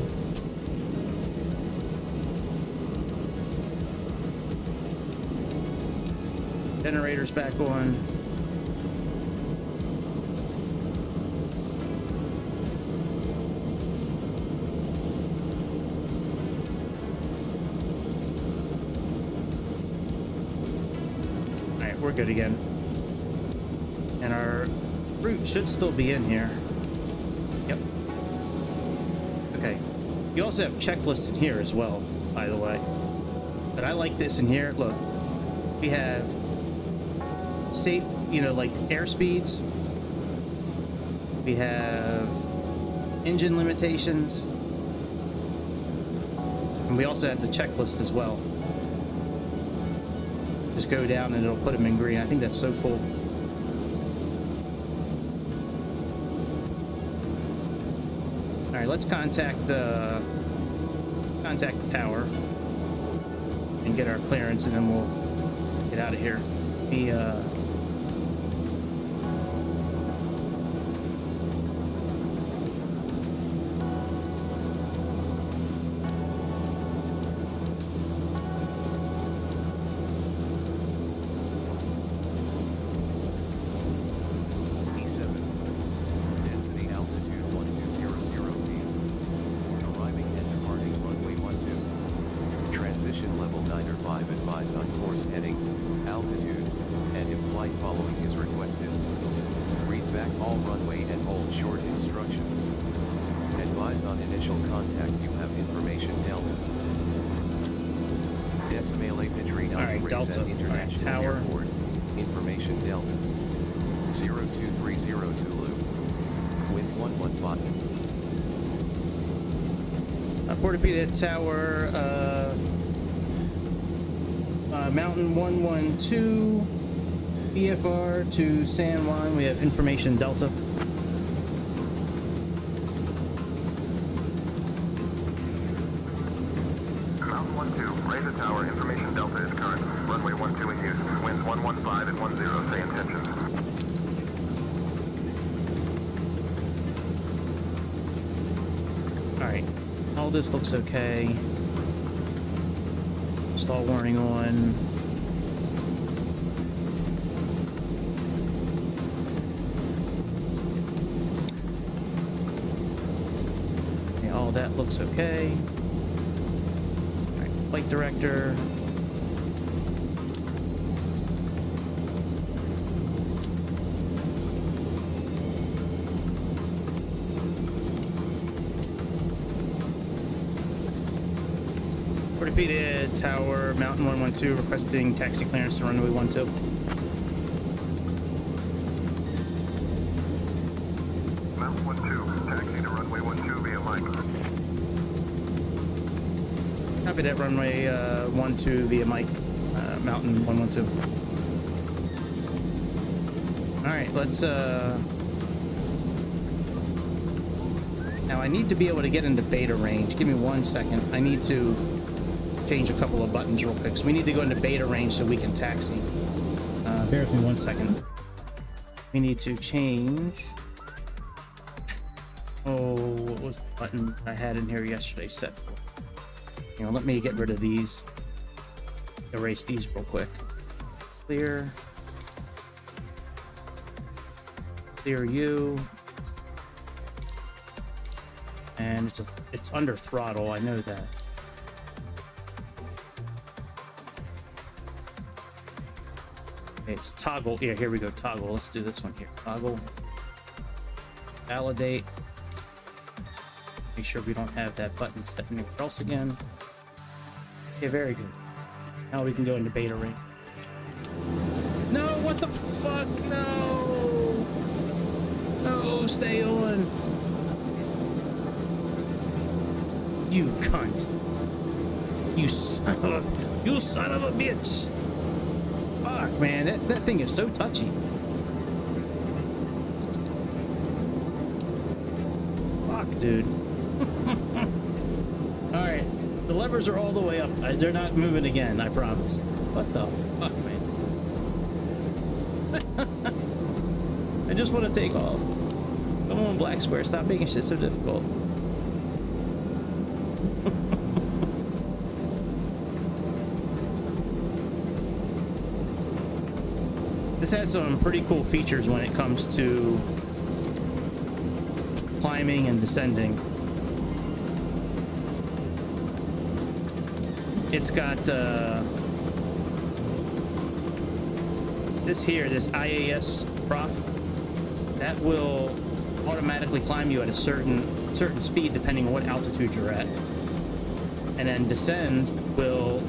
Generators back on. All right, we're good again. And our route should still be in here. Yep. Okay. You also have checklists in here as well, by the way. But I like this in here. Look, we have safe, you know, like airspeeds. We have engine limitations. And we also have the checklist as well. Just go down and it'll put them in green. I think that's so cool. All right, let's contact the tower and get our clearance, and then we'll get out of here. Portopeda Tower, Mountain 112, BFR to San Juan. We have information Delta. Mountain 12, raise the tower. Information Delta is current. Runway 12 in use. Winds 115 and 10. Say intentions. Alright. All this looks okay. Stall warning on. Okay, all that looks okay. Alright, flight director. Portopeda Tower, Mountain 112, requesting taxi clearance to runway 12. Mountain 12, taxi to runway 12 via mic. Copy that, runway 12 via mic, Mountain 112. Alright, let's now I need to be able to get into beta range. Give me 1 second. I need to change a couple of buttons real quick. So we need to go into beta range so we can taxi. Bear with me 1 second. We need to change. Oh, what was the button I had in here yesterday set for? You know, let me get rid of these. Erase these real quick. Clear. Clear you. And it's under throttle. I know that. Okay, it's toggle. Yeah, here we go. Toggle. Let's do this one here. Toggle. Validate. Make sure we don't have that button set anywhere else again. Okay, very good. Now we can go into beta range. No, what the fuck? No! No, stay on. You cunt. You son of a bitch. Fuck, man, that thing is so touchy. Fuck, dude. Alright, the levers are all the way up. They're not moving again, I promise. What the fuck, man? I just want to take off. Come on, Black Square, stop making shit so difficult. This has some pretty cool features when it comes to climbing and descending. It's got this IAS prof that will automatically climb you at a certain speed depending on what altitude you're at, and then descend will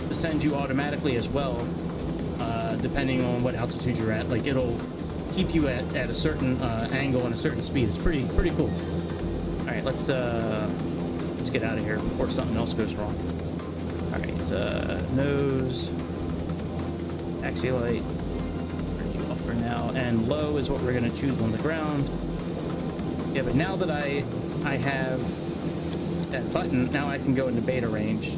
descend you automatically as well. Depending on what altitude you're at, like it'll keep you at a certain angle and a certain speed. It's pretty cool. All right, let's get out of here before something else goes wrong. All right, nose, taxi light, turn you off for now, and low is what we're gonna choose on the ground. Yeah, but now that I have that button, now I can go into beta range.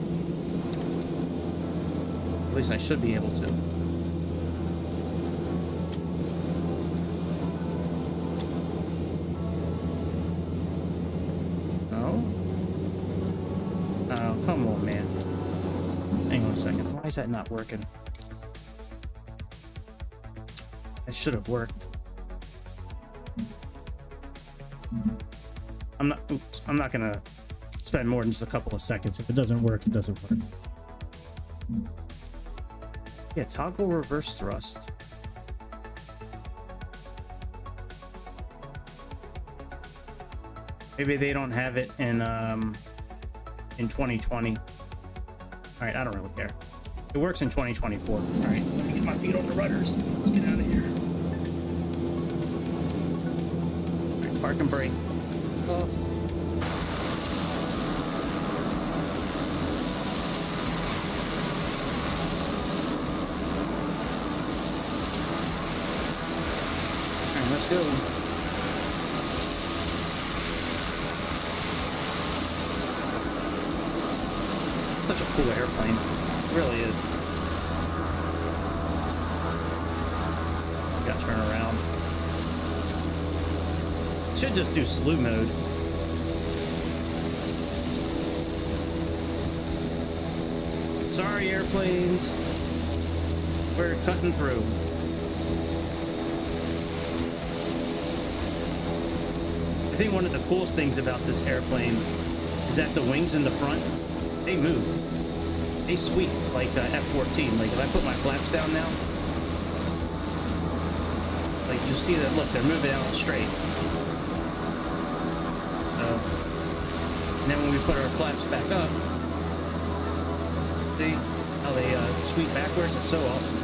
At least I should be able to. Come on, man. Hang on a second. Why is that not working? That should have worked. I'm not gonna spend more than just a couple of seconds. If it doesn't work, it doesn't work. Yeah, toggle reverse thrust. Maybe they don't have it in 2020. All right, I don't really care. It works in 2024. All right, let me get my feet on the rudders. Let's get out of here. All right, park and brake. Off. let's go. Such a cool airplane. It really is. Got to turn around. Should just do slew mode. Sorry, airplanes. We're cutting through. I think one of the coolest things about this airplane is that the wings in the front, they move. They sweep like F-14. Like if I put my flaps down now, like you'll see that, look, they're moving out straight. And then when we put our flaps back up, see how they sweep backwards? It's so awesome.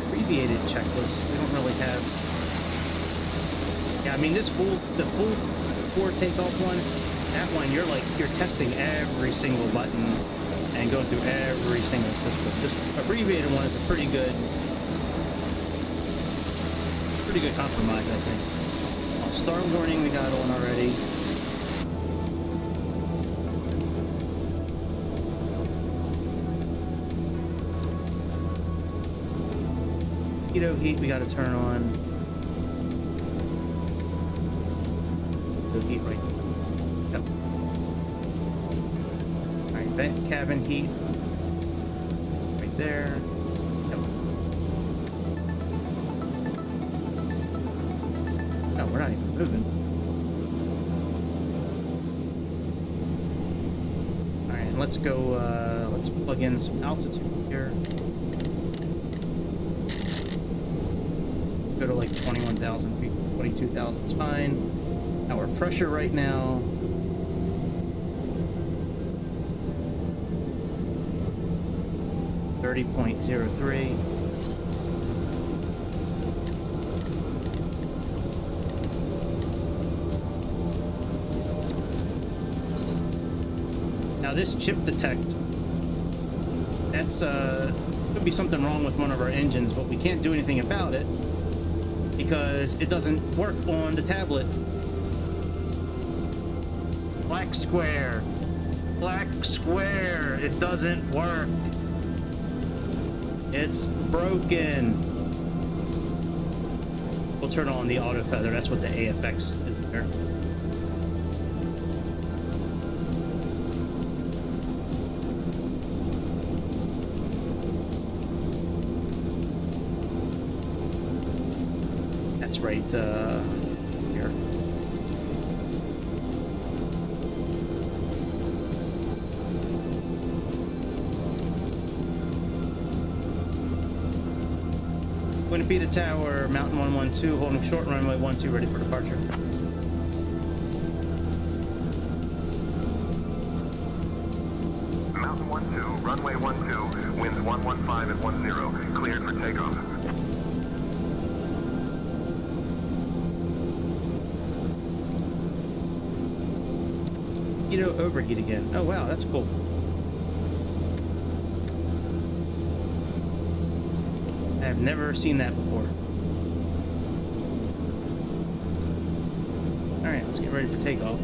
Abbreviated checklist. We don't really have. Yeah, I mean the full before takeoff one, that one you're testing every single button and going through every single system. This abbreviated one is a pretty good compromise, I think. Oh, star warning we got on already. Keto heat we got to turn on. Keto heat right. Yep. All right, vent cabin heat right there. Yep. No, we're not even moving. All right, let's go. Let's plug in some altitude here. Go to like 21,000 feet. 22,000 is fine. Our pressure right now. .03. Now this chip detect, that's could be something wrong with one of our engines, but we can't do anything about it because it doesn't work on the tablet. Black square. Black square. It doesn't work. It's broken. We'll turn on the auto feather. That's what the AFX is there. That's right here. Winnipita Tower, Mountain 112, holding short runway 12, ready for departure. Mountain 12, runway 12, winds 115 at 10, cleared for takeoff. Overheat again. Oh wow, that's cool. I've never seen that before. Alright, let's get ready for takeoff.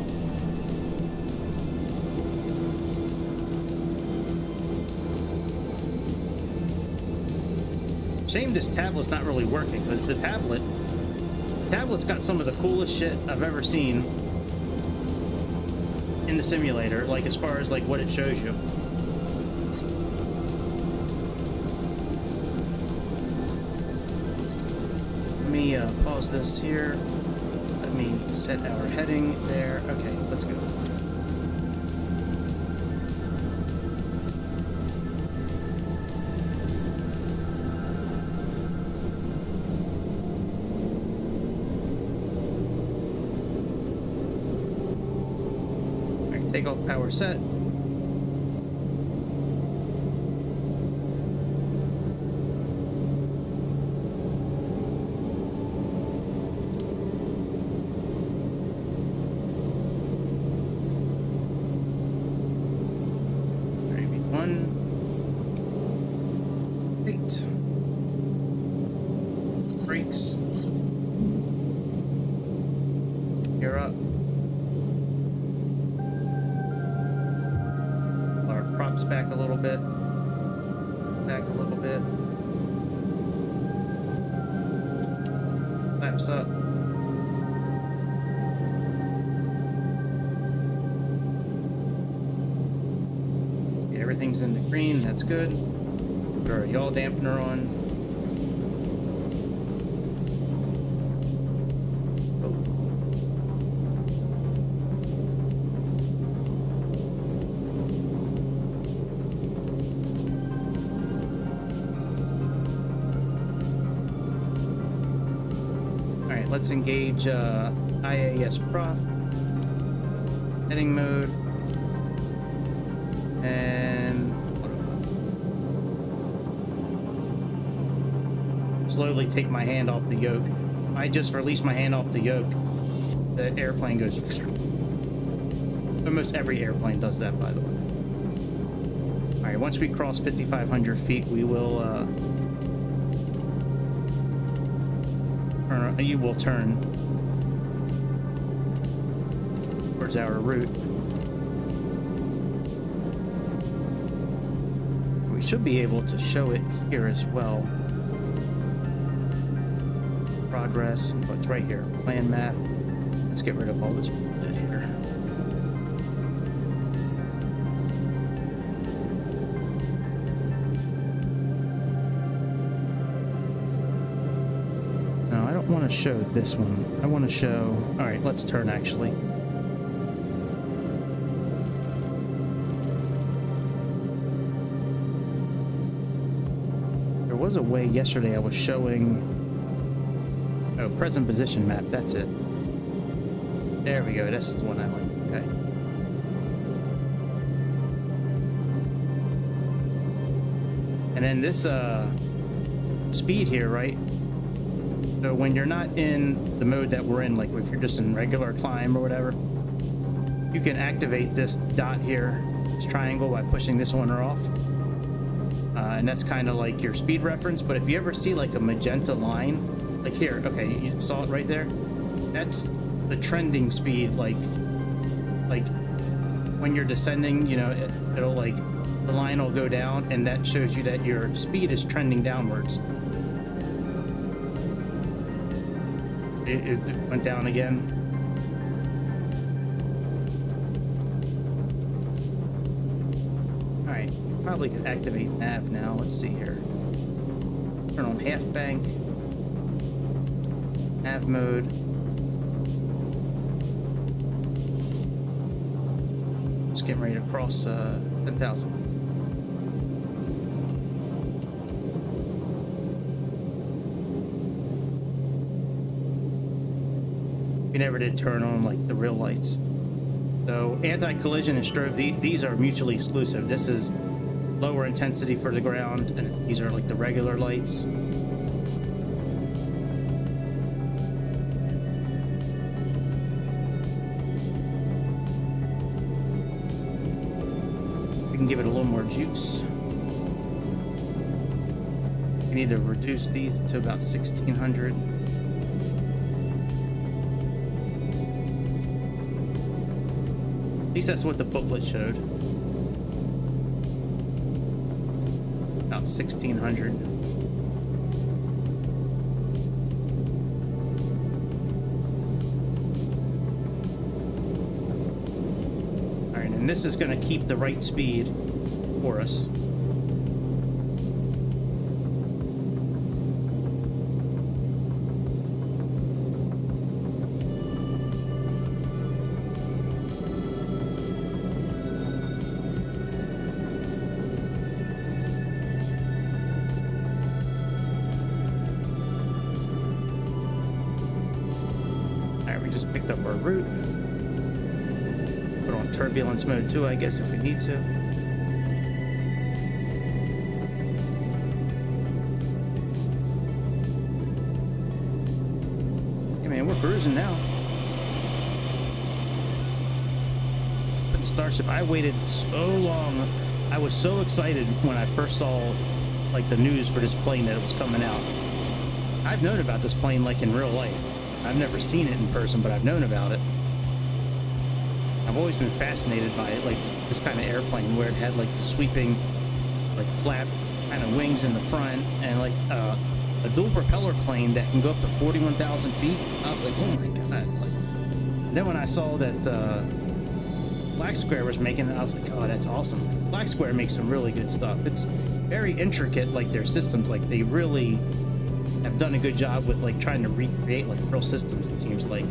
Shame this tablet's not really working, because the tablet's got some of the coolest shit I've ever seen in the simulator, like as far as like what it shows you. Let me pause this here. Let me set our heading there. Okay, let's go. Takeoff power set. 1. Great. Brakes. Gear up. Our props back a little bit. Back a little bit. Flaps up. Yeah, everything's in the green. That's good. Put our yaw dampener on. Let's engage IAS prof, heading mode, and slowly take my hand off the yoke. I just release my hand off the yoke, the airplane goes. Almost every airplane does that, by the way. All right, once we cross 5,500 feet, we will you will turn towards our route. We should be able to show it here as well. Progress, oh, it's right here. Plan map. Let's get rid of all this bullshit here. Want to show this one. I want to show. All right, let's turn actually. There was a way yesterday I was showing. Oh, present position map. That's it. There we go. This is the one I like. Okay. And then this speed here, right? So when you're not in the mode that we're in, like if you're just in regular climb or whatever, you can activate this dot here, this triangle, by pushing this one off. And that's kind of like your speed reference. But if you ever see like a magenta line, like here, okay, you saw it right there? That's the trending speed, like when you're descending, you know, it'll like, the line will go down and that shows you that your speed is trending downwards. It went down again. All right, probably could activate nav now. Let's see here. Turn on half bank. Nav mode. Just getting ready to cross 10,000. We never did turn on like the real lights. So anti-collision and strobe, these are mutually exclusive. This is lower intensity for the ground, and these are like the regular lights. We can give it a little more juice. We need to reduce these to about 1,600. At least that's what the booklet showed. About 1,600. All right, and this is going to keep the right speed for us. Picked up our route. Put on turbulence mode too, I guess, if we need to. Hey man, we're cruising now. But the Starship, I waited so long I was so excited when I first saw like the news for this plane that it was coming out. I've known about this plane like in real life. I've never seen it in person, but I've known about it. I've always been fascinated by it, like this kind of airplane where it had like the sweeping, like flat kind of wings in the front, and like a dual propeller plane that can go up to 41,000 feet. I was like, oh my god! Like, and then when I saw that Black Square was making it, I was like, oh, that's awesome. Black Square makes some really good stuff. It's very intricate, like their systems. Like they really have done a good job with like trying to recreate like real systems. It seems like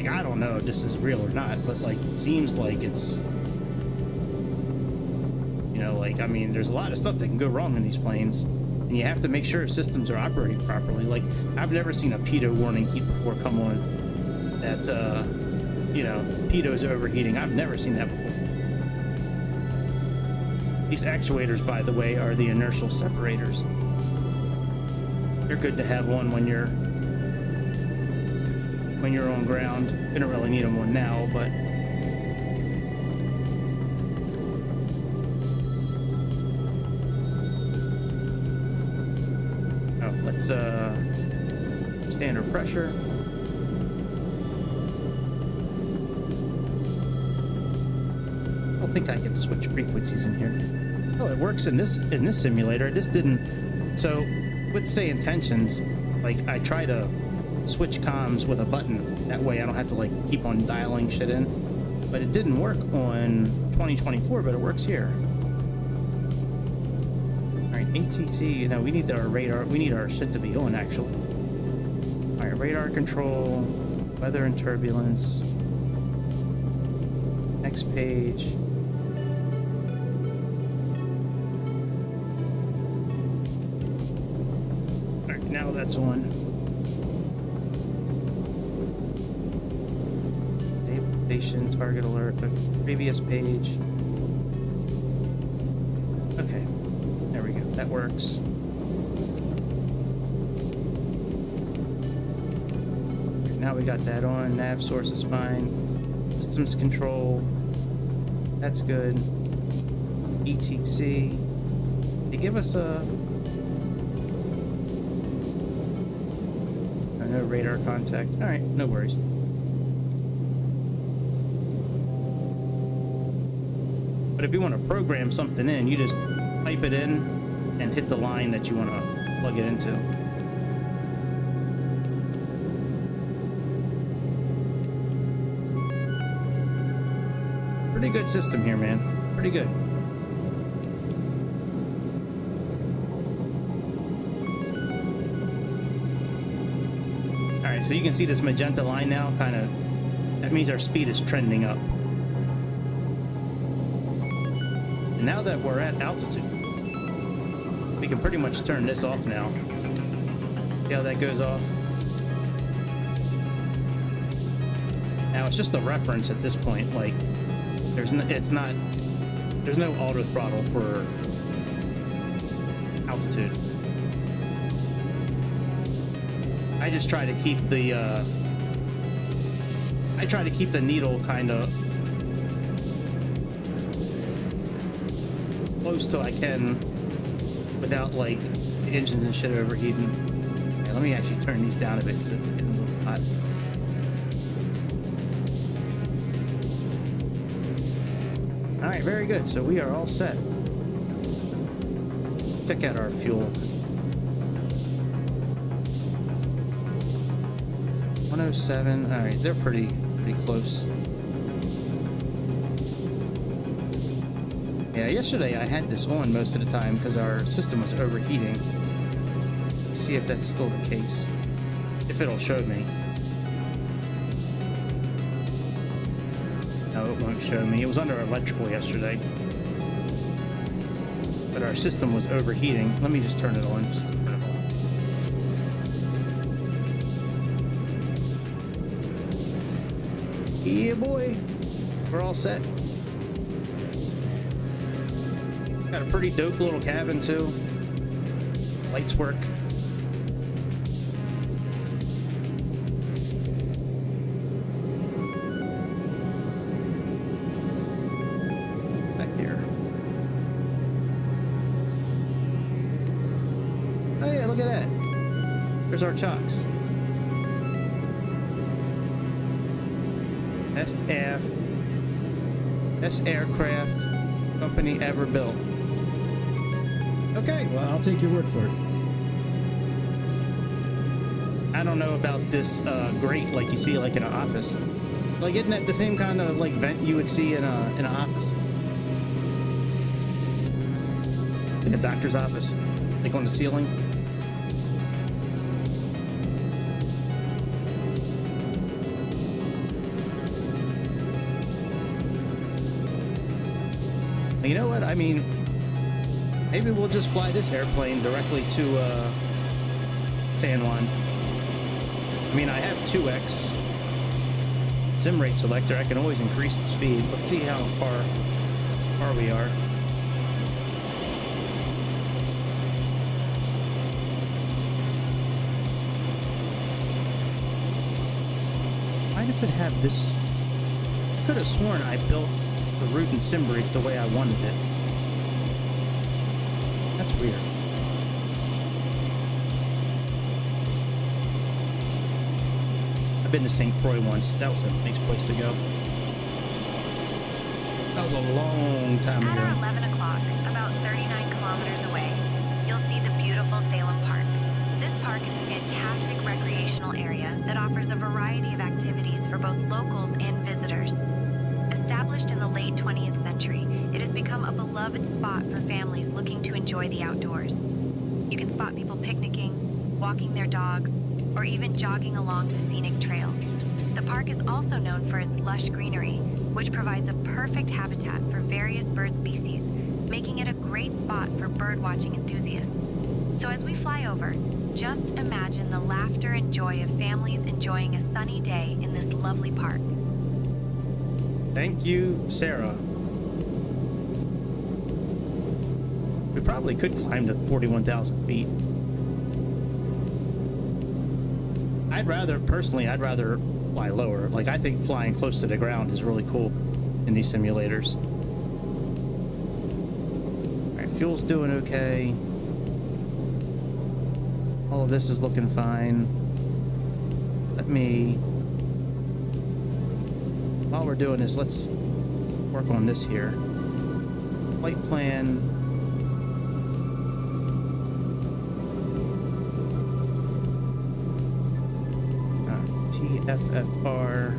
I don't know if this is real or not, but like it seems like it's, you know, like I mean, there's a lot of stuff that can go wrong in these planes, and you have to make sure systems are operating properly. Like I've never seen a pitot warning heat before come on that you know, pitot overheating. I've never seen that before. These actuators, by the way, are the inertial separators. They're good to have one when you're on ground. You don't really need them one now, but oh, let's standard pressure. I don't think I can switch frequencies in here. Oh, it works in this simulator. It just didn't. So with Sayintentions, like I try to switch comms with a button. That way I don't have to like keep on dialing shit in. But it didn't work on 2024, but it works here. All right, ATC. You know, we need our radar. We need our shit to be on actually. All right, radar control, weather and turbulence. Next page. All right, now that's on. Target alert, previous page. Okay, there we go. That works. Now we got that on. Nav source is fine. Systems control. That's good. ETC. They give us a no radar contact. All right, no worries. But if you want to program something in, you just type it in and hit the line that you want to plug it into. Pretty good system here, man. Pretty good. All right, so you can see this magenta line now, kind of, that means our speed is trending up. Now that we're at altitude, we can pretty much turn this off now. See how that goes off? Now it's just a reference at this point. Like, there's no auto throttle for altitude. I just try to keep the needle kind of close till I can without like the engines and shit overheating. Yeah, let me actually turn these down a bit because it's getting a little hot. All right, very good. So we are all set. Check out our fuel. 107. All right, they're pretty close. Yeah, yesterday I had this on most of the time because our system was overheating. Let's see if that's still the case. If it'll show me. No, it won't show me. It was under electrical yesterday. But our system was overheating. Let me just turn it on. Just turn it on. Yeah, boy. We're all set. Got a pretty dope little cabin too. Lights work. Back here. look at that. There's our chocks. Best aircraft company ever built. Okay. Well, I'll take your word for it. I don't know about this grate like you see like in an office. Like, isn't that the same kind of like vent you would see in an office? Like a doctor's office, like on the ceiling. You know what? I mean, maybe we'll just fly this airplane directly to San Juan. I mean, I have 2x sim rate selector. I can always increase the speed. Let's see how far we are. Why does it have this? I could have sworn I built the route and sim brief the way I wanted it. That's weird. I've been to St. Croix once. That was a nice place to go. That was a long time ago. At 11 o'clock, about 39 kilometers away, you'll see the beautiful Salem Park. This park is a fantastic recreational area that offers a variety of activities for both locals and visitors. Established in the late 20th century, it has become a beloved spot for families looking to enjoy the outdoors. You can spot people picnicking, walking their dogs, or even jogging along the scenic trails. The park is also known for its lush greenery, which provides a perfect habitat for various bird species, making it a great spot for birdwatching enthusiasts. So as we fly over, just imagine the laughter and joy of families enjoying a sunny day in this lovely park. Thank you, Sarah. We probably could climb to 41,000 feet. Personally, I'd rather fly lower. Like, I think flying close to the ground is really cool in these simulators. Alright, fuel's doing okay. All of this is looking fine. Let me... While we're doing this, let's work on this here. Flight plan. TFFR.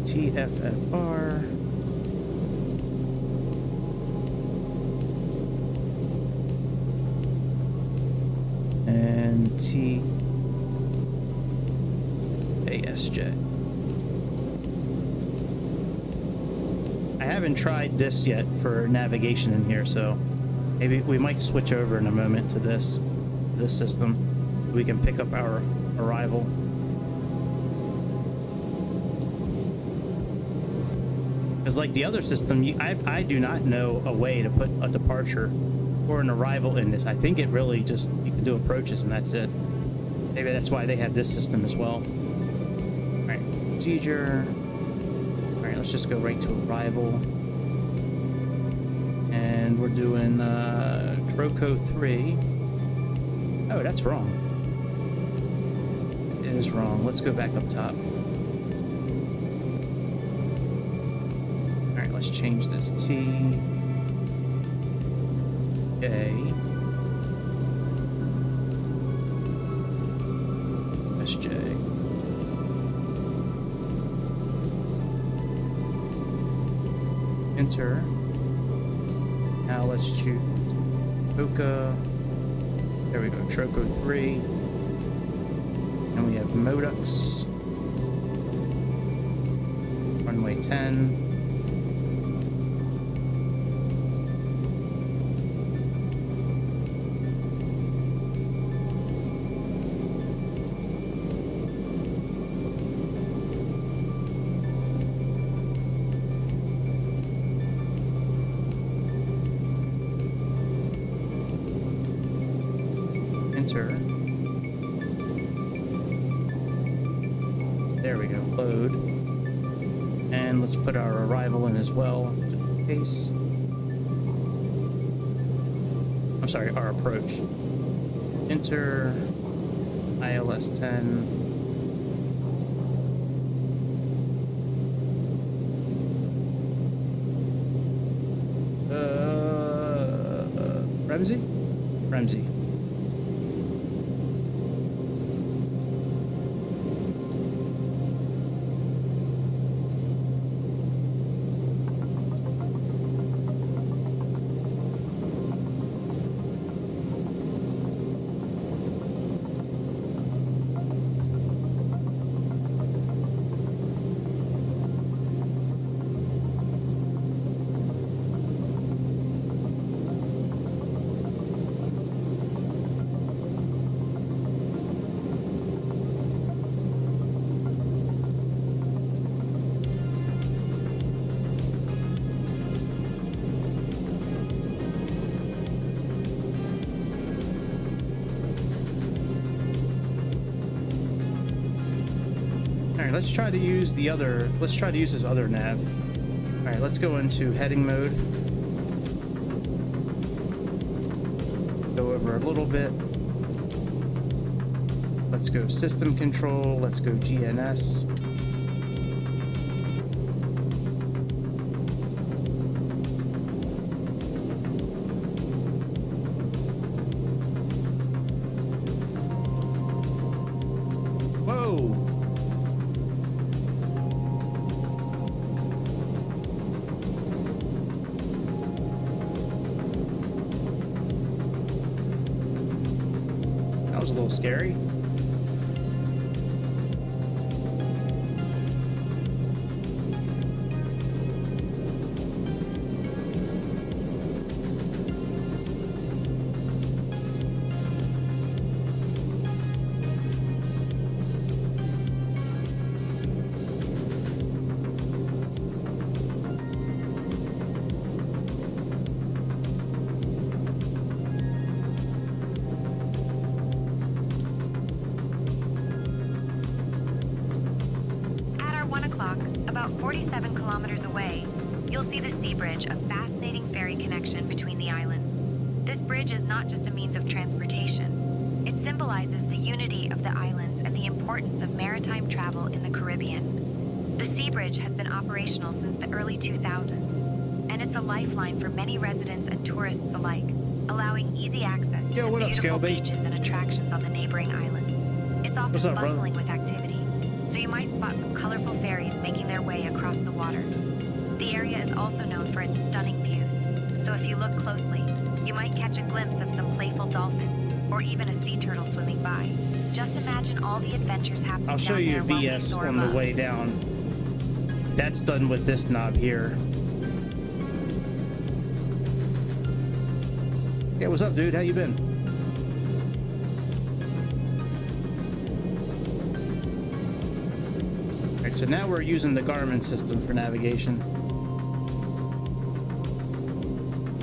TFFR. And TASJ. I haven't tried this yet for navigation in here, so maybe we might switch over in a moment to this system. We can pick up our arrival. Because like the other system, I do not know a way to put a departure or an arrival in this. I think it really just, you can do approaches and that's it. Maybe that's why they have this system as well. Alright, procedure. Alright, let's just go right to arrival. And we're doing Troco 3. Oh, that's wrong. It is wrong. Let's go back up top. Let's change this T A SJ. Enter. Now let's choose Oka. There we go, Troco 3. And we have Modux. Runway 10. enter. There we go, load. And let's put our arrival in as well, just in case. I'm sorry, our approach. Enter ILS 10. Ramsey? Ramsey. Let's try to use the other, let's try to use this other nav. All right, let's go into heading mode. Go over a little bit. Let's go system control. Let's go GNS. Scary. About 47 kilometers away, you'll see the Sea Bridge, a fascinating ferry connection between the islands. This bridge is not just a means of transportation. It symbolizes the unity of the islands and the importance of maritime travel in the Caribbean. The Sea Bridge has been operational since the early 2000s, and it's a lifeline for many residents and tourists alike, allowing easy access to the beautiful beaches and attractions on the neighboring islands. It's often bustling with activity, so you might spot some colorful ferries making their way across the water. The area is also known for its stunning views, so if you look closely, you might catch a glimpse of some playful dolphins or even a sea turtle swimming by. Just imagine all the adventures happening. I'll show you a VS on the way down. That's done with this knob here. Yeah, what's up, dude? How you been? Alright, so now we're using the Garmin system for navigation.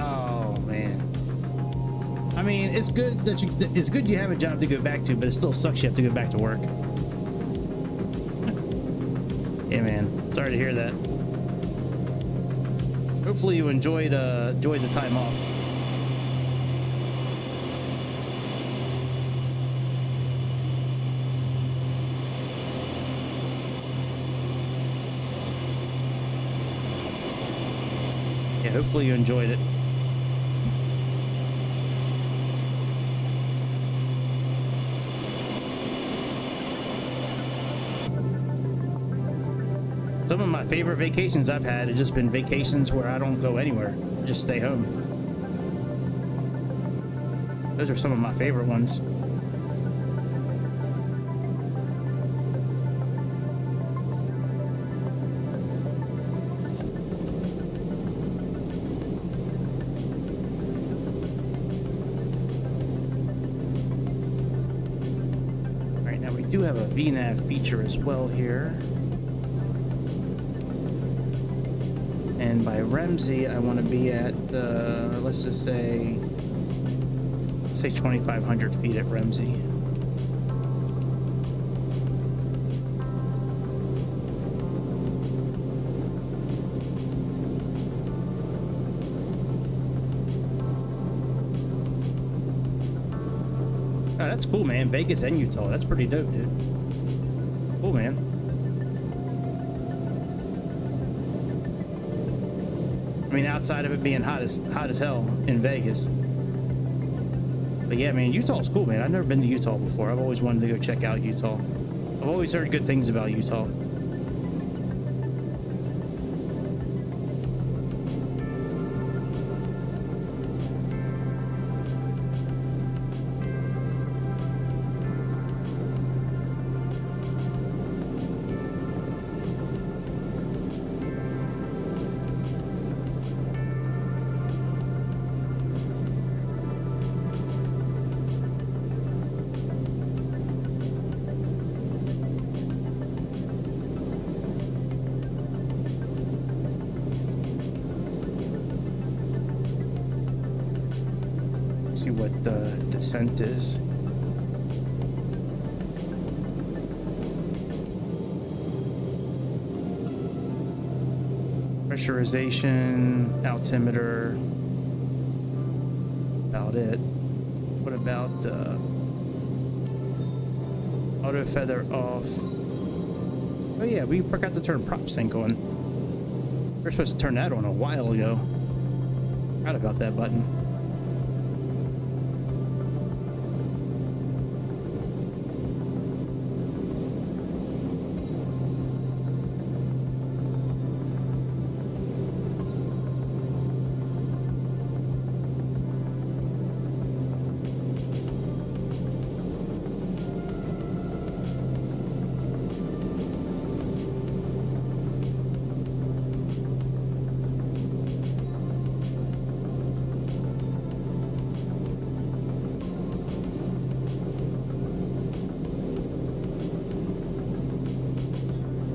Oh man. I mean, it's good that you have a job to go back to, but it still sucks you have to go back to work. Yeah, man. Sorry to hear that. Hopefully you enjoyed the time off. Yeah, hopefully you enjoyed it. Some of my favorite vacations I've had have just been vacations where I don't go anywhere. I just stay home. Those are some of my favorite ones. All right, now we do have a VNav feature as well here. And by Ramsey, I want to be at, let's just say, Say 2,500 feet at Ramsey. Oh, that's cool, man. Vegas and Utah. That's pretty dope, dude. Cool, man. I mean, outside of it being hot as hell in Vegas. But yeah, man, Utah's cool, man. I've never been to Utah before. I've always wanted to go check out Utah. I've always heard good things about Utah. See what the descent is. Pressurization, altimeter, about it. What about auto feather off? Oh yeah, we forgot to turn prop sync on. We were supposed to turn that on a while ago. Forgot about that button.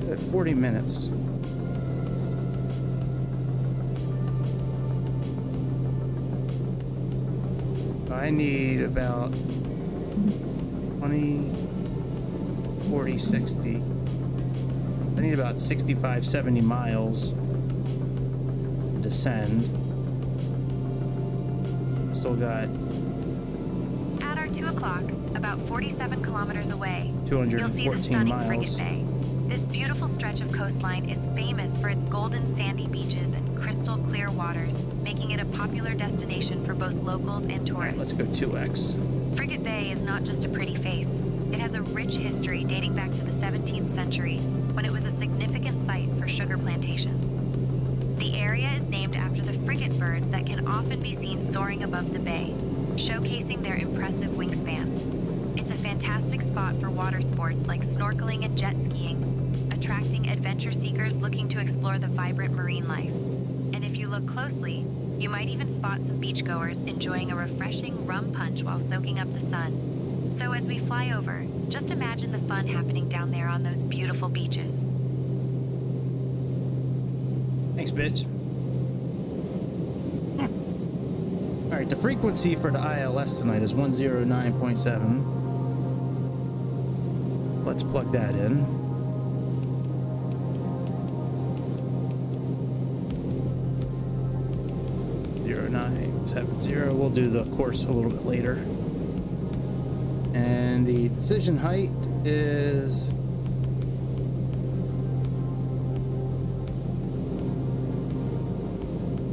At 40 minutes. I need about 20, 40, 60. I need about 65, 70 miles to descend. Still got At our 2 o'clock, about 47 kilometers away, 214 you'll see the stunning miles. Frigate Bay. This beautiful stretch of coastline is famous for its golden sandy beaches and crystal clear waters, making it a popular destination for both locals and tourists. Let's go 2x. Frigate Bay is not just a pretty face. It has a rich history dating back to the 17th century, when it was a significant site for sugar plantations. The area is named after the frigate birds that can often be seen soaring above the bay, showcasing their impressive wingspan. It's a fantastic spot for water sports like snorkeling and jet skiing, attracting adventure seekers looking to explore the vibrant marine life. And if you look closely, you might even spot some beachgoers enjoying a refreshing rum punch while soaking up the sun. So as we fly over, just imagine the fun happening down there on those beautiful beaches. Thanks, bitch. All right, the frequency for the ILS tonight is 109.7. Let's plug that in. 0970. We'll do the course a little bit later. And the decision height is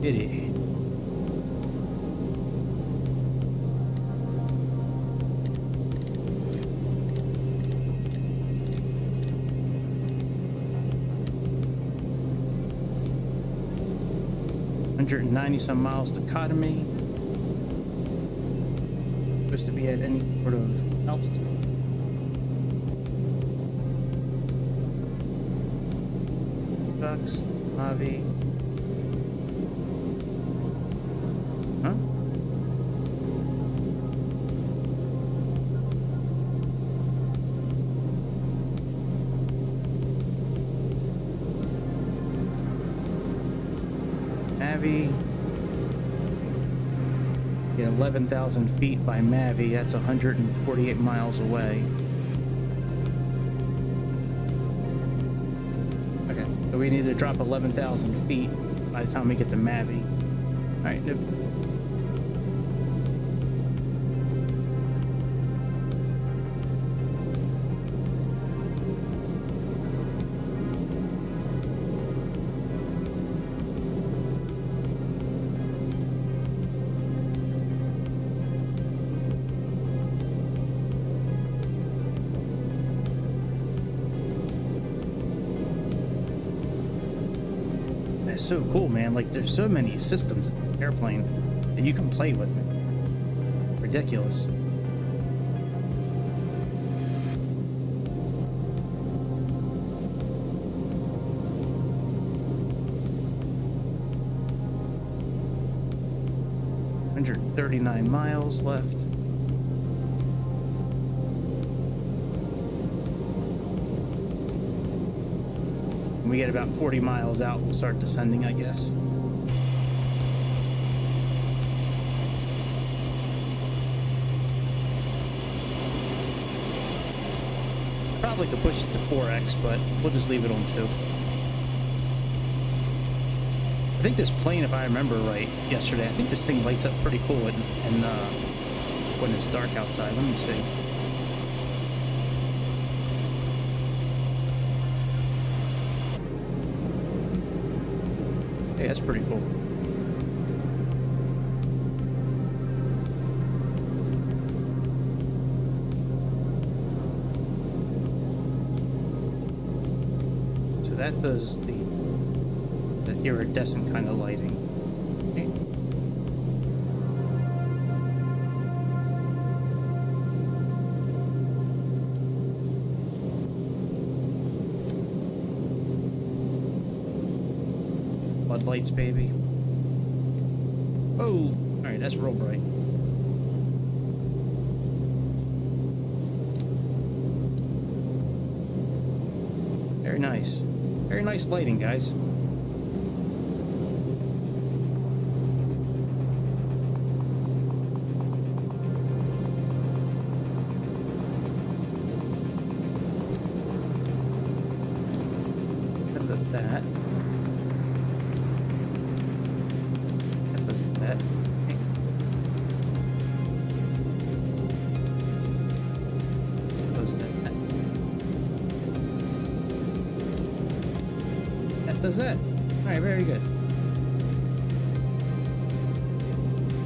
80. Some miles dichotomy. Supposed to be at any sort of altitude. Ducks, Mavi. Huh? Navi. Yeah, 11,000 feet by Mavi. That's 148 miles away. Okay, so we need to drop 11,000 feet by the time we get to Mavi. All right, nope. It's so cool, man. Like, there's so many systems in the airplane that you can play with. Ridiculous. $139 miles left. When we get about 40 miles out, we'll start descending, I guess. Probably could push it to 4x, but we'll just leave it on 2. I think this plane, if I remember right, yesterday, I think this thing lights up pretty cool when it's dark outside. Let me see. Hey, that's pretty cool. So that does the iridescent kind of lighting. Okay. Floodlights, baby. Oh, all right, that's real bright. Very nice. Very nice lighting, guys. That does that. That does that. Okay. Does that. That does that. All right, very good.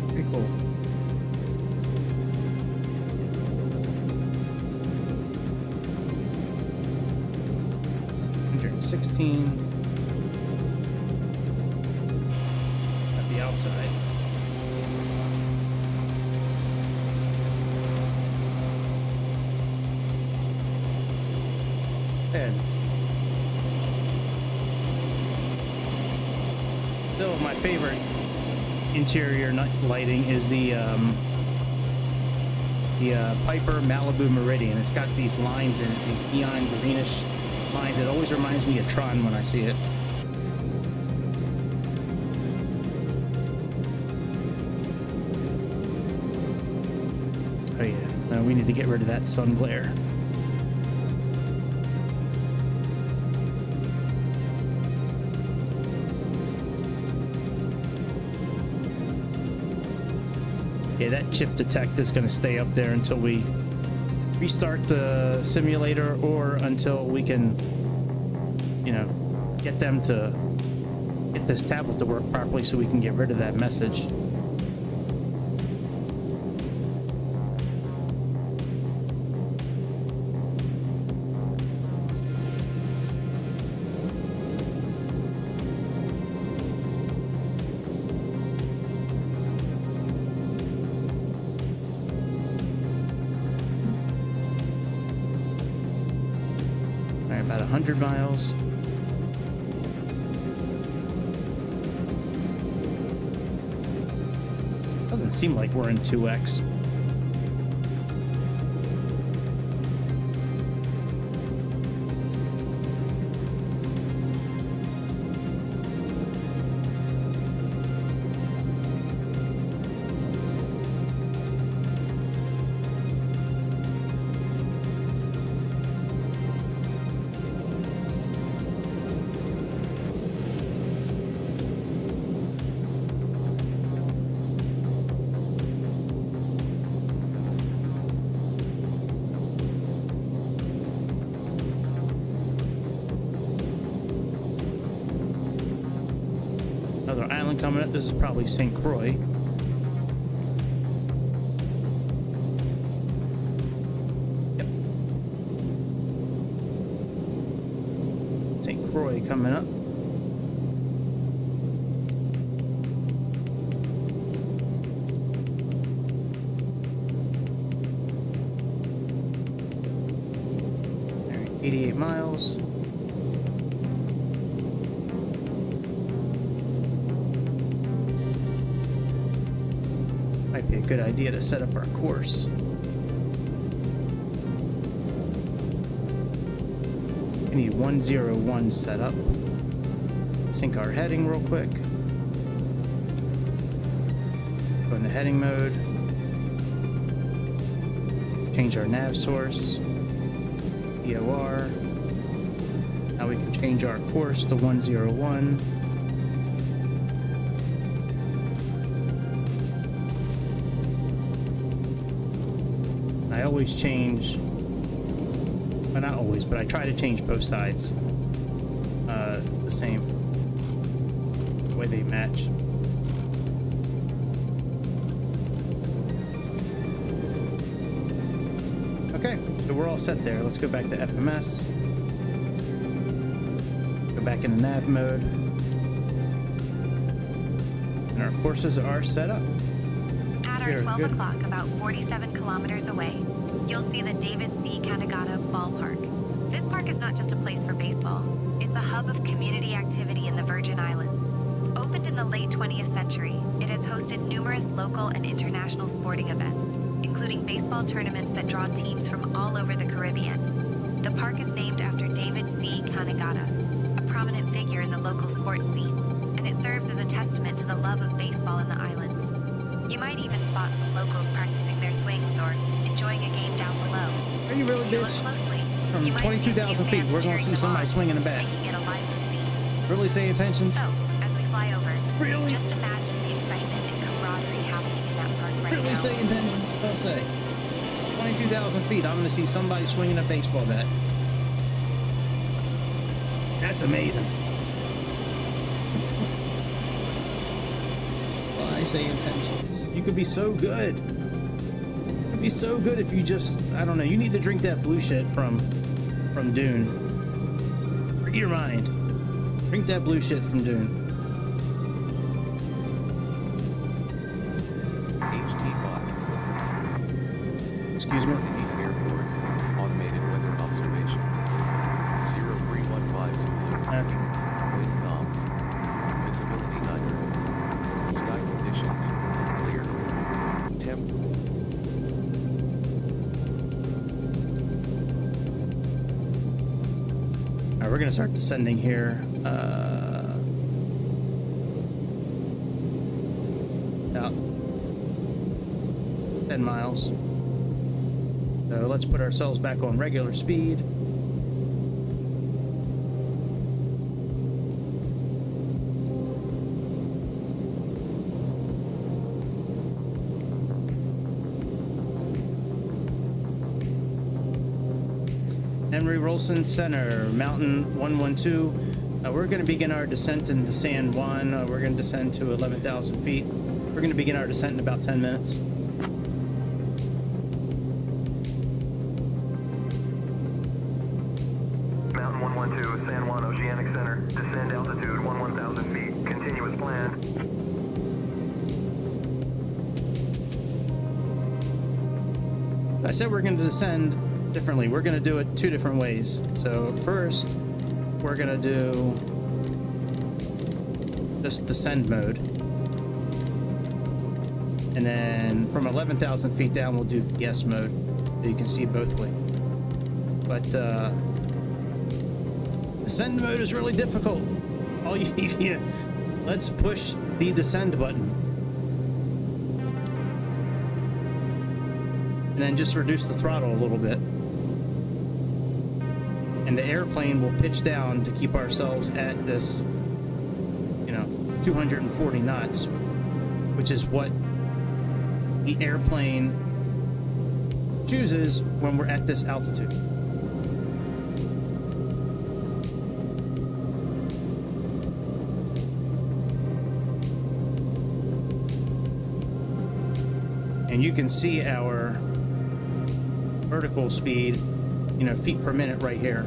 Very cool. $116 at the outside. And still, my favorite interior lighting is the Piper Malibu Meridian. It's got these lines in it, these neon greenish lines. It always reminds me of Tron when I see it. Oh yeah, no, we need to get rid of that sun glare. Yeah, that chip detect is going to stay up there until we restart the simulator, or until we can, you know, get them to get this tablet to work properly so we can get rid of that message. About 100 miles. Doesn't seem like we're in 2x. Another island coming up. This is probably St. Croix. Yep. St. Croix coming up. There, 88 miles. Might be a good idea to set up our course. We need 101 set up. Sync our heading real quick. Go into heading mode. Change our nav source. EOR. Now we can change our course to 101. I always change, well, not always, but I try to change both sides the same way they match. Okay, so we're all set there. Let's go back to FMS. Go back into nav mode. And our courses are set up. At our 12 o'clock, about 47 kilometers away, you'll see the David C. Kanagata Ballpark. This park is not just a place for baseball. It's a hub of community activity in the Virgin Islands. Opened in the late 20th century, it has hosted numerous local and international sporting events, including baseball tournaments that draw teams from all over the Caribbean. The park is named after David C. Kanagata, a prominent figure in the local sports scene, and it serves as a testament to the love of baseball in the islands. You might even spot some locals practicing their swings or enjoying a game down below. Are you really, If you look bitch? closely, From you might see a 22,000 few feet, we're fans gonna see cheering somebody them on, swinging a bat. making it a lively scene. Really say intentions? So, as we fly over, Really? just imagine the excitement and camaraderie happening in that park right Really now. say intentions? I'll say. 22,000 feet, I'm gonna see somebody swinging a baseball bat. That's amazing. Well, I say intentions. You could be so good. You could be so good if you just, I don't know, you need to drink that blue shit from Dune. Free your mind. Drink that blue shit from Dune. HT5. Excuse me? Kennedy Airport. Automated weather observation. 0315 Zulu. Okay. Wind calm. Visibility 9. Sky conditions. Clear. Temp. Alright, we're gonna start descending here. About 10 miles. So let's put ourselves back on regular speed. Henry Rolson Center, Mountain 112. We're going to begin our descent into San Juan. We're going to descend to 11,000 feet. We're going to begin our descent in about 10 minutes. Mountain 112, San Juan Oceanic Center. Descend altitude 11,000 feet. Continue as planned. I said we're going to descend differently. We're going to do it two different ways. So first, we're going to do just descend mode. And then from 11,000 feet down, we'll do yes mode. So you can see both ways. But descend mode is really difficult. All you need, let's push the descend button. And then just reduce the throttle a little bit. And the airplane will pitch down to keep ourselves at this, 240 knots, which is what the airplane chooses when we're at this altitude. and you can see our vertical speed, you know, feet per minute right here.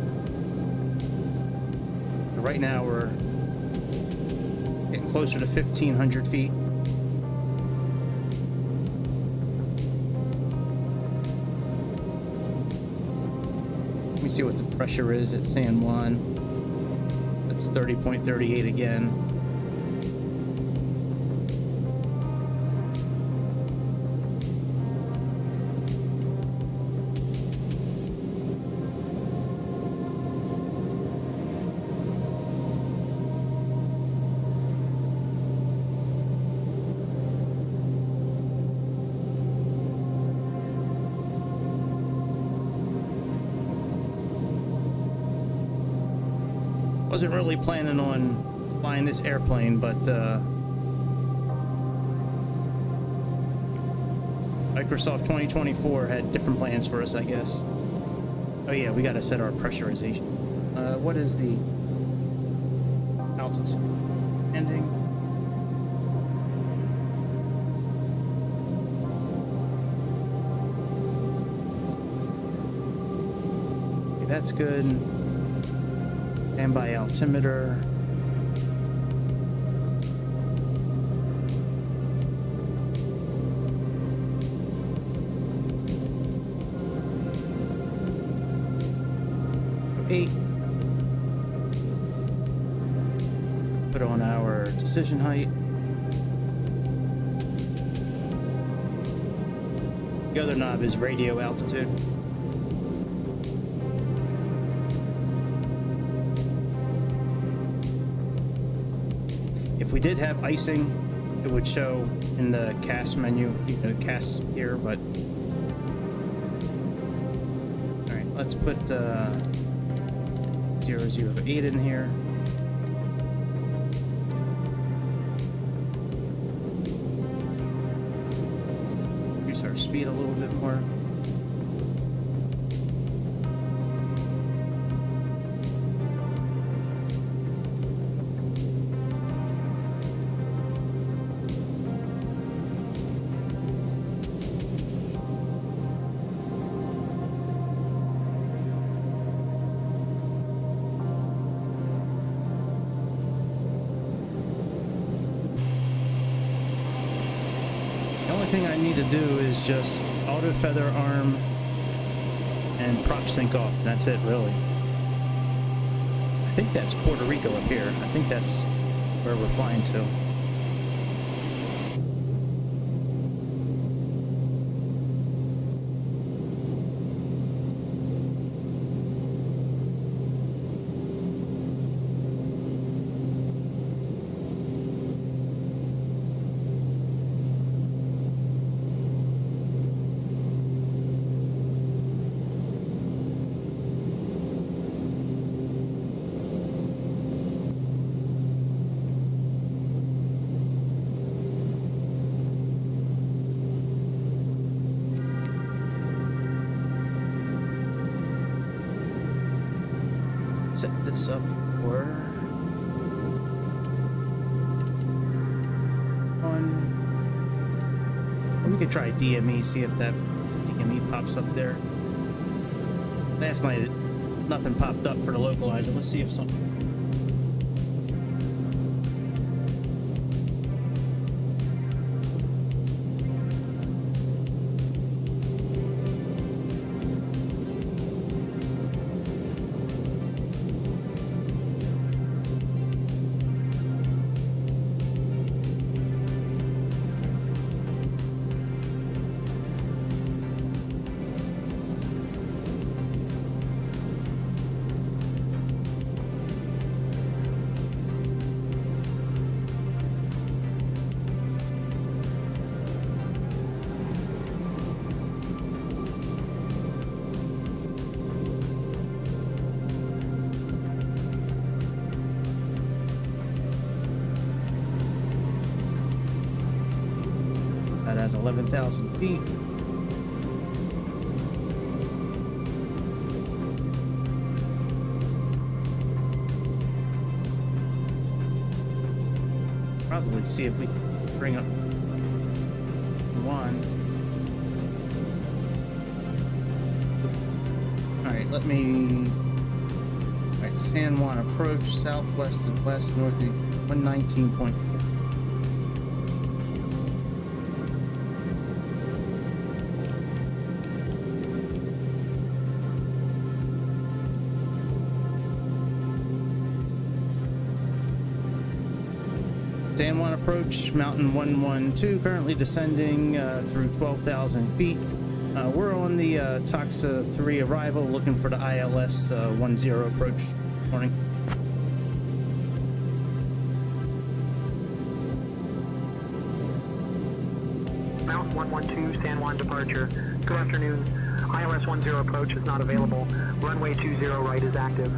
Right now we're getting closer to 1,500 feet. Let me see what the pressure is at San Juan. That's 30.38 again. Wasn't really planning on flying this airplane, but Microsoft 2024 had different plans for us, I guess. Oh yeah, we gotta set our pressurization. What is the altitude? Ending. Okay, that's good. Standby altimeter. Put on our decision height. The other knob is radio altitude. If we did have icing, it would show in the CAS menu, you know, CAS here, but all right, let's put 008 in here. Reduce our speed a little bit more. Thing I need to do is just auto feather arm and prop sync off. That's it, really. I think that's Puerto Rico up here. I think that's where we're flying to. Set this up for one. Or we could try DME, see if that DME pops up there. Last night, nothing popped up for the localizer. Let's see if something. At 11,000 feet. Probably see if we can bring up one. let me. All right, San Juan approach, southwest and west, northeast, 119.4. San Juan approach, mountain 112, currently descending through 12,000 feet. We're on the Toxa 3 arrival, looking for the ILS 10 approach. Morning. Mountain 112, San Juan departure. Good afternoon. ILS 10 approach is not available. Runway 20 right is active.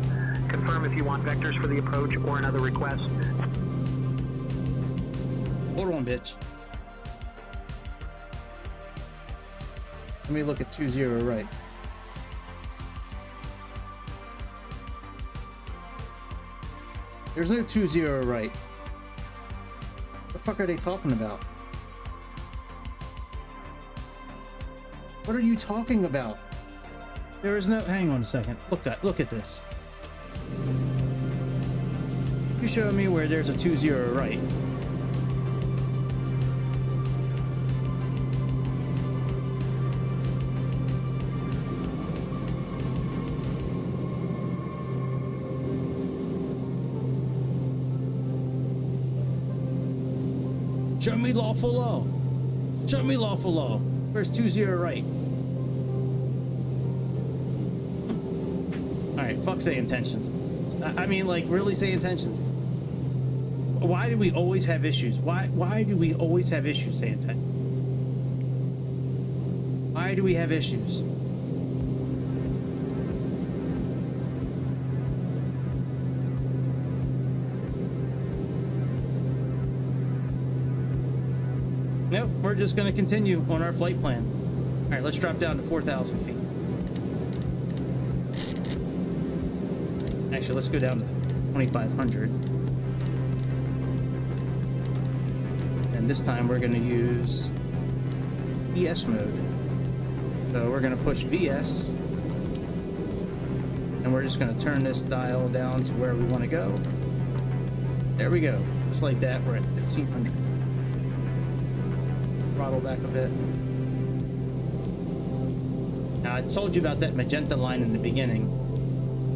Confirm if you want vectors for the approach or another request. Hold on, bitch. Let me look at 20 right. There's no 20 right. What the fuck are they talking about? What are you talking about? There is no. Hang on a second. Look at this. You show me where there's a 20 right. Show me lawful law. Show me lawful law. Where's 20 right? Alright, fuck Sayintentions. I mean, like, really Sayintentions? Why do we always have issues? Why do we always have issues, Sayintentions? Why do we have issues? Nope, we're just going to continue on our flight plan. All right, let's drop down to 4,000 feet. Actually, let's go down to 2,500. And this time we're going to use VS mode. So we're going to push VS. And we're just going to turn this dial down to where we want to go. There we go. Just like that, we're at 1,500. Throttle back a bit. Now I told you about that magenta line in the beginning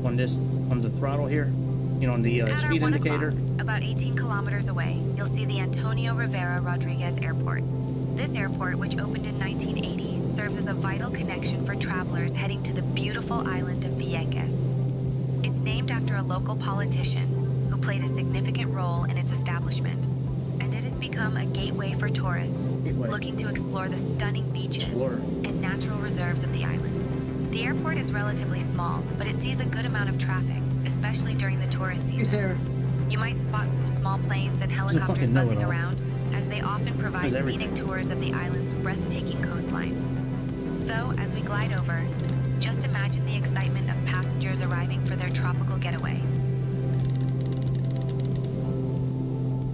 on the throttle here, you know, on the speed indicator. About 18 kilometers away, you'll see the Antonio Rivera Rodriguez Airport. This airport, which opened in 1980, serves as a vital connection for travelers heading to the beautiful island of Vieques. It's named after a local politician who played a significant role in its establishment, and it has become a gateway for tourists looking to explore the stunning beaches and natural reserves of the island. The airport is relatively small, but it sees a good amount of traffic, especially during the tourist season. Hey, Sarah. You might spot some small planes and helicopters buzzing around, as they often provide scenic tours of the island's breathtaking coastline. So, as we glide over, just imagine the excitement of passengers arriving for their tropical getaway.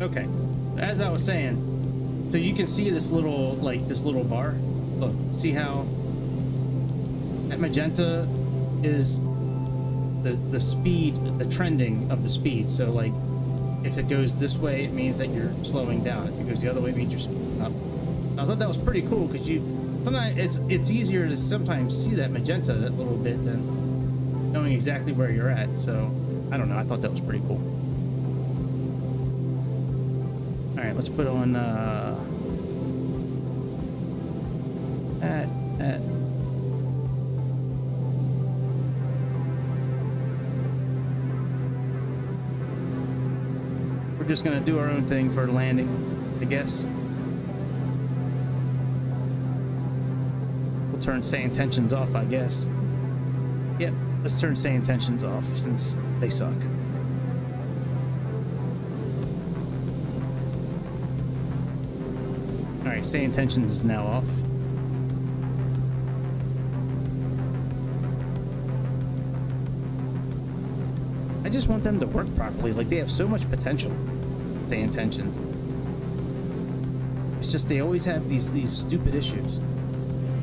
Okay, as I was saying, so you can see this little bar. Look, see how that magenta is the speed, the trending of the speed. So like, if it goes this way, it means that you're slowing down. If it goes the other way, it means you're speeding up. I thought that was pretty cool because sometimes it's easier to sometimes see that magenta that little bit than knowing exactly where you're at. So I don't know. I thought that was pretty cool. All right, let's put on we're just gonna do our own thing for landing, I guess. We'll turn Sayintentions off, I guess. Yep, let's turn Sayintentions off since they suck. Alright, Sayintentions is now off. I just want them to work properly. Like, they have so much potential, Sayintentions. It's just they always have these stupid issues.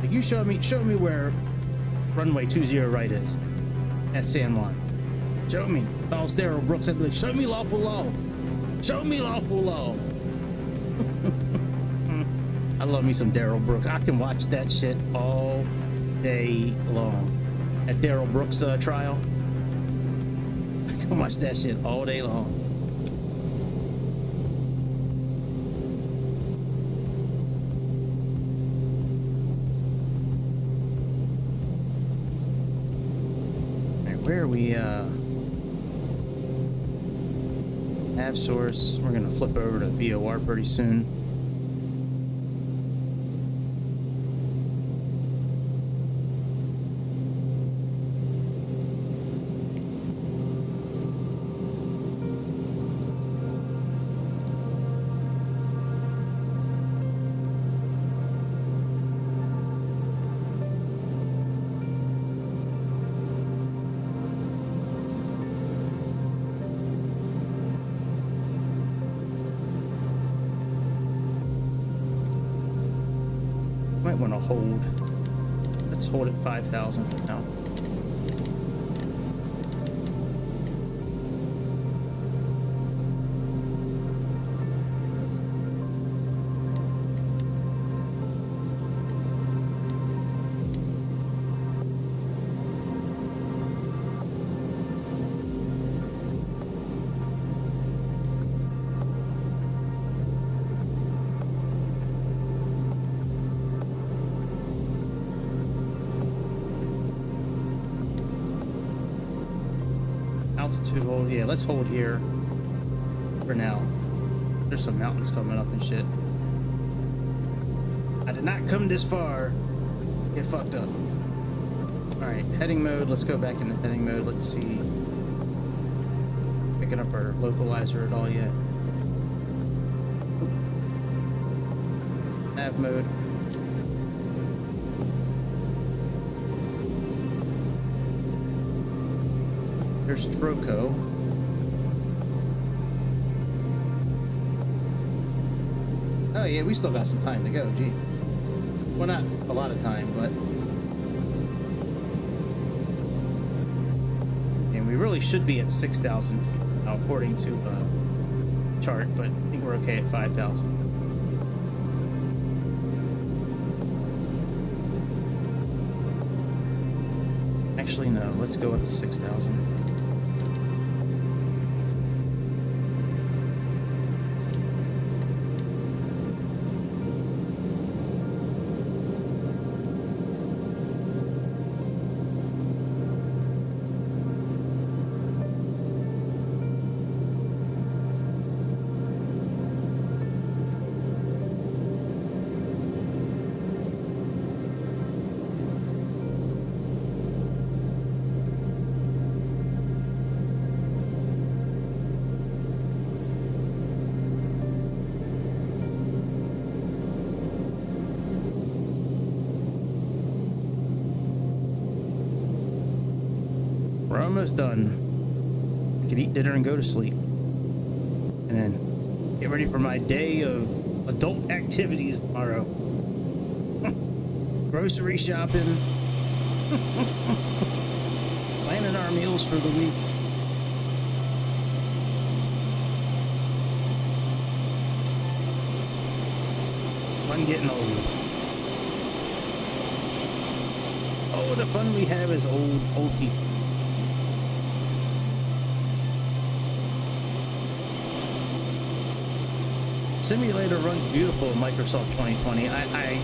Like, you show me where runway 20 right is. at San Juan. Show me. If I was Daryl Brooks, I'd be like, show me lawful law. Show me lawful law. I love me some Daryl Brooks. I can watch that shit all day long. At Daryl Brooks' trial, I can watch that shit all day long. Where we have source, we're gonna flip over to VOR pretty soon. Might want to hold. Let's hold at 5,000 for now. Altitude hold, yeah, let's hold here for now. There's some mountains coming up and shit. I did not come this far. Get fucked up. Alright, heading mode, let's go back into heading mode. Let's see. Picking up our localizer at all yet. Nav mode. There's Troco. Oh yeah, we still got some time to go, gee. Well, not a lot of time, but... And we really should be at 6,000 feet now, according to chart, but I think we're okay at 5,000. Actually, no, let's go up to 6,000. We're almost done. I can eat dinner and go to sleep. And then get ready for my day of adult activities tomorrow. Grocery shopping. Planning our meals for the week. Fun getting old. Oh, the fun we have as old people. Simulator runs beautiful in Microsoft 2020. I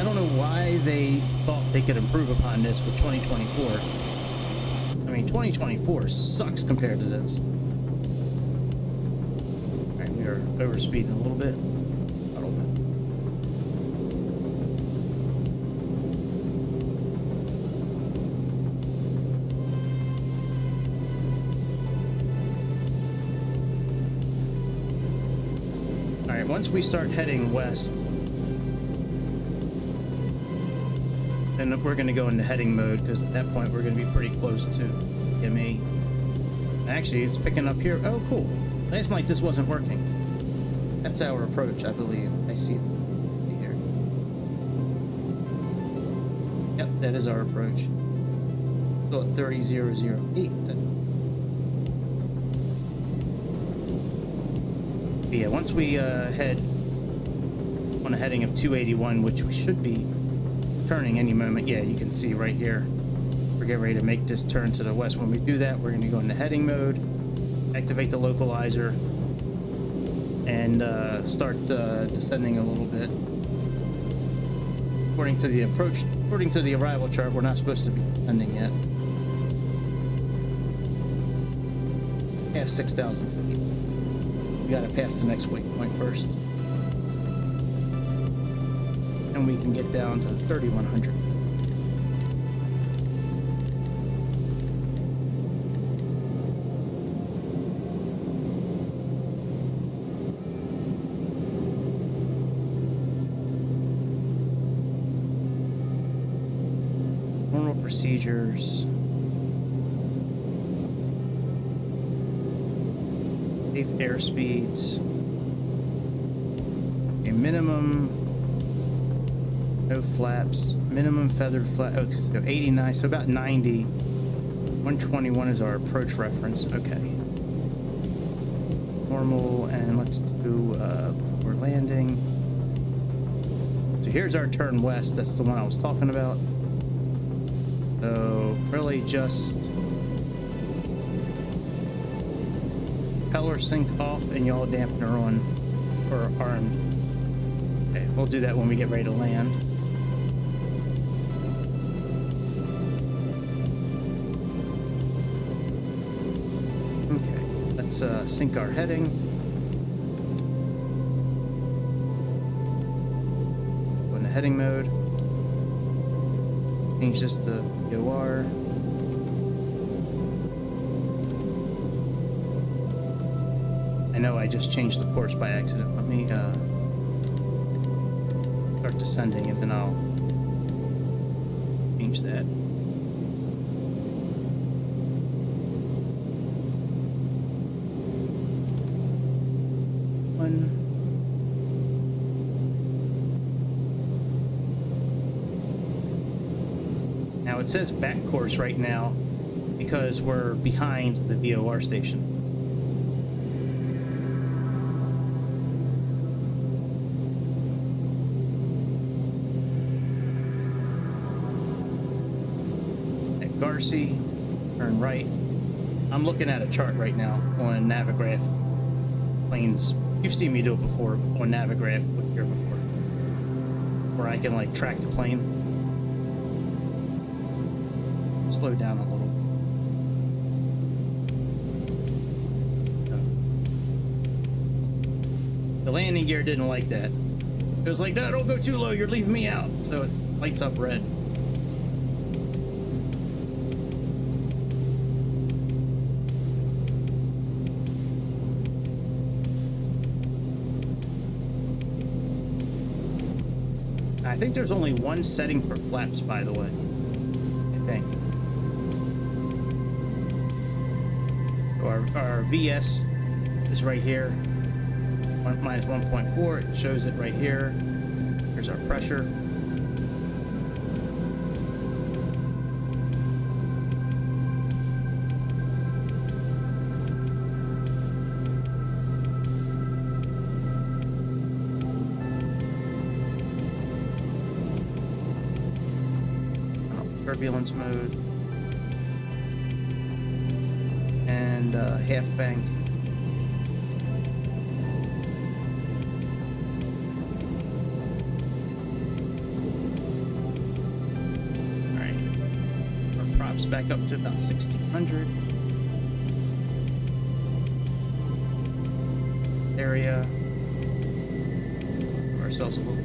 don't know why they thought they could improve upon this with 2024. I mean, 2024 sucks compared to this. Alright, we are overspeeding a little bit. Once we start heading west, then we're going to go into heading mode, because at that point we're going to be pretty close to ME. Actually, it's picking up here. Oh, cool. Last night this wasn't working. That's our approach, I believe. I see it here. Yep, that is our approach. Still at 30,008 then. But yeah, once we head on a heading of 281, which we should be turning any moment. Yeah, you can see right here. We're getting ready to make this turn to the west. When we do that, we're going to go into heading mode, activate the localizer, and start descending a little bit. According to the arrival chart, we're not supposed to be descending yet. Past 6,000 feet. We got to pass the next waypoint first. And we can get down to 3,100. Normal procedures. Safe airspeeds. A minimum. No flaps. Minimum feathered flap. Okay, so 89. So about 90. 121 is our approach reference. Okay. Normal, and let's do before landing. So here's our turn west. That's the one I was talking about. So really just propeller sync off and yaw dampener on or armed. Okay, we'll do that when we get ready to land. Okay, let's sync our heading. Go into heading mode. Change this to OR. I know I just changed the course by accident. Let me start descending and then I'll change that. Now it says back course right now because we're behind the VOR station. At Garcia, turn right. I'm looking at a chart right now on Navigraph. Planes, you've seen me do it before on Navigraph here before, where I can like track the plane. Slow down a little. The landing gear didn't like that. It was like, no, don't go too low, you're leaving me out. So it lights up red. I think there's only one setting for flaps, by the way. I think. Our VS is right here. Minus 1.4. It shows it right here. Here's our pressure. Turbulence mode and half bank. All right, our props back up to about 1600. Area. Give ourselves a little.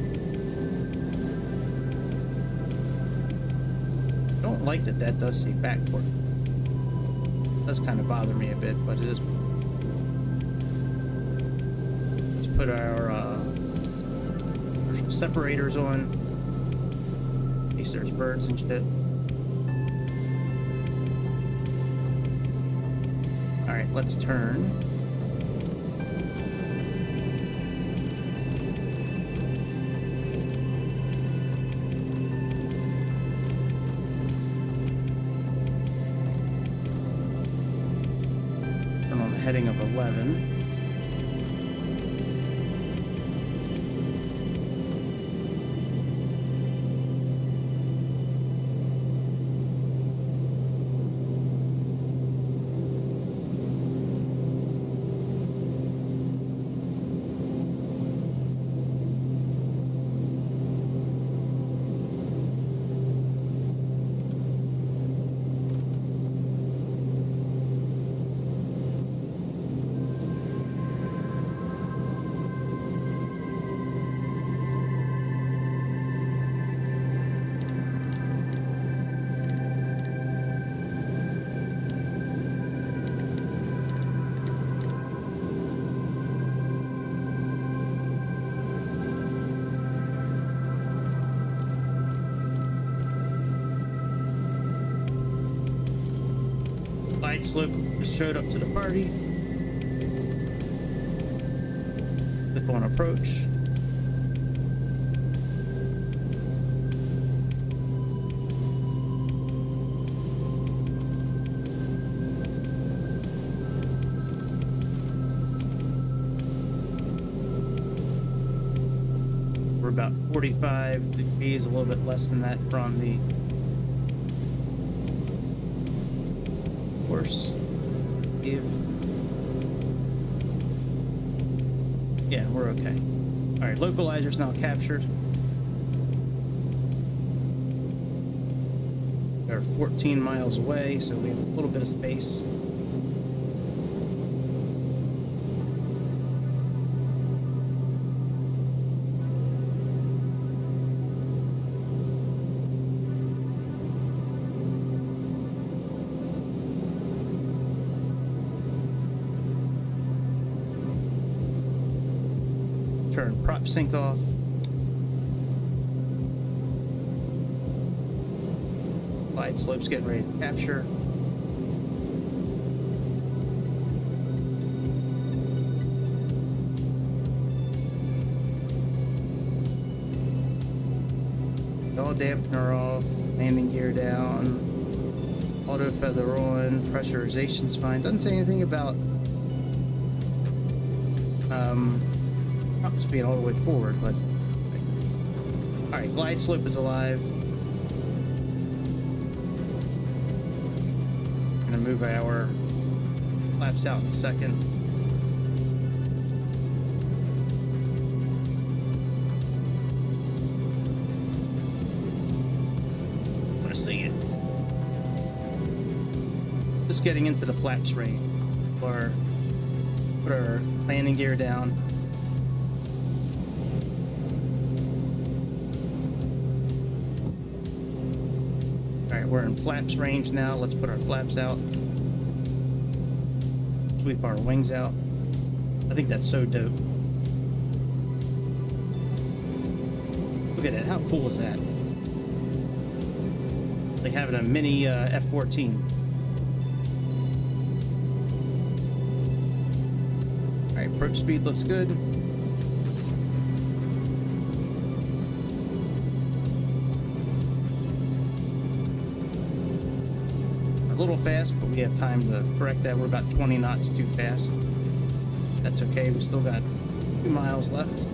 Don't like that does say backport. It does kind of bother me a bit, but it is. Let's put our separators on in case there's birds and shit. All right, let's turn. heading of 11. Glide slope just showed up to the party. Click on approach. We're about 45 degrees, a little bit less than that from the course. Yeah, we're okay. All right, localizer's now captured. We're 14 miles away, so we have a little bit of space. Turn prop sync off. Glide slope's getting ready to capture. All dampener off, landing gear down, auto feather on, pressurization's fine. Doesn't say anything about props being all the way forward, but all right, glide slope is alive. Gonna move our flaps out in a second. Want to see it? Just getting into the flaps range. Or put our landing gear down. We're in flaps range now. Let's put our flaps out. Sweep our wings out. I think that's so dope. Look at it. How cool is that? Like having a mini F-14. All right, approach speed looks good. A little fast, but we have time to correct that. We're about 20 knots too fast. That's okay. We still got 2 miles left.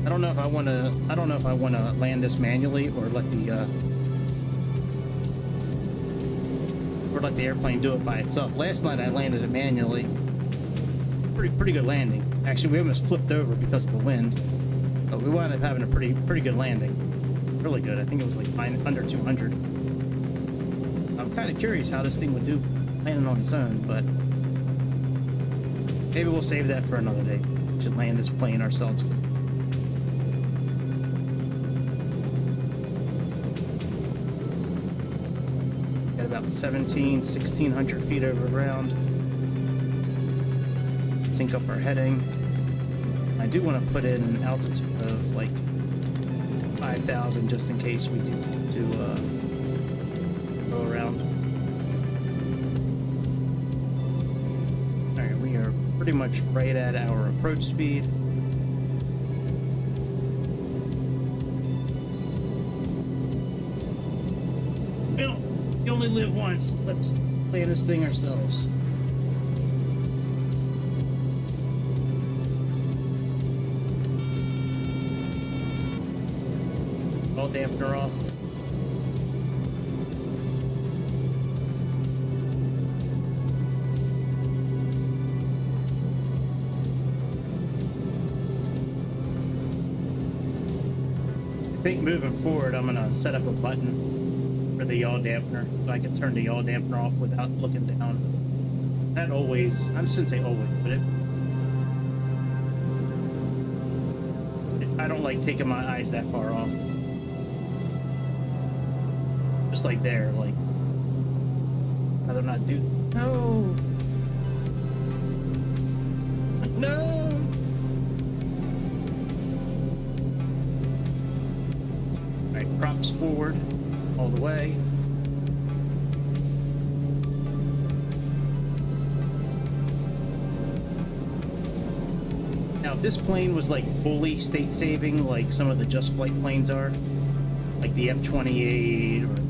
I don't know if I want to land this manually or let the airplane do it by itself. Last night I landed it manually. Pretty good landing. Actually, we almost flipped over because of the wind, but we wound up having a pretty good landing. Really good. I think it was like under 200. I'm kind of curious how this thing would do landing on its own, but maybe we'll save that for another day. We should land this plane ourselves. Got about 1,600 feet over ground. Sync up our heading. I do want to put in an altitude of like 5,000 just in case we do go around. All right, we are pretty much right at our approach speed. only live once. Let's plan this thing ourselves. All dampener off. I think moving forward, I'm gonna set up a button for the yaw dampener so I can turn the yaw dampener off without looking down. That always, I shouldn't say always, but I don't like taking my eyes that far off. Just like there, like, rather not do. No! No! Alright, props forward all the way. Now, if this plane was like fully state saving, like some of the Just Flight planes are, like the F-28 or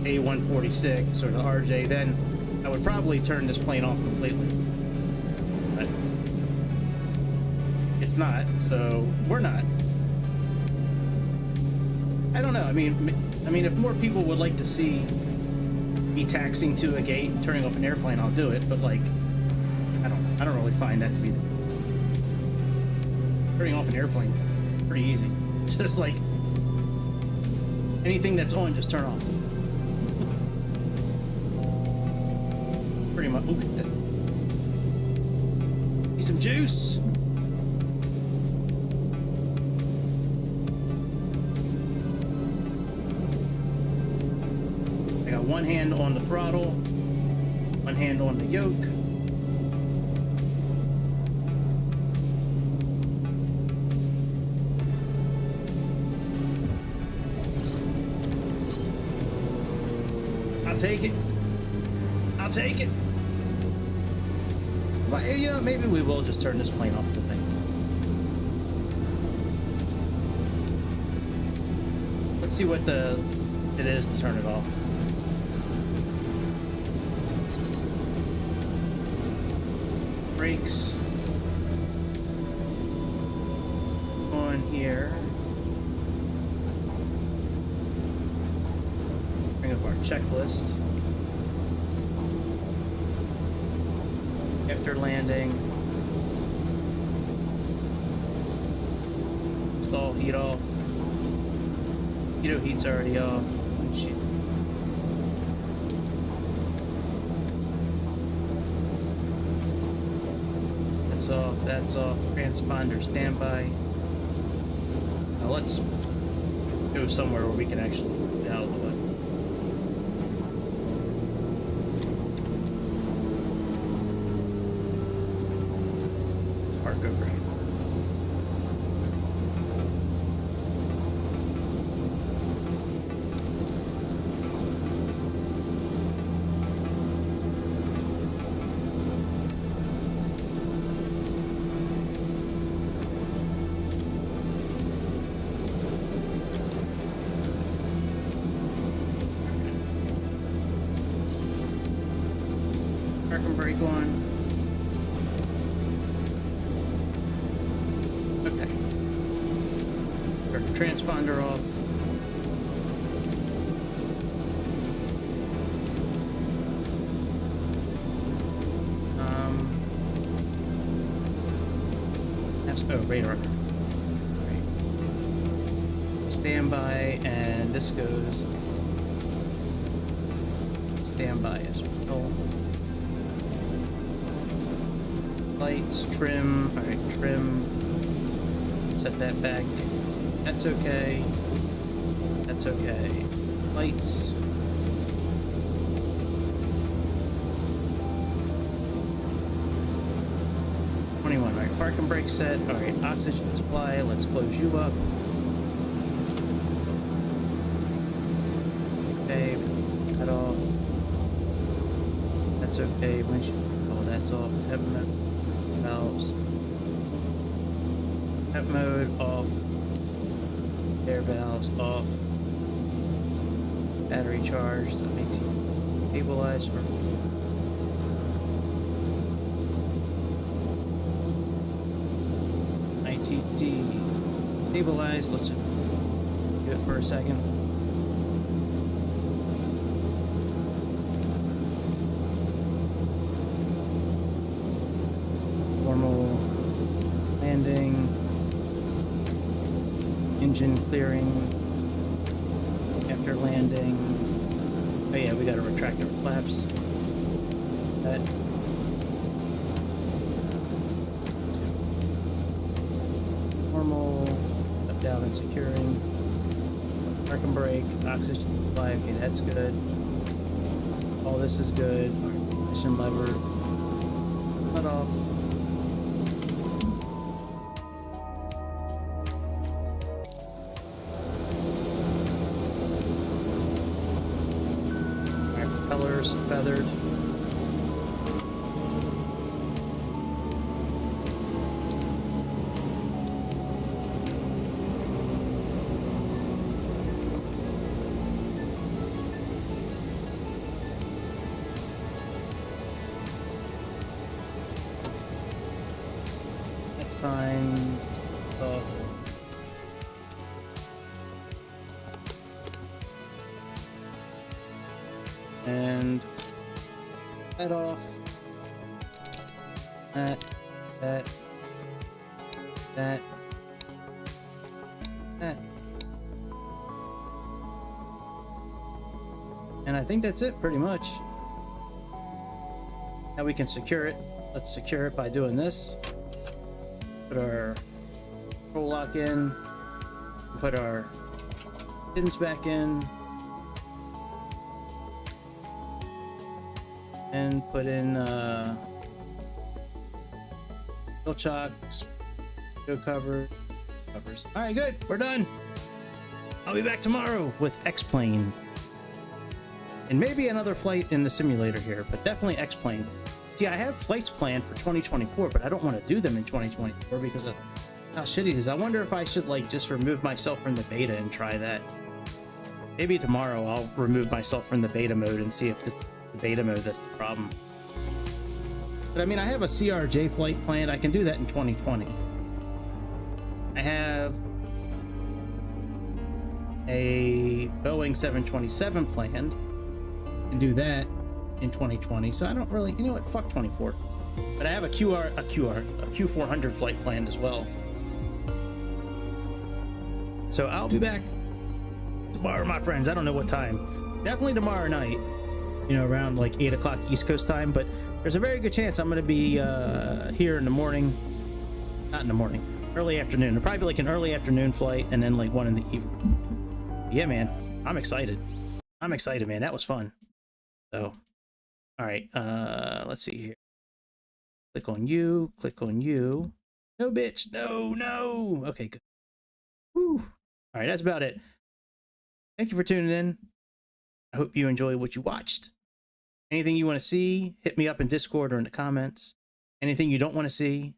A-146 or the RJ, then I would probably turn this plane off completely. But it's not, so we're not. I don't know. I mean, if more people would like to see me taxiing to a gate and turning off an airplane, I'll do it. But like, I don't really find that to be turning off an airplane pretty easy. Just like anything that's on, just turn off. Pretty much. Oh shit. Need some juice. I got one hand on the throttle, one hand on the yoke. I'll take it. I'll take it. Well, you know, maybe we will just turn this plane off today. Let's see what it is to turn it off. Brakes on here. Bring up our checklist. After landing, stall heat off. Heato heat's already off. Shit. That's off. That's off. Transponder standby. Now let's go somewhere where we can actually get out of the way. Park over here. Park and brake on. Okay. Turn the transponder off. Radar. Right. Standby, and this goes standby as well. Lights, trim. All right, trim. Set that back. That's okay. That's okay. Lights. All right, park and brake set. All right, oxygen supply. Let's close you up. Okay, that off. That's okay. Windshield. Oh, that's off. Temp mode. Valves. Temp mode off. Air valves off. Battery charged. IT stabilized for. ITT stabilized. Let's just do it for a second. Normal landing. Engine clearing after landing. Oh yeah, we got a retractor flaps. That. Normal. Up, down, and securing. Park and brake. Oxygen supply. Okay, that's good. All this is good. Ignition lever. Cut off. Propellers feathered. That's fine. Off. And that off. That. And I think that's it pretty much. Now we can secure it. Let's secure it by doing this. Put our control lock in. Put our pins back in. And put in wheel chocks, go covers. All right, good. We're done. I'll be back tomorrow with X-Plane. And maybe another flight in the simulator here, but definitely X-Plane. See, I have flights planned for 2024, but I don't want to do them in 2024 because of how shitty it is. I wonder if I should like just remove myself from the beta and try that. Maybe tomorrow I'll remove myself from the beta mode and see if the beta mode that's the problem. But I mean, I have a CRJ flight planned. I can do that in 2020. I have a Boeing 727 planned and do that in 2020. So I don't really, you know what, fuck 24. But I have a Q400 flight planned as well. So I'll be back tomorrow, my friends. I don't know what time. Definitely tomorrow night. You know, around like 8 o'clock East Coast time, but there's a very good chance I'm going to be here in the morning. Not in the morning, early afternoon. It'll probably be like an early afternoon flight and then like one in the evening. Yeah, man, I'm excited. I'm excited, man. That was fun. So, all right, let's see here. Click on you, click on you. No, bitch, no. Okay, good. Woo. All right, that's about it. Thank you for tuning in. I hope you enjoy what you watched. Anything you want to see, hit me up in Discord or in the comments. Anything you don't want to see,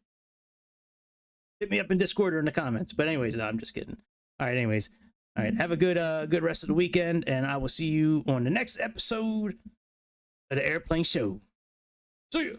hit me up in Discord or in the comments. But anyways, no, I'm just kidding. All right, anyways. All right, have a good rest of the weekend, and I will see you on the next episode of the Airplane Show. See ya!